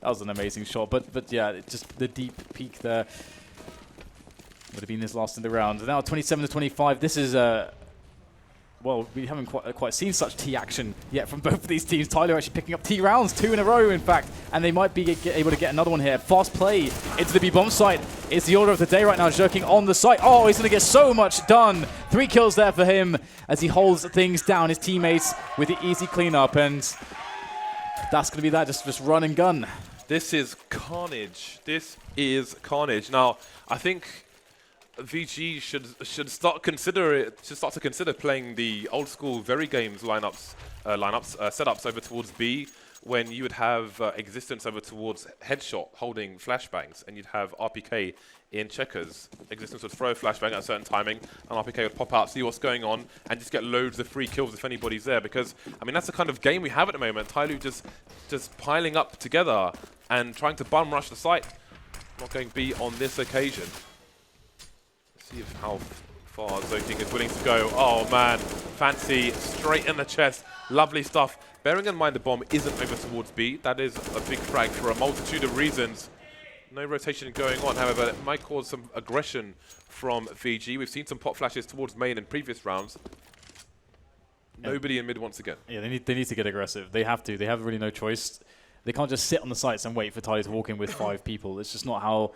That was an amazing shot. But yeah, just the deep peak there would have been his last in the round. Now 27-25. This is well, we haven't quite seen such T action yet from both of these teams. TyLoo actually picking up T rounds, 2 in a row, in fact, and they might be able to get another one here. Fast play into the B-bomb site. It's the order of the day right now, Jerking on the site. Oh, he's going to get so much done. 3 kills there for him as he holds things down, his teammates, with the easy cleanup, and that's going to be that, just run and gun. This is carnage. This is carnage. Now, I think VG should start to consider playing the old school Very Games setups over towards B, when you would have Existence over towards Headshot holding flashbangs, and you'd have RPK in checkers. Existence would throw a flashbang at a certain timing, and RPK would pop out, see what's going on, and just get loads of free kills if anybody's there. Because I mean, that's the kind of game we have at the moment. TyLoo just piling up together and trying to bum rush the site. Not going B on this occasion. See how far Zoking is willing to go. Oh man, Fancy straight in the chest. Lovely stuff. Bearing in mind the bomb isn't over towards B, that is a big frag for a multitude of reasons. No rotation going on, however, it might cause some aggression from VG. We've seen some pop flashes towards main in previous rounds. Nobody in mid once again. Yeah, they need to get aggressive. They have to. They have really no choice. They can't just sit on the sites and wait for TyLoo to walk in with 5 people. It's just not how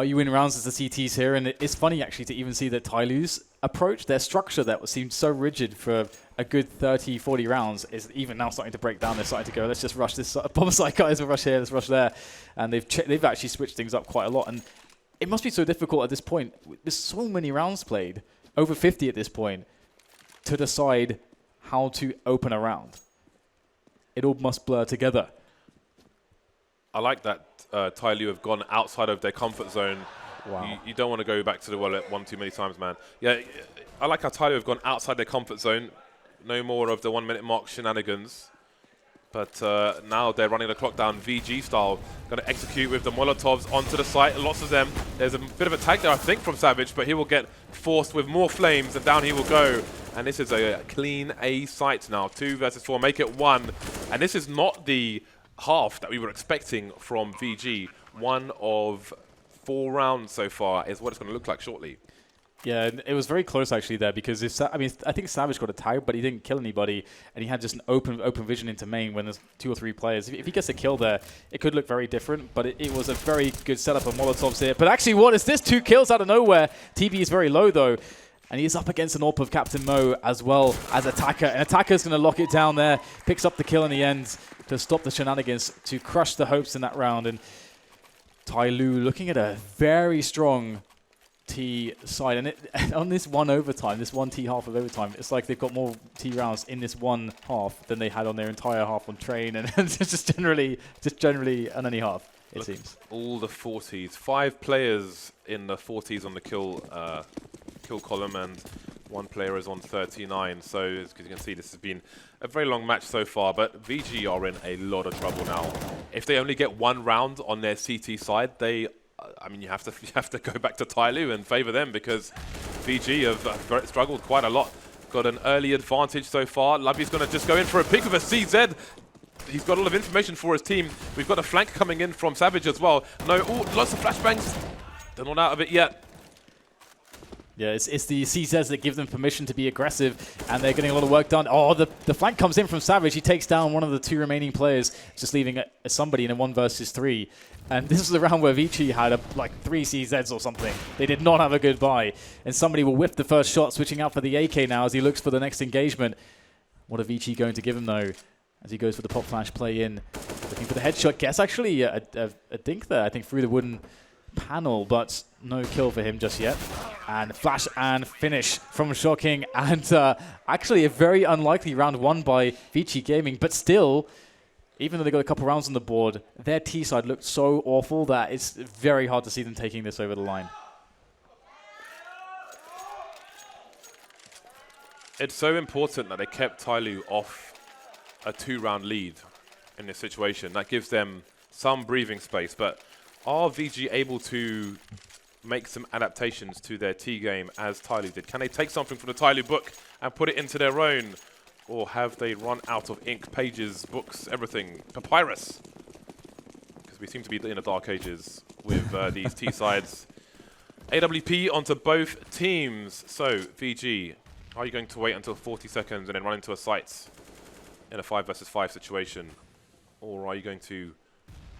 you win rounds as the CTs here. And it's funny, actually, to even see that TyLoo's approach, their structure that seemed so rigid for a good 30, 40 rounds, is even now starting to break down. They're starting to go, let's just rush this bomb site, guys. We'll rush here, let's rush there. And they've actually switched things up quite a lot. And it must be so difficult at this point. There's so many rounds played. over 50 at this point to decide how to open a round. It all must blur together. I like that TyLoo have gone outside of their comfort zone. Wow. You don't want to go back to the well one too many times, man. Yeah, I like how TyLoo have gone outside their comfort zone. No more of the 1 minute mark shenanigans. But now they're running the clock down VG style. Going to execute with the Molotovs onto the site. Lots of them. There's a bit of a tag there, I think, from Savage, but he will get forced with more flames, and down he will go. And this is a clean A site now. 2 versus 4, make it 1. And this is not the half that we were expecting from VG. 1 of 4 rounds so far is what it's going to look like shortly. Yeah, it was very close actually there, because I think Savage got a tag, but he didn't kill anybody, and he had just an open vision into main when there's 2 or 3 players. If he gets a kill there, it could look very different, but it was a very good setup of Molotovs here. But actually, what is this? 2 kills out of nowhere. TB is very low though, and he's up against an AWP of Captain Mo as well as Attacker, and Attacker's going to lock it down there, picks up the kill in the end to stop the shenanigans, to crush the hopes in that round. And TyLoo looking at a very strong T side, and on this one overtime, this 1 T half of overtime, it's like they've got more T rounds in this one half than they had on their entire half on train, and just generally on any half, it seems. All the 40s, 5 players in the 40s on the kill column, and 1 player is on 39. So as you can see, this has been a very long match so far, but VG are in a lot of trouble now. If they only get 1 round on their CT side, you have to go back to TyLoo and favour them, because VG have struggled quite a lot. Got an early advantage so far. Lubby's going to just go in for a pick with a CZ. He's got a lot of information for his team. We've got a flank coming in from Savage as well. No, lots of flashbangs. They're not out of it yet. Yeah, it's the CZs that give them permission to be aggressive, and they're getting a lot of work done. Oh, the flank comes in from Savage. He takes down one of the 2 remaining players, just leaving somebody in a 1 versus 3. And this was the round where Vici had like 3 CZs or something. They did not have a good buy. And somebody will whip the first shot, switching out for the AK now as he looks for the next engagement. What are Vici going to give him, though, as he goes for the pop flash play in? Looking for the headshot. Gets actually a dink there, I think, through the wooden panel, but no kill for him just yet. And flash and finish from Shocking, and actually a very unlikely round 1 by Vici Gaming, but still, even though they got a couple rounds on the board, their T side looked so awful that it's very hard to see them taking this over the line. It's so important that they kept TyLoo off a 2-round lead in this situation. That gives them some breathing space, but are VG able to make some adaptations to their T game as TyLoo did? Can they take something from the TyLoo book and put it into their own? Or have they run out of ink, pages, books, everything? Papyrus. Because we seem to be in the dark ages with these T sides. AWP onto both teams. So, VG, are you going to wait until 40 seconds and then run into a site in a 5 versus 5 situation? Or are you going to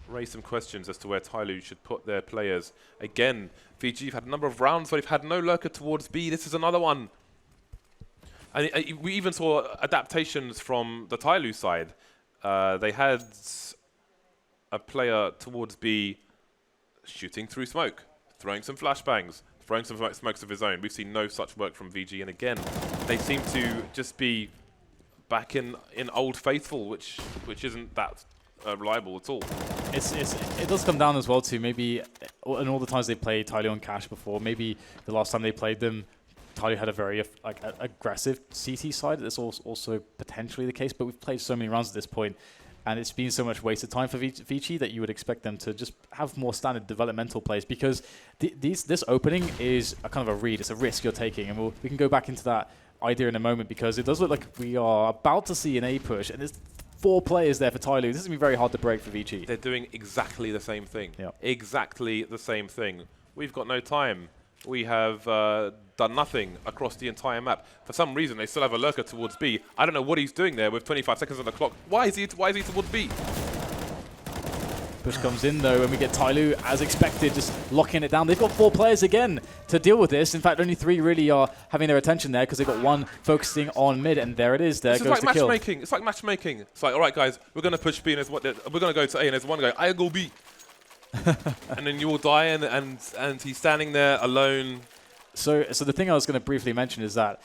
raise some questions as to where TyLoo should put their players? Again, VG have had a number of rounds where they've had no lurker towards B. This is another one. And we even saw adaptations from the TyLoo side. They had a player towards B shooting through smoke, throwing some flashbangs, throwing some smokes of his own. We've seen no such work from VG. And again, they seem to just be back in Old Faithful, which isn't that reliable at all. It does come down as well to maybe, in all the times they played TyLoo on Cash before, maybe the last time they played them, TyLoo had a very aggressive CT side. That's also potentially the case, but we've played so many rounds at this point, and it's been so much wasted time for Vici that you would expect them to just have more standard developmental plays, because this opening is a kind of a read. It's a risk you're taking, and we can go back into that idea in a moment, because it does look like we are about to see an A push, and there's 4 players there for TyLoo. This is going to be very hard to break for Vici. They're doing exactly the same thing. Yep. Exactly the same thing. We've got no time. We have done nothing across the entire map. For some reason, they still have a lurker towards B. I don't know what he's doing there with 25 seconds on the clock. Why is he towards B? Push comes in though, and we get TyLoo, as expected, just locking it down. They've got 4 players again to deal with this. In fact, only 3 really are having their attention there, because they've got 1 focusing on mid, and there it is. There goes the kill. It's like matchmaking. It's like, all right, guys, we're going to push B, and we're going to go to A, and there's one guy, I go B. And then you all die, and he's standing there alone, So the thing I was going to briefly mention is that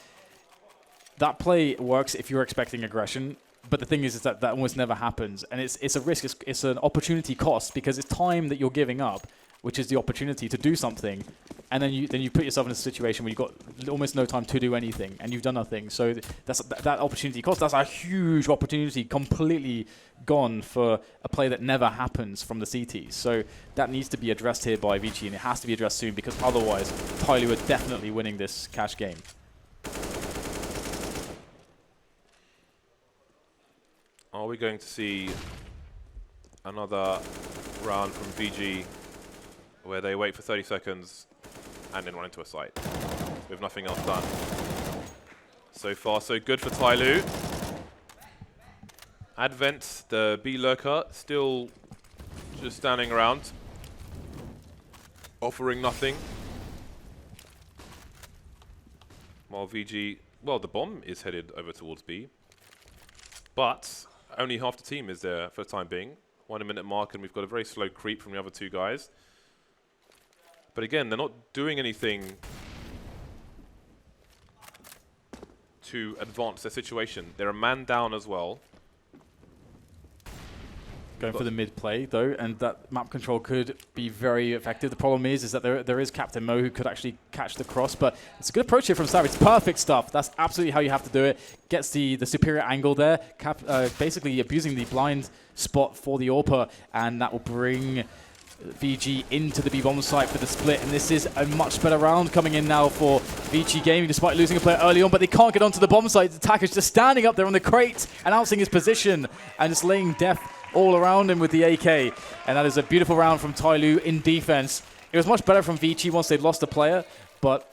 play works if you're expecting aggression, but the thing is that almost never happens, and it's a risk. It's an opportunity cost because it's time that you're giving up, which is the opportunity to do something, and then you put yourself in a situation where you've got almost no time to do anything, and you've done nothing. So that opportunity cost. That's a huge opportunity, completely gone for a play that never happens from the CTs. So that needs to be addressed here by VG, and it has to be addressed soon because otherwise, TyLoo are definitely winning this cash game. Are we going to see another round from VG where they wait for 30 seconds and then run into a site with nothing else done? So far, so good for TyLoo. Advent, the B lurker, still just standing around, offering nothing. While VG, well, the bomb is headed over towards B, but only half the team is there for the time being. 1 minute mark, and we've got a very slow creep from the other two guys. But again, they're not doing anything to advance their situation. They're a man down as well. Going for the mid play though, and that map control could be very effective. The problem is that there is Captain Mo who could actually catch the cross, but it's a good approach here from Savage. It's perfect stuff. That's absolutely how you have to do it. Gets the superior angle there, basically abusing the blind spot for the AWPer, and that will bring VG into the B-bomb site for the split, and this is a much better round coming in now for VG Gaming, despite losing a player early on, but they can't get onto the bomb site. The attacker's just standing up there on the crate, announcing his position, and just laying death all around him with the AK. And that is a beautiful round from TyLoo in defense. It was much better from VG once they'd lost a player, but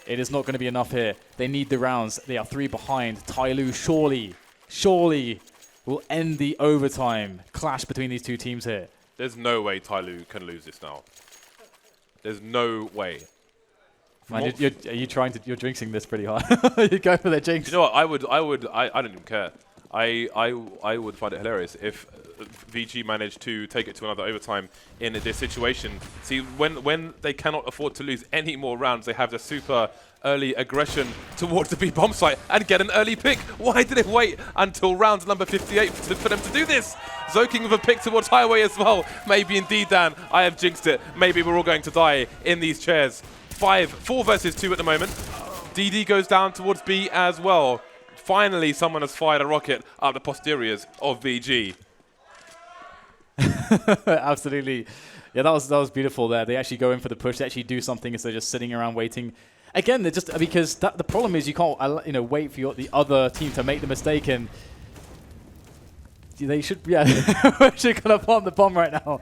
it is not going to be enough here. They need the rounds. They are 3 behind. TyLoo surely will end the overtime clash between these two teams here. There's no way TyLoo can lose this now. There's no way. Man, you're jinxing this pretty hard. You go for the jinx. You know what? I don't even care. I would find it hilarious if VG managed to take it to another overtime in this situation. See, when they cannot afford to lose any more rounds, they have the super early aggression towards the B-bomb site and get an early pick. Why did it wait until round number 58 for them to do this? Zoking with a pick towards Highway as well. Maybe indeed, Dan, I have jinxed it. Maybe we're all going to die in these chairs. 4 versus 2 at the moment. DD goes down towards B as well. Finally, someone has fired a rocket up the posteriors of VG. Absolutely. Yeah, that was beautiful there. They actually go in for the push. They actually do something instead of just sitting around waiting. Again, they're just because the problem is you can't wait for the other team to make the mistake, and they should we should kind of plant the bomb right now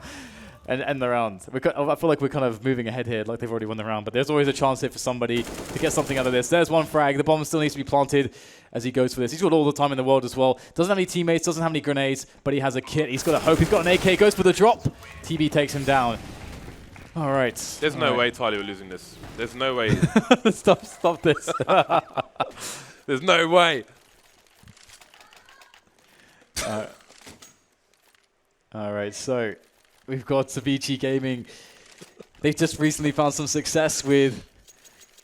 and end the round. I feel like we're kind of moving ahead here, like they've already won the round, but there's always a chance here for somebody to get something out of this. There's one frag. The bomb still needs to be planted as he goes for this. He's got all the time in the world as well. Doesn't have any teammates, doesn't have any grenades, but he has a kit. He's got a hope. He's got an AK, goes for the drop. TB takes him down. All right. There's no way TyLoo are losing this. There's no way. Stop this. There's no way. All right, so we've got VG Gaming. They've just recently found some success with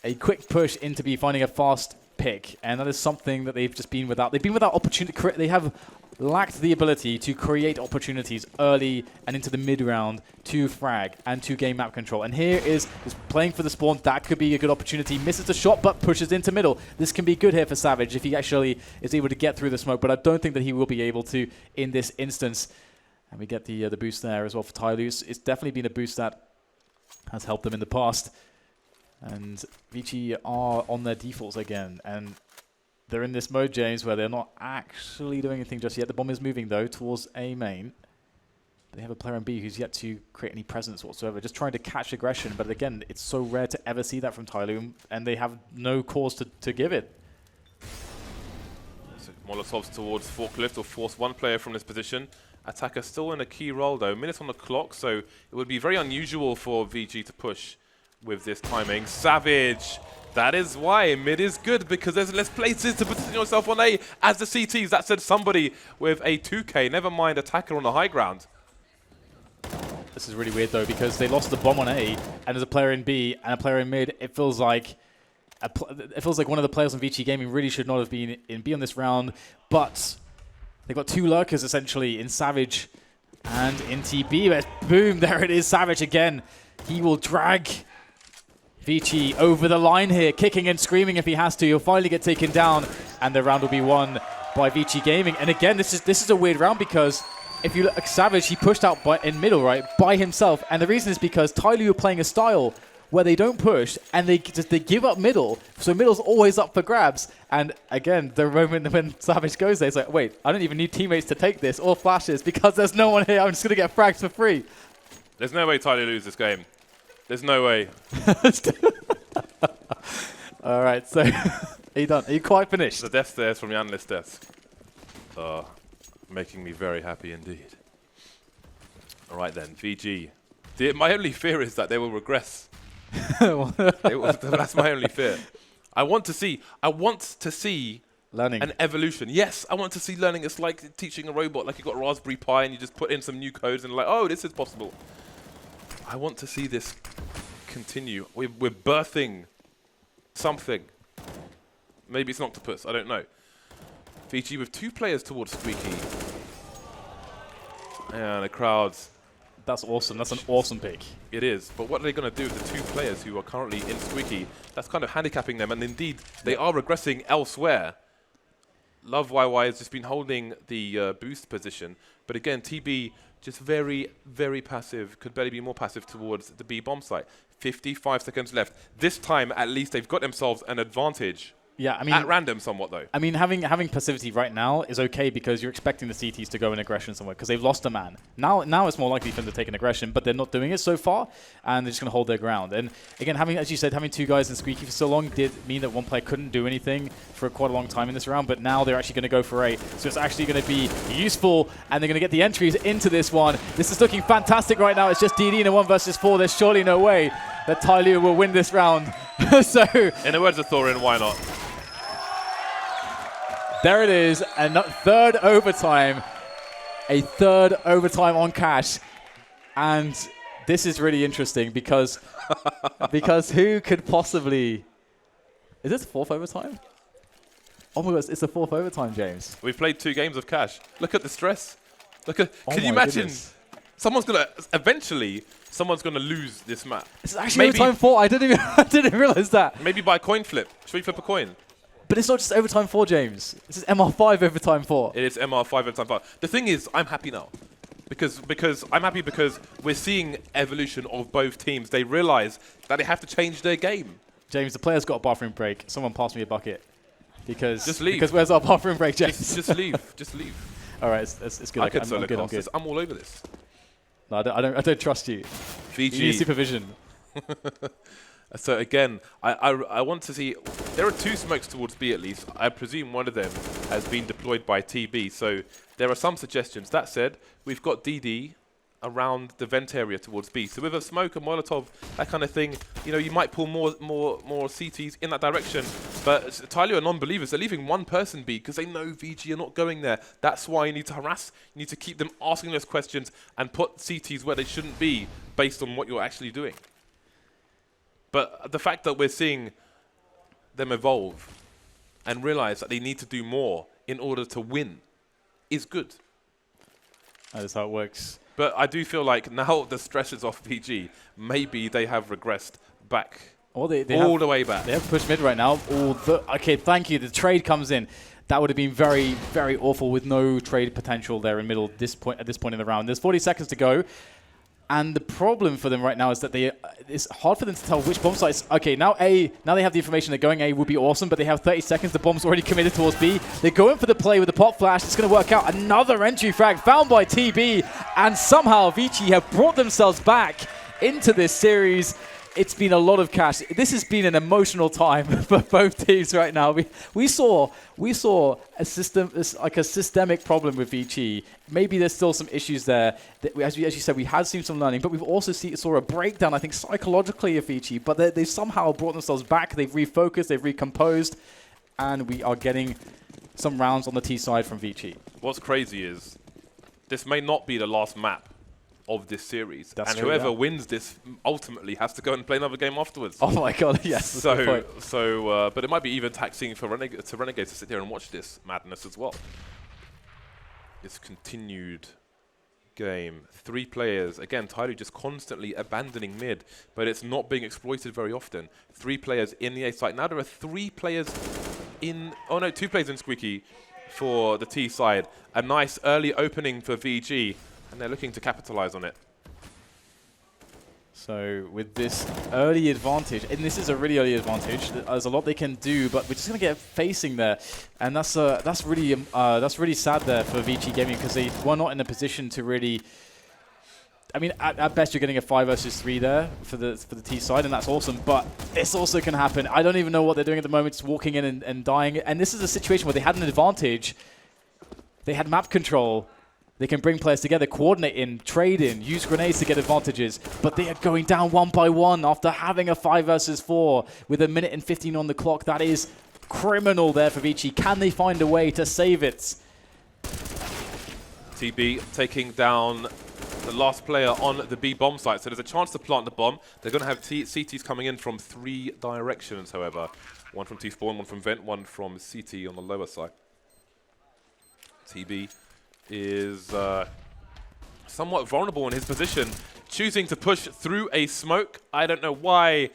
a quick push into B, finding a fast pick, and that is something that they've just been without. They've been without opportunity. They have lacked the ability to create opportunities early and into the mid-round to frag and to gain map control. And here is playing for the spawn. That could be a good opportunity. Misses the shot, but pushes into middle. This can be good here for Savage if he actually is able to get through the smoke, but I don't think that he will be able to in this instance. And we get the boost there as well for TyLoo. It's definitely been a boost that has helped them in the past. And VG are on their defaults again. And they're in this mode, James, where they're not actually doing anything just yet. The bomb is moving, though, towards A main. They have a player on B who's yet to create any presence whatsoever, just trying to catch aggression. But again, it's so rare to ever see that from TyLoo, and they have no cause to give it. So Molotovs towards Forklift will force one player from this position. Attacker still in a key role, though. Minutes on the clock, so it would be very unusual for VG to push with this timing. Savage, that is why mid is good, because there's less places to position yourself on A as the CTs. That said somebody with a 2K, never mind attacker on the high ground. This is really weird though, because they lost the bomb on A, and there's a player in B and a player in mid. It feels like one of the players on VG Gaming really should not have been in B on this round, but they've got two lurkers essentially in Savage and in TB. But boom, there it is, Savage again. He will drag VG over the line here, kicking and screaming if he has to. He'll finally get taken down, and the round will be won by VG Gaming. And again, this is a weird round, because if you look at Savage, he pushed out in middle, right, by himself. And the reason is because TyLoo are playing a style where they don't push and they give up middle. So middle's always up for grabs. And again, the moment when Savage goes there, it's like, wait, I don't even need teammates to take this or flashes because there's no one here. I'm just going to get frags for free. There's no way TyLoo lose this game. There's no way. All right, so are you done? Are you quite finished? The death stares from the analyst desk. Making me very happy indeed. All right then, VG. My only fear is that they will regress. That's my only fear. I want to see learning. An evolution. Yes, I want to see learning. It's like teaching a robot, like you got Raspberry Pi and you just put in some new codes and like, oh, this is possible. I want to see this continue. We're birthing something. Maybe it's an octopus, I don't know. VG with 2 players towards Squeaky. And the crowds. That's awesome. That's an awesome pick. It is. But what are they going to do with the 2 players who are currently in Squeaky? That's kind of handicapping them. And indeed, they are regressing elsewhere. Love YY has just been holding the boost position. But again, TB just very, very passive. Could barely be more passive towards the B bomb site. 55 seconds left. This time, at least, they've got themselves an advantage. Yeah, I mean, at random somewhat though. I mean, having passivity right now is okay because you're expecting the CTs to go in aggression somewhere because they've lost a man. Now it's more likely for them to take an aggression, but they're not doing it so far, and they're just going to hold their ground. And again, as you said, having 2 guys in Squeaky for so long did mean that one player couldn't do anything for quite a long time in this round, but now they're actually going to go for 8. So it's actually going to be useful, and they're going to get the entries into this one. This is looking fantastic right now. It's just DD in a 1 versus 4. There's surely no way that TyLoo will win this round. So, in the words of Thorin, why not? There it is, and third overtime. A third overtime on Cash. And this is really interesting because who could possibly... Is this the 4th overtime? Oh my God, it's the 4th overtime, James. We've played 2 games of Cash. Look at the stress. Can you imagine? Goodness. Someone's going to lose this map. It's actually overtime 4. I didn't realize that. Maybe by coin flip. Should we flip a coin? But it's not just overtime 4, James. This is MR5 overtime 4. It is MR5 overtime 4. The thing is, I'm happy now. Because I'm happy because we're seeing evolution of both teams. They realize that they have to change their game. James, the player's got a bathroom break. Someone pass me a bucket. Because just leave. Because where's our bathroom break, James? Just leave. Just leave. All right, it's good. I could solo cast this. I'm all over this. No, I don't trust you. VG. You need supervision. So again, I want to see... There are 2 smokes towards B at least. I presume one of them has been deployed by TB. So there are some suggestions. That said, we've got DD around the vent area towards B. So with a smoke, a Molotov, that kind of thing, you know, you might pull more CTs in that direction. But TyLoo are non-believers. They're leaving 1 person B because they know VG are not going there. That's why you need to harass. You need to keep them asking those questions and put CTs where they shouldn't be based on what you're actually doing. But the fact that we're seeing them evolve and realize that they need to do more in order to win is good. That is how it works. But I do feel like now the stress is off VG. Maybe they have regressed back. Well, they all the way back. They have pushed mid right now. Okay, thank you. The trade comes in. That would have been very, very awful with no trade potential there in middle at this point in the round. There's 40 seconds to go. And the problem for them right now is that it's hard for them to tell which bomb sites. Okay, now they have the information that going A would be awesome, but they have 30 seconds. The bomb's already committed towards B. They're going for the play with the pop flash. It's going to work out. Another entry frag found by TB. And somehow VG have brought themselves back into this series. It's been a lot of Cash. This has been an emotional time for both teams right now. We saw a systemic problem with VG. Maybe there's still some issues there. As you said, we have seen some learning, but we've also saw a breakdown, I think, psychologically of VG. But they've somehow brought themselves back. They've refocused. They've recomposed, and we are getting some rounds on the T side from VG. What's crazy is this may not be the last map of this series. That's and true, whoever yeah. wins this ultimately has to go and play another game afterwards. Oh my god, yes. But it might be even taxing for Renegades to sit there and watch this madness as well. This continued game. 3 players. Again, TyLoo just constantly abandoning mid, but it's not being exploited very often. 3 players in the A side. Now there are 3 players in... Oh no, 2 players in Squeaky for the T side. A nice early opening for VG, and they're looking to capitalize on it. So with this early advantage, and this is a really early advantage, there's a lot they can do, but we're just going to get facing there, and that's really sad there for VG Gaming, because they were not in a position to really. I mean, at best you're getting a 5 versus 3 there for the T side, and that's awesome. But this also can happen. I don't even know what they're doing at the moment, just walking in and dying. And this is a situation where they had an advantage. They had map control. They can bring players together, coordinate in, trade in, use grenades to get advantages, but they are going down 1 by 1 after having a 5 versus 4 with 1 minute and 15 on the clock. That is criminal there for Vici. Can they find a way to save it? TB taking down the last player on the B bomb site, so there's a chance to plant the bomb. They're going to have CTs coming in from 3 directions, however. 1 from T-spawn, 1 from vent, 1 from CT on the lower side. TB is somewhat vulnerable in his position, choosing to push through a smoke. I don't know why.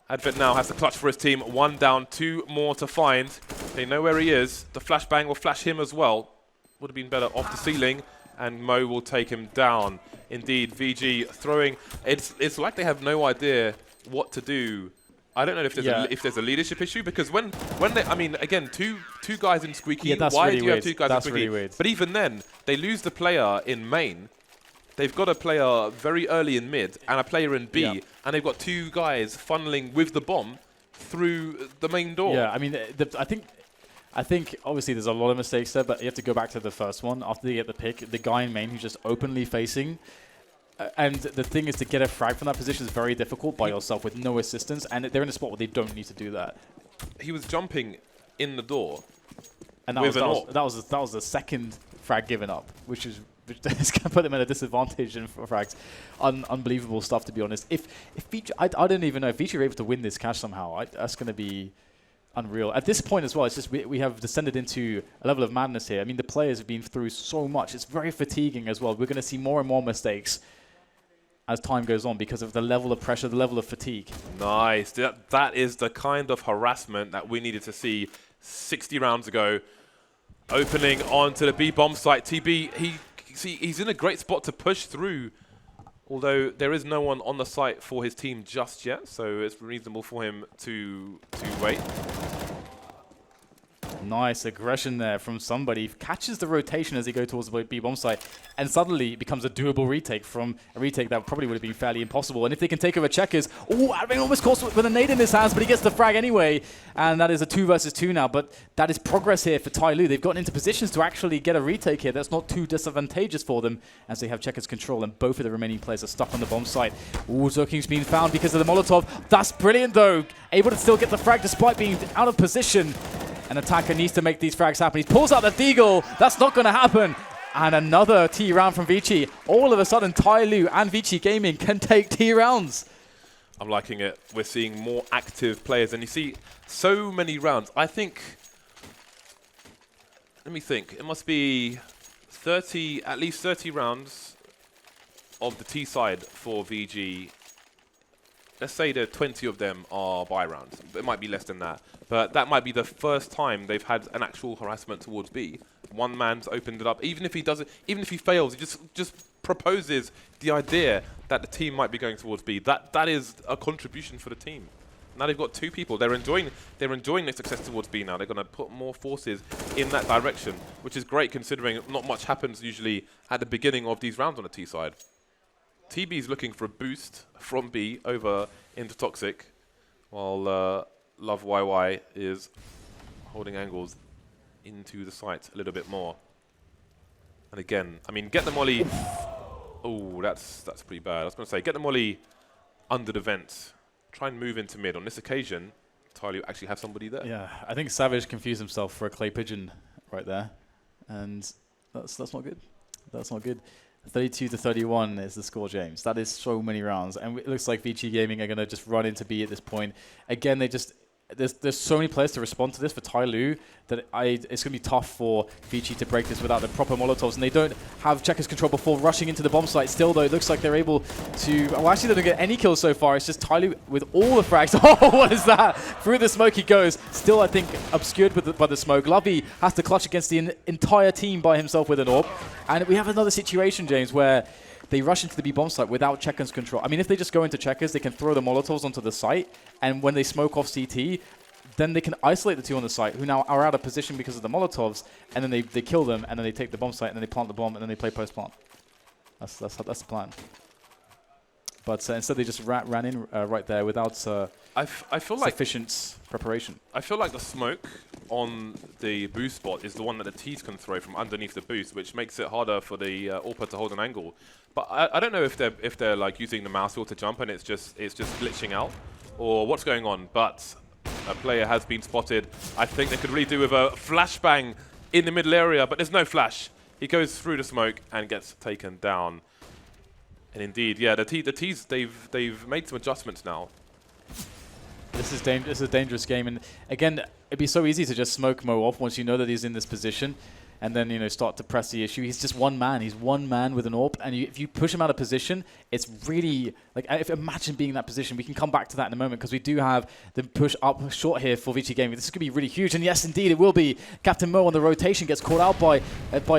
Advent now has to clutch for his team. 1 down, 2 more to find. They know where he is. The flashbang will flash him as well. Would have been better off the ceiling, and Mo will take him down. Indeed, VG throwing. It's like they have no idea what to do. I don't know if there's a leadership issue, because when they, I mean, again, two guys in Squeaky. Yeah, why really do you have 2 guys that's in Squeaky? Really weird. But even then, they lose the player in main. They've got a player very early in mid and a player in B, yeah. and they've got 2 guys funneling with the bomb through the main door. Yeah, I mean, I think obviously there's a lot of mistakes there, but you have to go back to the first one. After they get the pick, the guy in main who's just openly facing. And the thing is, to get a frag from that position is very difficult by yourself with no assistance, and they're in a spot where they don't need to do that. He was jumping in the door, and that was the second frag given up, which is going to put them at a disadvantage in frags. Unbelievable stuff, to be honest. If Vici, I don't even know if Vici are able to win this cash somehow. That's going to be unreal. At this point as well, it's just we have descended into a level of madness here. I mean, the players have been through so much. It's very fatiguing as well. We're going to see more and more mistakes as time goes on because of the level of pressure, the level of fatigue. Nice. That is the kind of harassment that we needed to see 60 rounds ago. Opening onto the B bomb site. TB, he's in a great spot to push through, although there is no one on the site for his team just yet, so it's reasonable for him to wait. Nice aggression there from somebody. Catches the rotation as he goes towards the B bomb site, and suddenly it becomes a doable retake from a retake that probably would have been fairly impossible. And if they can take over checkers, oh, Advent almost caught with a nade in his hands, but he gets the frag anyway. And that is a 2 versus 2 now, but that is progress here for TyLoo. They've gotten into positions to actually get a retake here. That's not too disadvantageous for them as they have checkers control, and both of the remaining players are stuck on the bomb site. Ooh, Zoking's been found because of the Molotov. That's brilliant though. Able to still get the frag despite being out of position. An attacker needs to make these frags happen. He pulls out the Deagle. That's not going to happen. And another T round from Vici. All of a sudden, TyLoo and Vici Gaming can take T rounds. I'm liking it. We're seeing more active players. And you see so many rounds. I think, let me think. It must be at least 30 rounds of the T side for VG. Let's say that 20 of them are buy rounds. It might be less than that. But that might be the first time they've had an actual harassment towards B. One man's opened it up. Even if he doesn't, even if he fails, he just proposes the idea that the team might be going towards B. That is a contribution for the team. Now they've got 2 people. They're enjoying their success towards B now. They're going to put more forces in that direction, which is great considering not much happens usually at the beginning of these rounds on the T side. TB's looking for a boost from B over into Toxic, while Love YY is holding angles into the site a little bit more. And again, I mean, get the molly. Oh, that's pretty bad. I was going to say, get the molly under the vent. Try and move into mid. On this occasion, TyLoo actually have somebody there. Yeah, I think Savage confused himself for a clay pigeon right there, and that's not good. That's not good. 32-31 is the score, James. That is so many rounds. And it looks like VG Gaming are going to just run into B at this point. Again, they just... There's so many players to respond to this for TyLoo that it's going to be tough for VG to break this without the proper Molotovs. And they don't have Checkers control before rushing into the bomb site. Still, though, it looks like they're able to... Well, actually, they don't get any kills so far. It's just TyLoo with all the frags. Oh, what is that? Through the smoke he goes. Still, I think, obscured by the smoke. Lovey has to clutch against the entire team by himself with an AWP. And we have another situation, James, where... They rush into the B bomb site without Checkers control. I mean, if they just go into Checkers, they can throw the Molotovs onto the site, and when they smoke off CT, then they can isolate the two on the site, who now are out of position because of the Molotovs, and then they kill them, and then they take the bomb site, and then they plant the bomb, and then they play post-plant. That's the plan. But instead, they just ran in right there without I feel like sufficient preparation. I feel like the smoke on the boost spot is the one that the T's can throw from underneath the boost, which makes it harder for the AWPer to hold an angle. But I don't know if they're like using the mouse wheel to jump and it's just glitching out, or what's going on. But a player has been spotted. I think they could really do with a flashbang in the middle area, but there's no flash. He goes through the smoke and gets taken down. And indeed, yeah, the T's they've made some adjustments now. This is a dangerous game, and again, it'd be so easy to just smoke Mo off once you know that he's in this position, and then start to press the issue. He's just one man. He's one man with an AWP, and if you push him out of position, it's really like imagine being in that position. We can come back to that in a moment because we do have the push up short here for VG Gaming. This could be really huge, and yes, indeed, it will be. Captain Mo on the rotation gets caught out by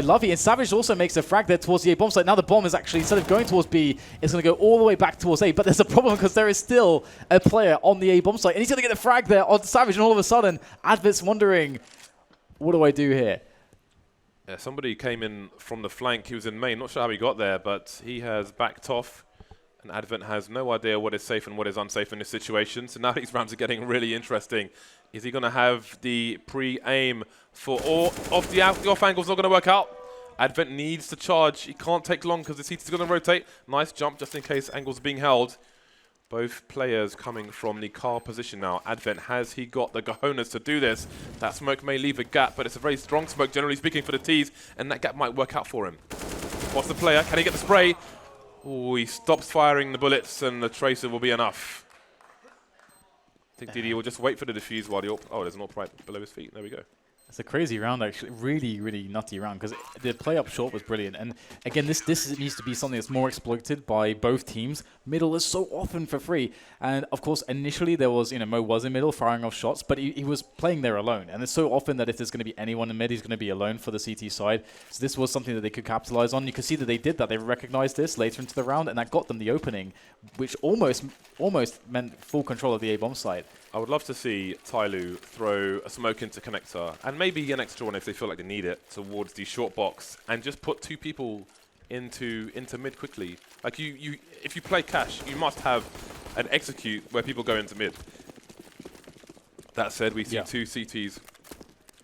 Lovey, and Savage also makes a frag there towards the A bomb site. Now the bomb is actually, instead of going towards B, it's going to go all the way back towards A. But there's a problem because there is still a player on the A bomb site, and he's going to get the frag there on Savage, and all of a sudden, Advit's wondering, what do I do here? Yeah, somebody came in from the flank. He was in main. Not sure how he got there, but he has backed off. And Advent has no idea what is safe and what is unsafe in this situation. So now these rounds are getting really interesting. Is he going to have the pre-aim for all of the off angles? Not going to work out. Advent needs to charge. He can't take long because the CT is going to rotate. Nice jump just in case angles are being held. Both players coming from the car position now. Advent, has he got the cojones to do this? That smoke may leave a gap, but it's a very strong smoke, generally speaking, for the T's, and that gap might work out for him. What's the player? Can he get the spray? Oh, he stops firing the bullets, and the tracer will be enough. I think DD will just wait for the defuse while the AWP... Oh, there's an AWP right below his feet. There we go. It's a crazy round, actually. Really, really nutty round, because the play up short was brilliant. And again, this needs to be something that's more exploited by both teams. Middle is so often for free. And of course, initially there was, Mo was in middle firing off shots, but he was playing there alone. And it's so often that if there's going to be anyone in mid, he's going to be alone for the CT side. So this was something that they could capitalize on. You can see that they did that. They recognized this later into the round, and that got them the opening, which almost meant full control of the A-bomb site. I would love to see TyLoo throw a smoke into connector, and maybe an extra one if they feel like they need it, towards the short box, and just put two people into mid quickly. Like if you play cash, you must have an execute where people go into mid. That said, we see two CTs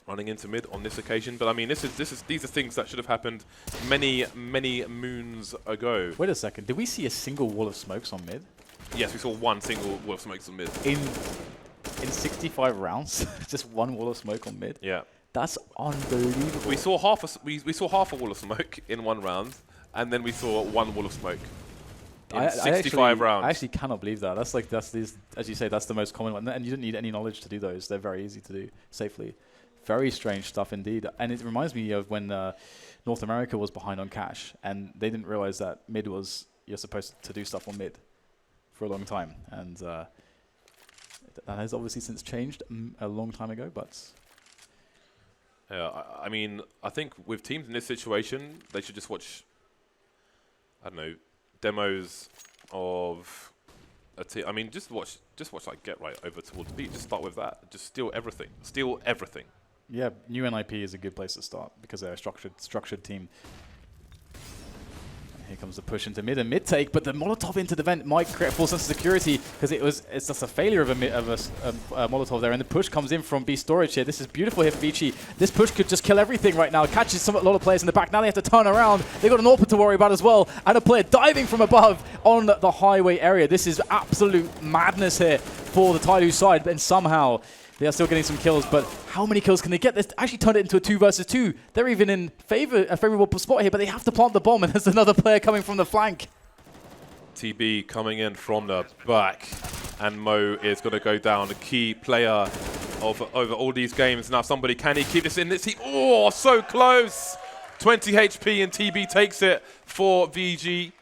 running into mid on this occasion, but I mean, these are things that should have happened many moons ago. Wait a second, did we see a single wall of smokes on mid? Yes, we saw one single wall of smokes on mid. In 65 rounds, just one wall of smoke on mid. Yeah, that's unbelievable. We saw half a wall of smoke in one round, and then we saw one wall of smoke in 65 rounds. I actually cannot believe that. That's these, as you say, that's the most common one, and you don't need any knowledge to do those. They're very easy to do safely. Very strange stuff indeed, and it reminds me of when North America was behind on cash, and they didn't realize that mid was you're supposed to do stuff on mid for a long time, and that has obviously since changed a long time ago, but... Yeah, I mean, I think with teams in this situation, they should just watch, I don't know, demos of a team. I mean, just watch like Get Right over towards B. Just start with that. Just steal everything. Steal everything. Yeah, new NIP is a good place to start because they're a structured team. Here comes the push into mid and mid take, but the Molotov into the vent might create a false sense of security because it's just a failure of a Molotov there, and the push comes in from B storage here. This is beautiful here for Vici. This push could just kill everything right now. It catches a lot of players in the back. Now they have to turn around. They've got an AWPer to worry about as well, and a player diving from above on the highway area. This is absolute madness here for the TyLoo side, and somehow They are still getting some kills, but how many kills can they get? This actually turned it into a 2 versus 2. They're even in a favorable spot here, but they have to plant the bomb, and there's another player coming from the flank. TB coming in from the back, and Mo is going to go down, the key player over all these games. Now somebody, can he keep this in? Oh, so close! 20 HP and TB takes it for VG.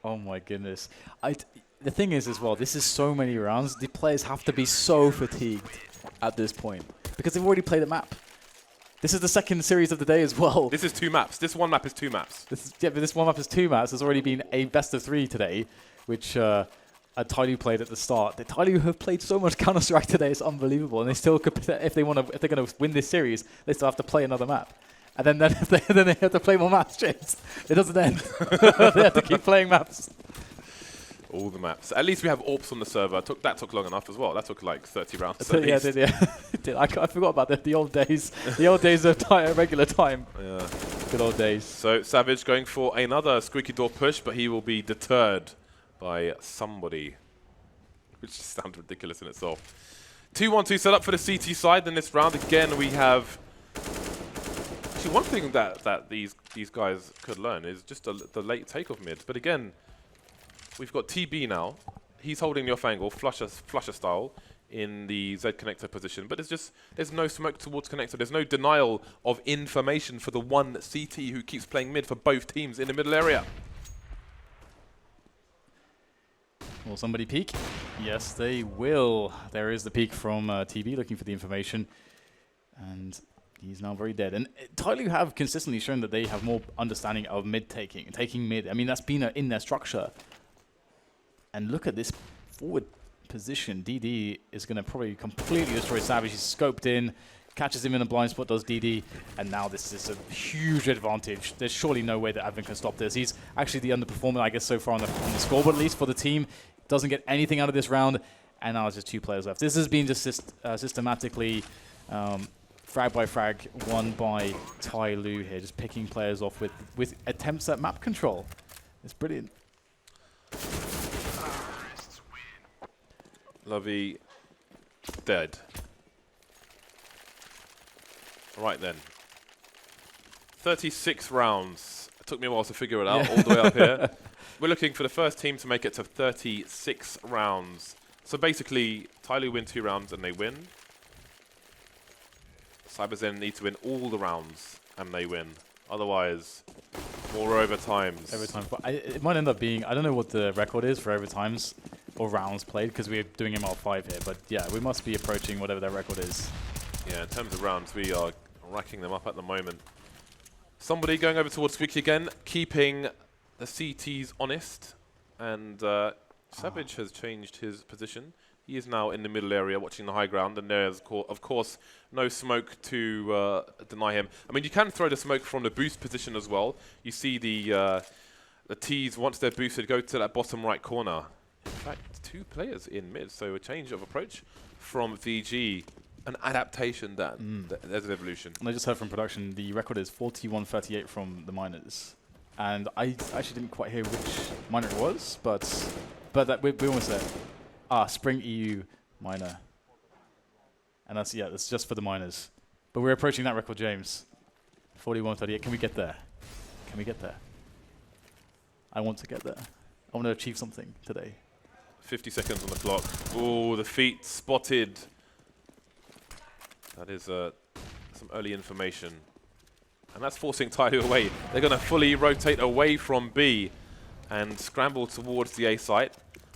Oh my goodness. The thing is as well, this is so many rounds. The players have to be so fatigued at this point because they've already played the map. This is the second series of the day as well. This is 2 maps. This one map is 2 maps. But this one map is 2 maps. There's already been a best of 3 today, which TyLoo played at the start. The TyLoo have played so much Counter-Strike today, it's unbelievable. And they still could, if they're going to win this series, they still have to play another map. And then they have to play more maps, James. It doesn't end. They have to keep playing maps. All the maps. At least we have AWPs on the server. That took long enough as well. That took like 30 rounds. Yeah, it did, yeah. I forgot about the old days. The old days of regular time. Yeah. Good old days. So Savage going for another squeaky door push, but he will be deterred by somebody, which sounds ridiculous in itself. 2-1-2 set up for the CT side. Then this round again we have. Actually, one thing that these guys could learn is just the late takeoff mids. But again, we've got TB now. He's holding the off angle, flusher style, in the Z connector position. But there's no smoke towards connector. There's no denial of information for the one CT who keeps playing mid for both teams in the middle area. Will somebody peek? Yes, they will. There is the peek from TB looking for the information. And he's now very dead. And TyLoo have consistently shown that they have more understanding of taking mid. I mean, that's been in their structure. And look at this forward position. DD is going to probably completely destroy Savage. He's scoped in, catches him in a blind spot, does DD, and now this is a huge advantage. There's surely no way that Advent can stop this. He's actually the underperformer, I guess, so far on the scoreboard, at least for the team. Doesn't get anything out of this round, and now there's just 2 players left. This has been just systematically frag by frag won by TyLoo here, just picking players off with attempts at map control. It's brilliant. Lovey dead. Right then. 36 rounds. It took me a while to figure it out, all the way up here. We're looking for the first team to make it to 36 rounds. So basically, TyLoo win 2 rounds and they win. CyberZen need to win all the rounds and they win. Otherwise, more overtimes. Overtime. It might end up being, I don't know what the record is for overtimes or rounds played, because we're doing ML5 here. But yeah, we must be approaching whatever their record is. Yeah, in terms of rounds, we are racking them up at the moment. Somebody going over towards Squeaky again, keeping the CTs honest. And Savage has changed his position. He is now in the middle area watching the high ground, and there's, of course, no smoke to deny him. I mean, you can throw the smoke from the boost position as well. You see the Ts, once they're boosted, go to that bottom right corner. In fact, 2 players in mid, so a change of approach from VG. An adaptation, Dan. There's an evolution. And I just heard from production, the record is 41-38 from the miners. And I actually didn't quite hear which miner it was, but that we almost said. Spring EU miner. And that's just for the miners. But we're approaching that record, James. 41-38. Can we get there? Can we get there? I want to get there. I want to achieve something today. 50 seconds on the clock. Oh, the feet spotted. That is some early information. And that's forcing TyLoo away. They're going to fully rotate away from B and scramble towards the A site.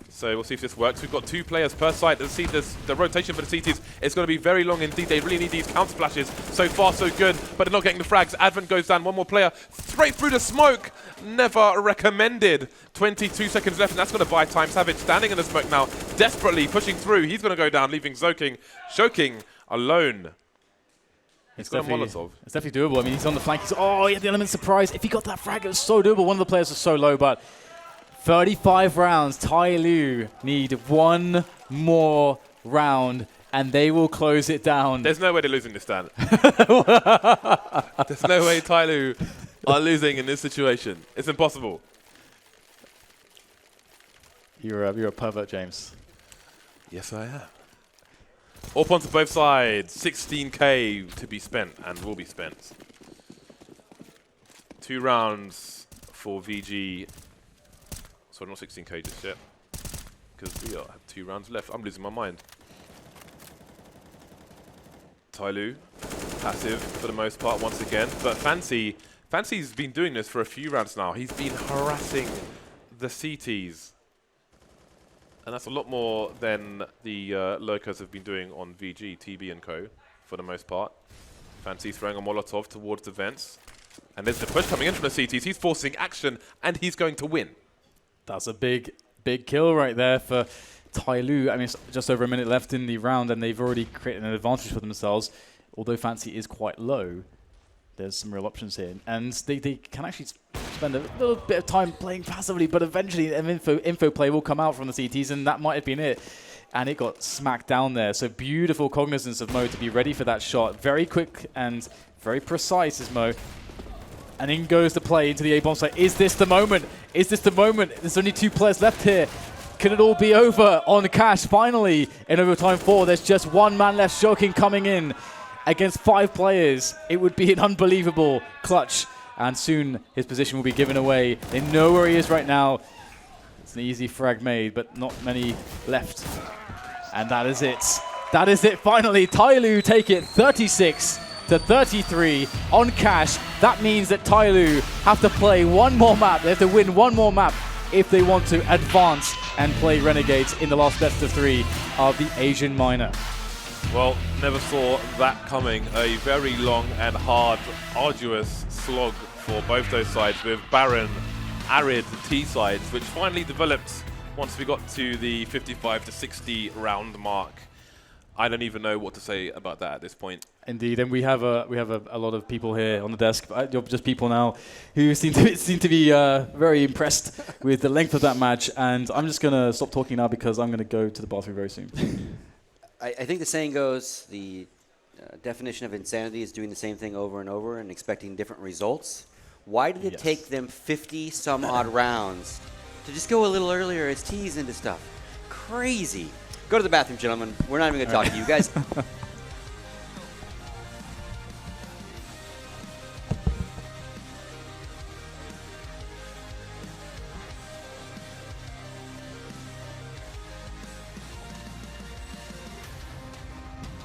So we'll see if this works. We've got 2 players per site. The rotation for the CTs is going to be very long indeed. They really need these counter splashes. So far, so good, but they're not getting the frags. Advent goes down. 1 more player straight through the smoke. Never recommended. 22 seconds left, and that's going to buy time. Savage standing in the smoke now, desperately pushing through. He's going to go down, leaving Zoking alone. He's got a Molotov. It's definitely doable. I mean, he's on the flank. He had the element of surprise. If he got that frag, it was so doable. One of the players was so low, but 35 rounds. TyLoo need 1 more round, and they will close it down. There's no way they're losing this, Dan. There's no way TyLoo are losing in this situation. It's impossible. You're a pervert, James. Yes, I am. Up onto both sides. 16k to be spent and will be spent. 2 rounds for VG. Sorry, not 16k just yet. Because we have 2 rounds left. I'm losing my mind. TyLoo, passive for the most part once again. But Fancy's been doing this for a few rounds now. He's been harassing the CTs. And that's a lot more than the Locos have been doing on VG, TB and Co. for the most part. Fancy throwing a Molotov towards the vents. And there's the push coming in from the CTs. He's forcing action and he's going to win. That's a big kill right there for TyLoo. I mean, it's just over a minute left in the round, and they've already created an advantage for themselves. Although Fancy is quite low, there's some real options here. And they can actually spend a little bit of time playing passively, but eventually an info play will come out from the CTs, and that might have been it. And it got smacked down there. So beautiful cognizance of Mo to be ready for that shot. Very quick and very precise is Mo. And in goes the play into the A-bomb site. Is this the moment? Is this the moment? There's only 2 players left here. Can it all be over on Cash? Finally, in overtime 4, there's just 1 man left. Shokin coming in against 5 players. It would be an unbelievable clutch. And soon his position will be given away. They know where he is right now. It's an easy frag made, but not many left. And that is it. That is it finally. TyLoo take it 36-33 on Cash. That means that TyLoo have to play 1 more map. They have to win 1 more map if they want to advance and play Renegades in the last best of 3 of the Asian Minor. Well, never saw that coming. A very long and hard, arduous slog for both those sides, with barren, arid T sides, which finally developed once we got to the 55 to 60 round mark. I don't even know what to say about that at this point. Indeed, and we have a lot of people here on the desk, just people now, who seem to be very impressed with the length of that match. And I'm just gonna stop talking now because I'm gonna go to the bathroom very soon. I think the saying goes, the definition of insanity is doing the same thing over and over and expecting different results. Why did it take them 50 some odd rounds to just go a little earlier as tees into stuff? Crazy. Go to the bathroom, gentlemen. We're not even going to talk to you guys.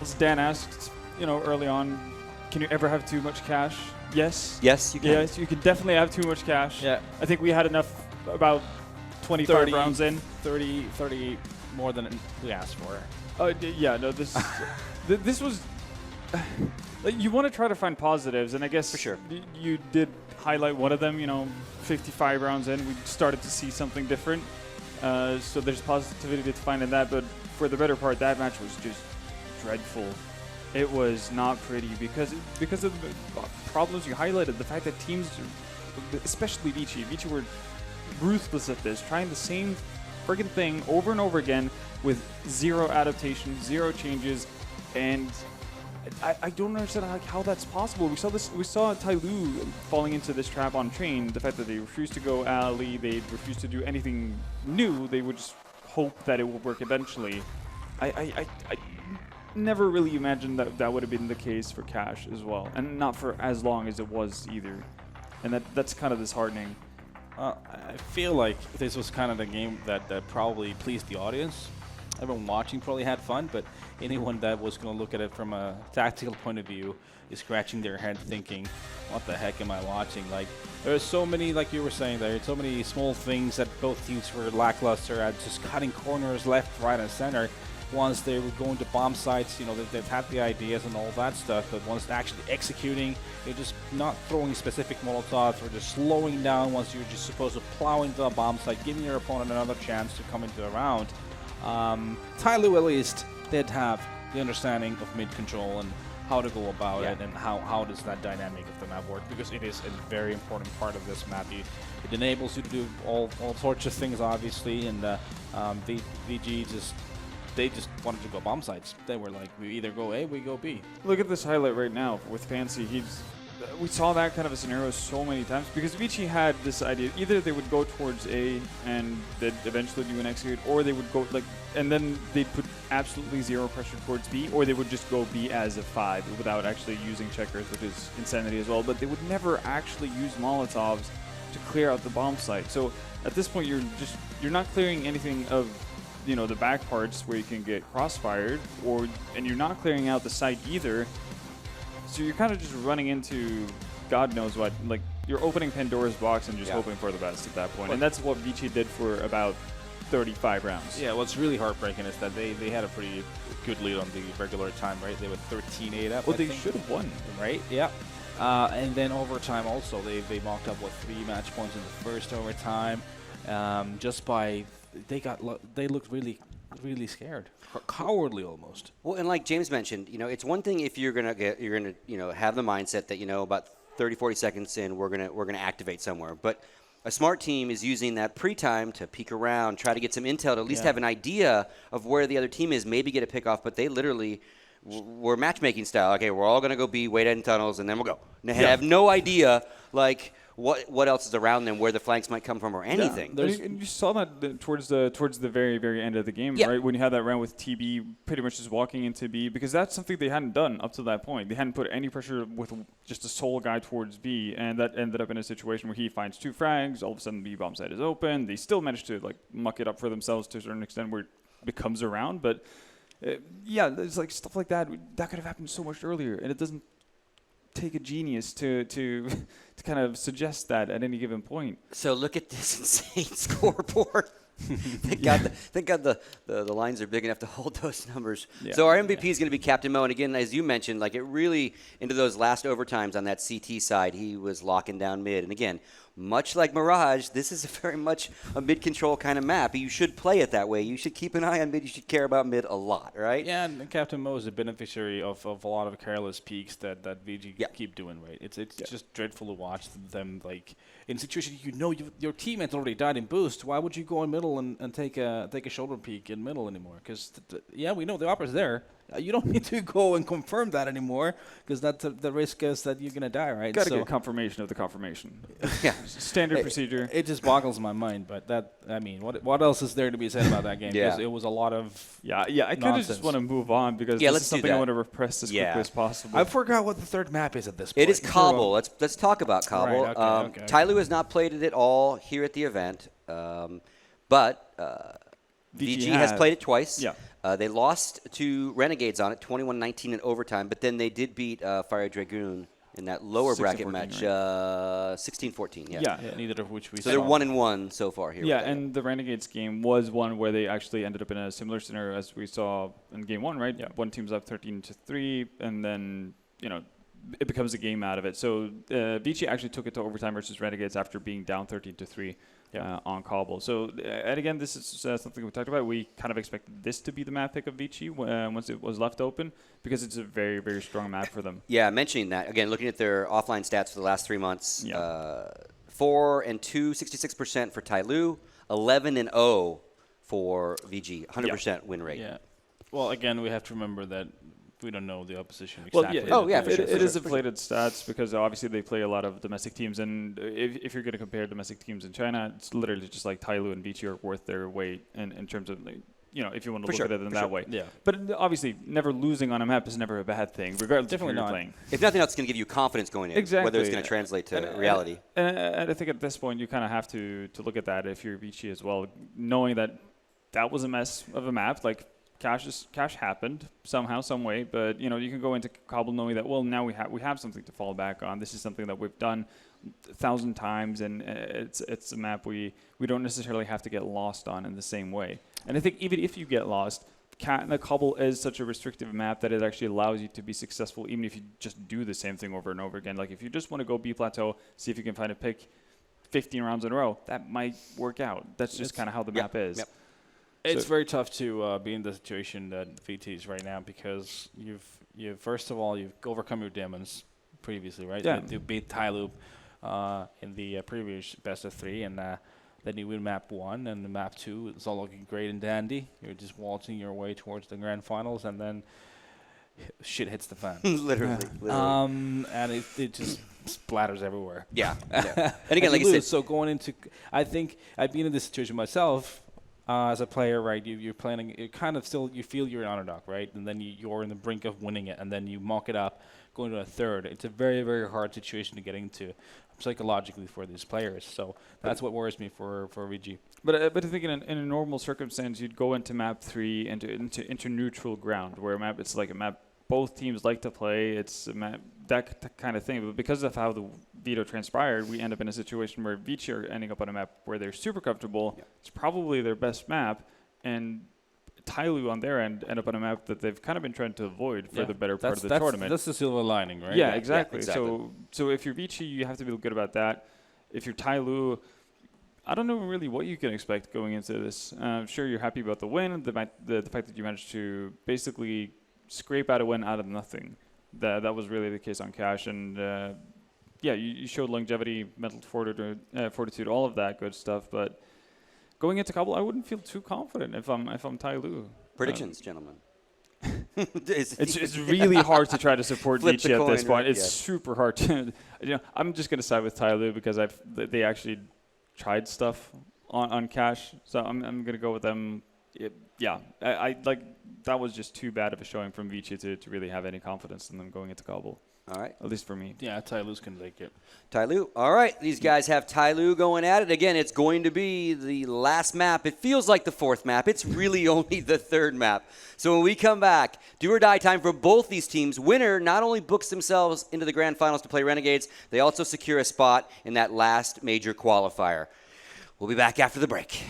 As Dan asked, early on, can you ever have too much cash? Yes. Yes, you can. Yes, you can definitely have too much cash. Yeah. I think we had enough about 25 30 rounds in. 30 more than we asked for. Yeah, no, this this was like, you want to try to find positives, and I guess for sure you did highlight one of them. 55 rounds in, we started to see something different. So there's positivity to find in that, but for the better part, that match was just dreadful. It was not pretty because of the problems you highlighted. The fact that teams, especially VG were ruthless at this, trying the same friggin' thing over and over again with 0 adaptation, 0 changes, and I don't understand how that's possible. We saw TyLoo falling into this trap on train. The fact that they refused to go alley, they refused to do anything new. They would just hope that it will work eventually. I never really imagined that would have been the case for Cash as well, and not for as long as it was either. And that's kind of disheartening. I feel like this was kind of the game that probably pleased the audience. Everyone watching probably had fun, but anyone that was going to look at it from a tactical point of view is scratching their head thinking, what the heck am I watching? Like, there's so many, like you were saying there, so many small things that both teams were lackluster at, just cutting corners left, right, and center. Once they were going to bomb sites, they've had the ideas and all that stuff, but once they're actually executing, they're just not throwing specific Molotovs or just slowing down once you're just supposed to plow into a bomb site, giving your opponent another chance to come into the round. TyLoo, at least, did have the understanding of mid-control and how to go about it, and how does that dynamic of the map work, because it is a very important part of this map. It enables you to do all sorts of things, obviously, and VG they just wanted to go bomb sites. They were like, we either go A, we go B. Look at this highlight right now with Fancy. We saw that kind of a scenario so many times because Vici had this idea. Either they would go towards A and they'd eventually do an execute, or they would go and then they'd put absolutely zero pressure towards B, or they would just go B as a 5 without actually using checkers, which is insanity as well. But they would never actually use Molotovs to clear out the bomb site. So at this point, you're not clearing anything of the back parts where you can get crossfired, and you're not clearing out the site either. So you're kind of just running into God knows what. Like, you're opening Pandora's box and just hoping for the best at that point. And that's what VG did for about 35 rounds. Yeah, what's really heartbreaking is that they had a pretty good lead on the regular time, right? They were 13-8 up. Well, they should have won. Right, yeah. And then overtime also, they mocked up, 3 match points in the first overtime. Just by, they looked really, really scared. Cowardly almost. Well, and like James mentioned, it's one thing if you're gonna have the mindset that about 30, 40 seconds in, we're gonna activate somewhere. But a smart team is using that pre-time to peek around, try to get some intel, to at least have an idea of where the other team is, maybe get a pick-off. But they literally were matchmaking style. Okay, we're all gonna go be wait in tunnels, and then we'll go. And they have no idea, like, what else is around them, where the flanks might come from, or anything. Yeah. And you saw that towards the very, very end of the game, right? When you had that round with TB pretty much just walking into B, because that's something they hadn't done up to that point. They hadn't put any pressure with just a sole guy towards B, and that ended up in a situation where he finds 2 frags. All of a sudden, B bomb site is open. They still managed to muck it up for themselves to a certain extent where it becomes a round, but there's stuff like that could have happened so much earlier, and it doesn't take a genius to kind of suggest that at any given point. So look at this insane scoreboard. Thank God the lines are big enough to hold those numbers. Yeah. So our MVP is going to be Captain Mo, and again, as you mentioned, it really into those last overtimes on that CT side, he was locking down mid. And again, much like Mirage, this is very much a mid-control kind of map. You should play it that way. You should keep an eye on mid. You should care about mid a lot, right? Yeah, and Captain Mo is a beneficiary of a lot of careless peaks that VG keep doing, right? It's just dreadful to watch them, in situations your teammates already died in boost. Why would you go in middle and take a shoulder peek in middle anymore? Because, we know the opera's there. You don't need to go and confirm that anymore, because the risk is that you're going to die, right? Got to get confirmation of the confirmation. Yeah. Standard procedure. It just boggles my mind, but what else is there to be said about that game? Because it was a lot of I kind of just want to move on, because this is something I want to repress as quickly as possible. I forgot what the third map is at this point. It is Cobble. Let's talk about Cobble. Right, okay. TyLoo has not played it at all here at the event, but VG has played it twice. Yeah. They lost to Renegades on it, 21-19 in overtime, but then they did beat Fire Dragoon in that lower bracket match, 16-14. Yeah, neither of which we saw. So they're 1-1 so far here. Yeah, and the Renegades game was one where they actually ended up in a similar scenario as we saw in game 1, right? Yeah. One team's up 13-3, and then, it becomes a game out of it. So VG actually took it to overtime versus Renegades after being down 13-3. On Cobble. So, and again, this is something we talked about. We kind of expected this to be the map pick of VG once it was left open, because it's a very, very strong map for them. Yeah, mentioning that, again, looking at their offline stats for the last 3 months, 4-2, 66% for TyLoo, 11-0 for VG, 100% win rate. Yeah. Well, again, we have to remember that we don't know the opposition exactly. Well, it is inflated stats, because obviously they play a lot of domestic teams, and if you're going to compare domestic teams in China, it's literally just like TyLoo and VG are worth their weight in terms of, if you want to look at it in that way. Yeah. But obviously, never losing on a map is never a bad thing, regardless of who you're playing. If nothing else, it's going to give you confidence going in, whether it's going to translate to reality. And I think at this point, you kind of have to look at that if you're VG as well, knowing that was a mess of a map. Cash happened somehow, some way, but you can go into Cobble knowing that now we have something to fall back on. This is something that we've done 1,000 times, and it's a map we don't necessarily have to get lost on in the same way. And I think even if you get lost, Cobble is such a restrictive map that it actually allows you to be successful, even if you just do the same thing over and over again. Like if you just want to go B plateau, see if you can find a pick 15 rounds in a row, that might work out. That's just kind of how the map is. Yep. It's very tough to be in the situation that VT is right now, because you've first of all, you've overcome your demons previously, right? Yeah. You beat TyLoo in the previous best of 3, and then you win map 1, and the map 2, it's all looking great and dandy. You're just waltzing your way towards the grand finals, and then shit hits the fan. literally. And it just splatters everywhere. Yeah. And again, like I said, so going into, I think I've been in this situation myself. as a player, right? You're planning. You kind of still you feel you're an underdog, right? And then you're in the brink of winning it, and then you mock it up, going to a third. It's a very, very hard situation to get into psychologically for these players. So that's what worries me for VG. But I think in a normal circumstance, you'd go into map 3 into neutral ground, where it's like a map both teams like to play. It's a map, that kind of thing. But because of how the veto transpired, we end up in a situation where VG are ending up on a map where they're super comfortable. Yeah. It's probably their best map, and TyLoo on their end end up on a map that they've kind of been trying to avoid for the better part of the tournament. That's the silver lining, right? Yeah, exactly. So if you're VG, you have to feel good about that. If you're TyLoo, I don't know really what you can expect going into this. Sure, you're happy about the win, the fact that you managed to basically scrape out a win out of nothing. That was really the case on Cash, and you showed longevity, mental fortitude, all of that good stuff. But going into Kabul, I wouldn't feel too confident if I'm TyLoo. Predictions, gentlemen. It's really hard to try to support VG at this point. It's super hard to. I'm just gonna side with TyLoo because they actually tried stuff on Cash, so I'm gonna go with them. I like that was just too bad of a showing from VG to really have any confidence in them going into Kabul. All right. At least for me. Yeah, TyLoo's can take it. TyLoo. All right. These guys have TyLoo going at it. Again, it's going to be the last map. It feels like the fourth map. It's really only the third map. So when we come back, do or die time for both these teams. Winner not only books themselves into the grand finals to play Renegades, they also secure a spot in that last major qualifier. We'll be back after the break.